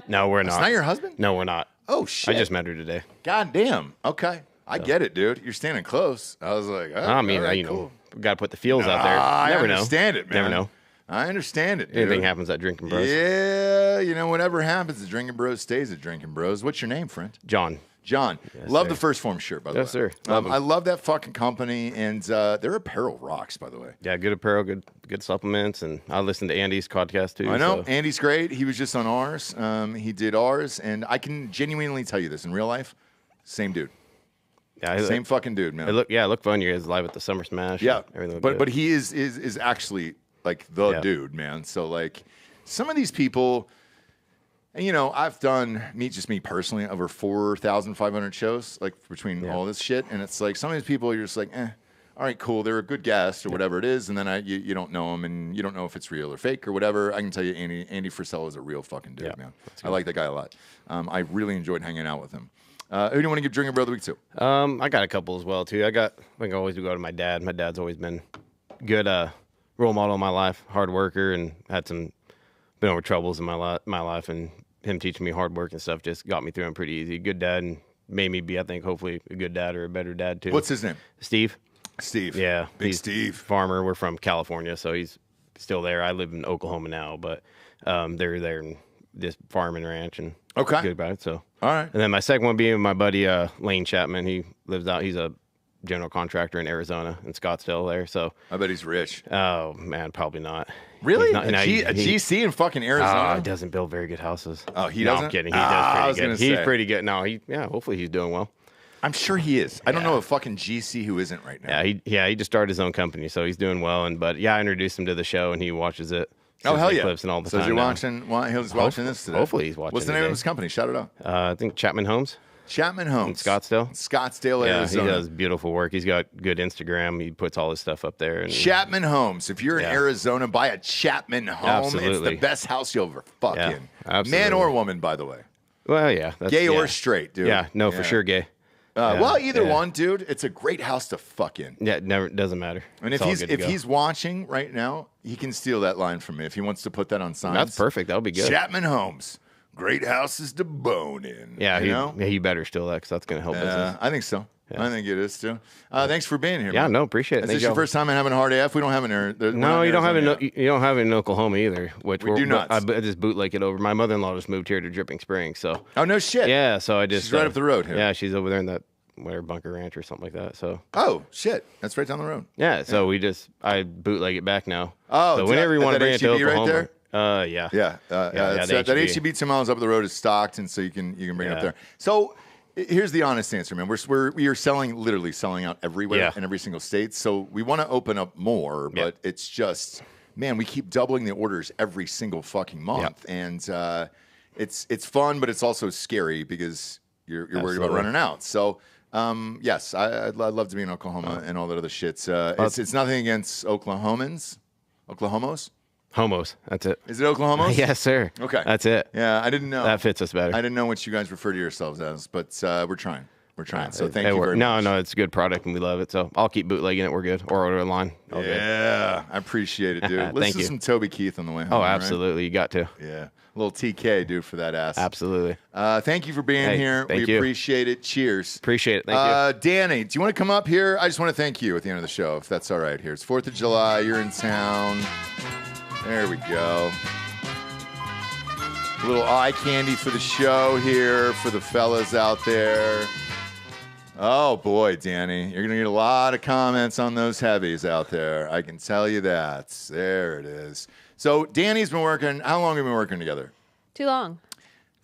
No, we're That's not. not your husband? No, we're not. Oh, shit. I just met her today. God damn. Okay. I get it, dude. You're standing close. I was like, oh, I mean, all right, you know, cool. we got to put the feels out there. I Never understand know. it, man. Never know. I understand it, dude. Anything happens at Drinkin Bros. Yeah, whatever happens at Drinkin Bros stays at Drinkin Bros. What's your name, friend? John. Yes, love the First Form shirt, by the way. Yes, sir. I love that fucking company, and their apparel rocks, by the way. Yeah, good apparel, good supplements, and I listen to Andy's podcast too. I know. So. Andy's great. He was just on ours. He did ours, and I can genuinely tell you this. In real life, same dude. Yeah, same fucking dude, man. It looked fun. You guys live at the Summer Smash. Yeah, everything but he is actually the dude, man. So some of these people, and I've done me personally over 4,500 shows between all this shit, and it's some of these people you're just all right, cool, they're a good guest or whatever it is, and then you don't know them and you don't know if it's real or fake or whatever. I can tell you, Andy Frisell is a real fucking dude, man. I like that guy a lot. I really enjoyed hanging out with him. Who do you want to give Drinkin Bro of the Week to? I got a couple as well too. I always go to my dad. My dad's always been good role model in my life, hard worker, and been over troubles in my life, and him teaching me hard work and stuff just got me through them pretty easy. Good dad, and made me be, I think, hopefully a good dad or a better dad too. What's his name? Steve. Yeah, Big Steve. Farmer. We're from California, so he's still there. I live in Oklahoma now, but they're there in this farm and ranch, and good about it. So all right. And then my second one being my buddy Lane Chapman. He lives out. He's a general contractor in Arizona, in Scottsdale there. So I bet he's rich. Oh man, probably not. Really? Not, a GC in fucking Arizona? He doesn't build very good houses. Oh, he no, doesn't? I'm kidding. He does pretty good. He's say. pretty good. No, hopefully he's doing well. I'm sure he is. I don't know a fucking GC who isn't right now. He just started his own company, so he's doing well. But I introduced him to the show, and he watches it. Oh, hell yeah. Clips and all the so time he's watching this today? Hopefully he's watching. What's the name of his company? Shout it out. I think Chapman Homes. Chapman Homes. In Scottsdale? Scottsdale, yeah, Arizona. he does beautiful work. He's got good Instagram. He puts all his stuff up there. And, Chapman Homes. If you're in Arizona, buy a Chapman home. Absolutely. It's the best house you'll ever fuck in. Absolutely. Man or woman, by the way. Well, yeah. That's, gay or straight, dude. Yeah, no, for sure gay. Well, either one, dude. It's a great house to fuck in. Yeah, it never doesn't matter. And It's if all he's watching right now, he can steal that line from me if he wants to put that on signs. That's perfect. That'll be good. Chapman Homes, great houses to bone in. Yeah, you you better steal that because that's going to help business. I think so. I think it is too. Thanks for being here. Yeah, man. no, appreciate it. Is this your first time having a hard AF? We don't have an No, you don't have it. You don't have it in Oklahoma either. Which we do not. I just bootleg it over. My mother-in-law just moved here to Dripping Springs, so. Oh no shit. Yeah, so I just. She's right up the road here. Yeah, she's over there in that Bunker Ranch or something like that. So. Oh shit, that's right down the road. Yeah, so I bootleg it back now. Oh, so whenever you want to bring it to Oklahoma. Right there? Yeah. That HEB 2 miles up the road is stocked, and so you can bring it up there. So here's the honest answer, man. We are literally selling out everywhere in every single state. So we want to open up more, but it's just, man, we keep doubling the orders every single fucking month, and it's fun, but it's also scary because you're worried about running out. So. Yes, I'd love to be in Oklahoma and all that other shit. It's nothing against Oklahomans. Oklahomos? Homos. That's it. Is it Oklahomos? Yes, sir. Okay. That's it. Yeah, I didn't know. That fits us better. I didn't know what you guys refer to yourselves as, but we're trying. We're trying. So thank you very much. No, it's a good product and we love it. So I'll keep bootlegging it. We're good. Or order online. Yeah, I appreciate it, dude. Listen to some Toby Keith on the way home. Oh, absolutely. Right? You got to. Yeah. A little TK, dude, for that ass. Absolutely. Thank you for being here. We appreciate it. Cheers. Appreciate it. Thank you. Danny, do you want to come up here? I just want to thank you at the end of the show, if that's all right here. It's 4th of July. You're in town. There we go. A little eye candy for the show here for the fellas out there. Oh, boy, Danny. You're going to get a lot of comments on those heavies out there. I can tell you that. There it is. So Danny's been working. How long have we been working together? Too long.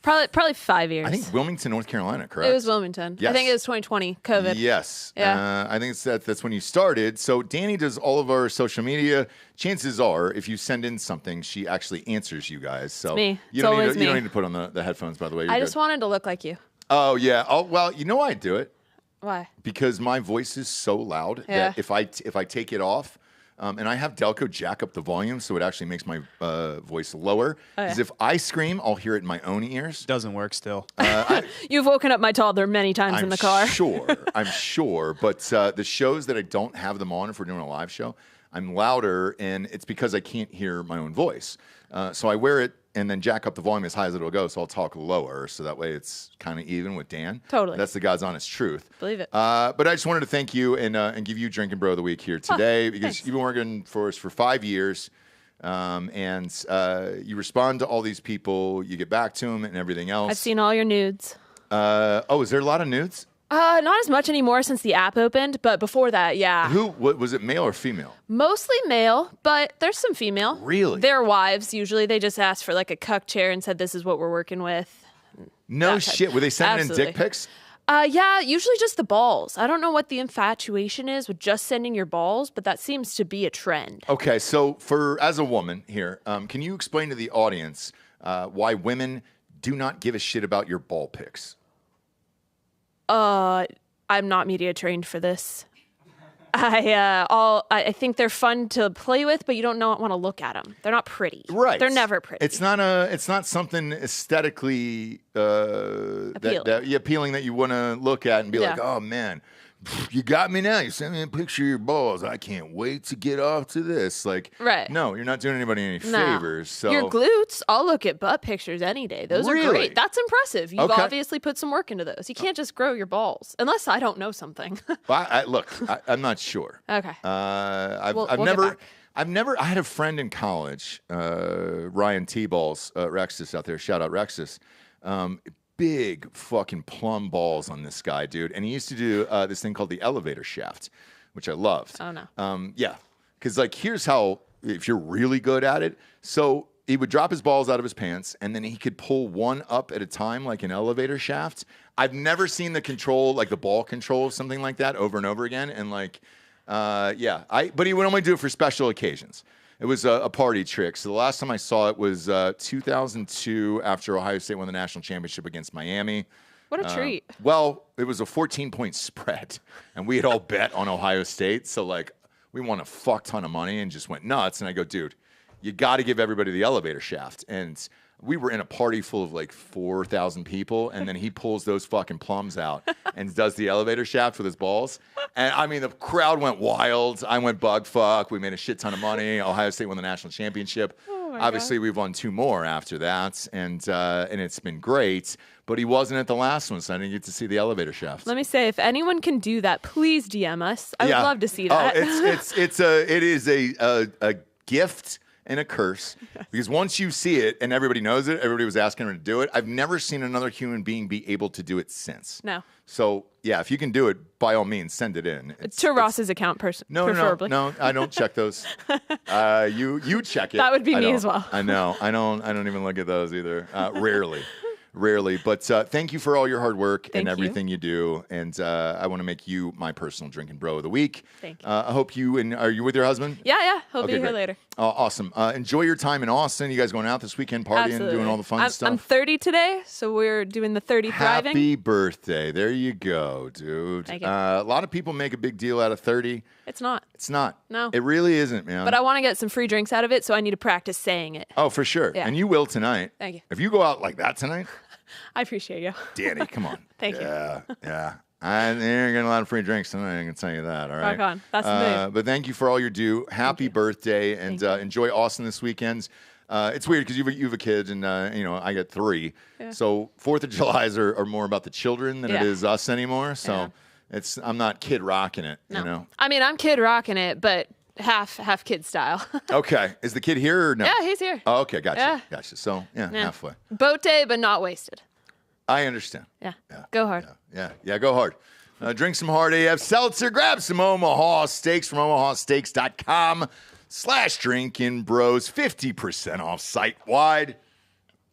Probably 5 years. I think Wilmington, North Carolina, correct? It was Wilmington. Yes. I think it was 2020, COVID. Yes. Yeah. I think that's when you started. So Danny does all of our social media. Chances are, if you send in something, she actually answers you guys. So it's me. You don't need to put on the headphones, by the way. I just wanted to look like you. Oh, yeah. Oh, well, you know why I do it? Why? Because my voice is so loud that if I take it off, and I have Delco jack up the volume so it actually makes my voice lower. Because if I scream, I'll hear it in my own ears. Doesn't work still. You've woken up my toddler many times in the car. I'm sure. But the shows that I don't have them on, if we're doing a live show, I'm louder, and it's because I can't hear my own voice. So I wear it and then jack up the volume as high as it'll go, so I'll talk lower, so that way it's kind of even with Dan. Totally. That's the God's honest truth. Believe it. But I just wanted to thank you and give you Drinkin Bro of the Week here today, because you've been working for us for 5 years, and you respond to all these people, you get back to them and everything else. I've seen all your nudes. Is there a lot of nudes? Not as much anymore since the app opened, but before that, yeah. What was it, male or female? Mostly male, but there's some female. Really? Their wives, usually. They just asked for like a cuck chair and said, this is what we're working with. No shit. Were they sending in dick pics? Yeah, usually just the balls. I don't know what the infatuation is with just sending your balls, but that seems to be a trend. Okay, so as a woman here, can you explain to the audience why women do not give a shit about your ball pics? I'm not media trained for this. I think they're fun to play with, but you don't want to look at them. They're not pretty. Right. They're never pretty. It's not something aesthetically appealing that you want to look at and be like, oh man, you got me now. You sent me a picture of your balls. I can't wait to get off to this. Like, right. No, you're not doing anybody any favors. So your glutes, I'll look at butt pictures any day. Those are great. That's impressive. You've obviously put some work into those. You can't just grow your balls unless I don't know something. Well, I'm not sure. Okay. I had a friend in college, Ryan T-Balls, Rexus out there. Shout out Rexus. Big fucking plumb balls on this guy, dude. And he used to do this thing called the elevator shaft, which I loved. Oh, no. Yeah. Because, here's how, if you're really good at it. So he would drop his balls out of his pants, and then he could pull one up at a time like an elevator shaft. I've never seen the control, like the ball control of something like that over and over again. And, but he would only do it for special occasions. It was a party trick. So the last time I saw it was 2002 after Ohio State won the national championship against Miami. What a treat. Well, it was a 14-point spread, and we had all bet on Ohio State. So, like, we won a fuck ton of money and just went nuts. And I go, dude, you got to give everybody the elevator shaft. And we were in a party full of like 4,000 people, and then he pulls those fucking plums out and does the elevator shaft with his balls. And I mean, the crowd went wild. I went bug fuck. We made a shit ton of money. Ohio State won the national championship. Obviously, we've won 2 more after that, and it's been great. But he wasn't at the last one, so I didn't get to see the elevator shaft. Let me say, if anyone can do that, please DM us. I would love to see that. It is a gift and a curse, because once you see it and everybody knows it, everybody was asking him to do it. I've never seen another human being be able to do it since. No. So yeah, if you can do it, by all means, send it in. To Ross's account, preferably. No, I don't check those. You check it. That would be me as well. I know. I don't even look at those either. Rarely. But thank you for all your hard work and everything you do. And I want to make you my personal drinking bro of the week. Thank you. I hope are you with your husband? Yeah. He'll be here later. Awesome. Enjoy your time in Austin. You guys going out this weekend, partying, doing all the fun stuff? I'm 30 today, so we're doing the 30 thriving. Happy birthday. There you go, dude. Thank you. A lot of people make a big deal out of 30. It's not. It's not. No. It really isn't, man. But I want to get some free drinks out of it, so I need to practice saying it. Oh, for sure. Yeah. And you will tonight. Thank you. If you go out like that tonight. I appreciate you. Danny, come on. Thank you. Yeah. And you're getting a lot of free drinks tonight, I can tell you that, all right? Rock on. That's the move. But thank you for all you do. Happy birthday, and enjoy Austin this weekend. It's weird because you have a kid, and I got 3. Yeah. So 4th of July's are more about the children than it is us anymore. So I'm not kid rocking it, No. you know? I mean, I'm kid rocking it, but half kid style. Okay. Is the kid here or no? Yeah, he's here. Oh, okay. Gotcha. Yeah. Gotcha. So, halfway. Boat day, but not wasted. I understand. Yeah. Go hard. Yeah, go hard. Drink some hard AF seltzer. Grab some Omaha steaks from omahasteaks.com/Drinkin Bros. 50% off site-wide.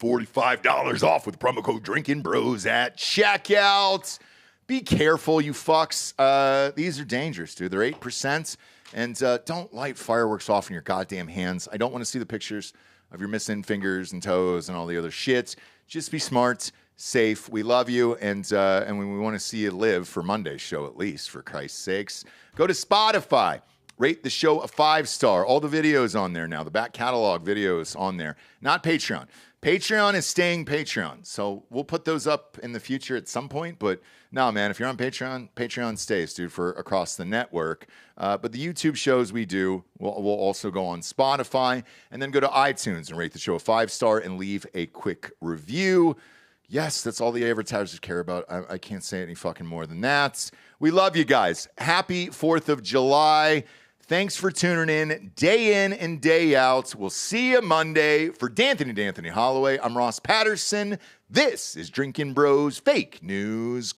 $45 off with promo code Drinkin Bros at checkout. Be careful, you fucks. These are dangerous, dude. They're 8%. And don't light fireworks off in your goddamn hands. I don't want to see the pictures of your missing fingers and toes and all the other shit. Just be smart. Safe. We love you, and we want to see you live for Monday's show, at least, for Christ's sakes. Go to Spotify. Rate the show a 5-star. All the videos on there now. The back catalog videos on there. Not Patreon. Patreon is staying Patreon. So we'll put those up in the future at some point. But no, man, if you're on Patreon, Patreon stays, dude, for across the network. But the YouTube shows we do will also go on Spotify. And then go to iTunes and rate the show a 5-star and leave a quick review. Yes, that's all the advertisers care about. I can't say any fucking more than that. We love you guys. Happy 4th of July. Thanks for tuning in and day out. We'll see you Monday. For D'Anthony Hollaway, I'm Ross Patterson. This is Drinkin Bros Fake News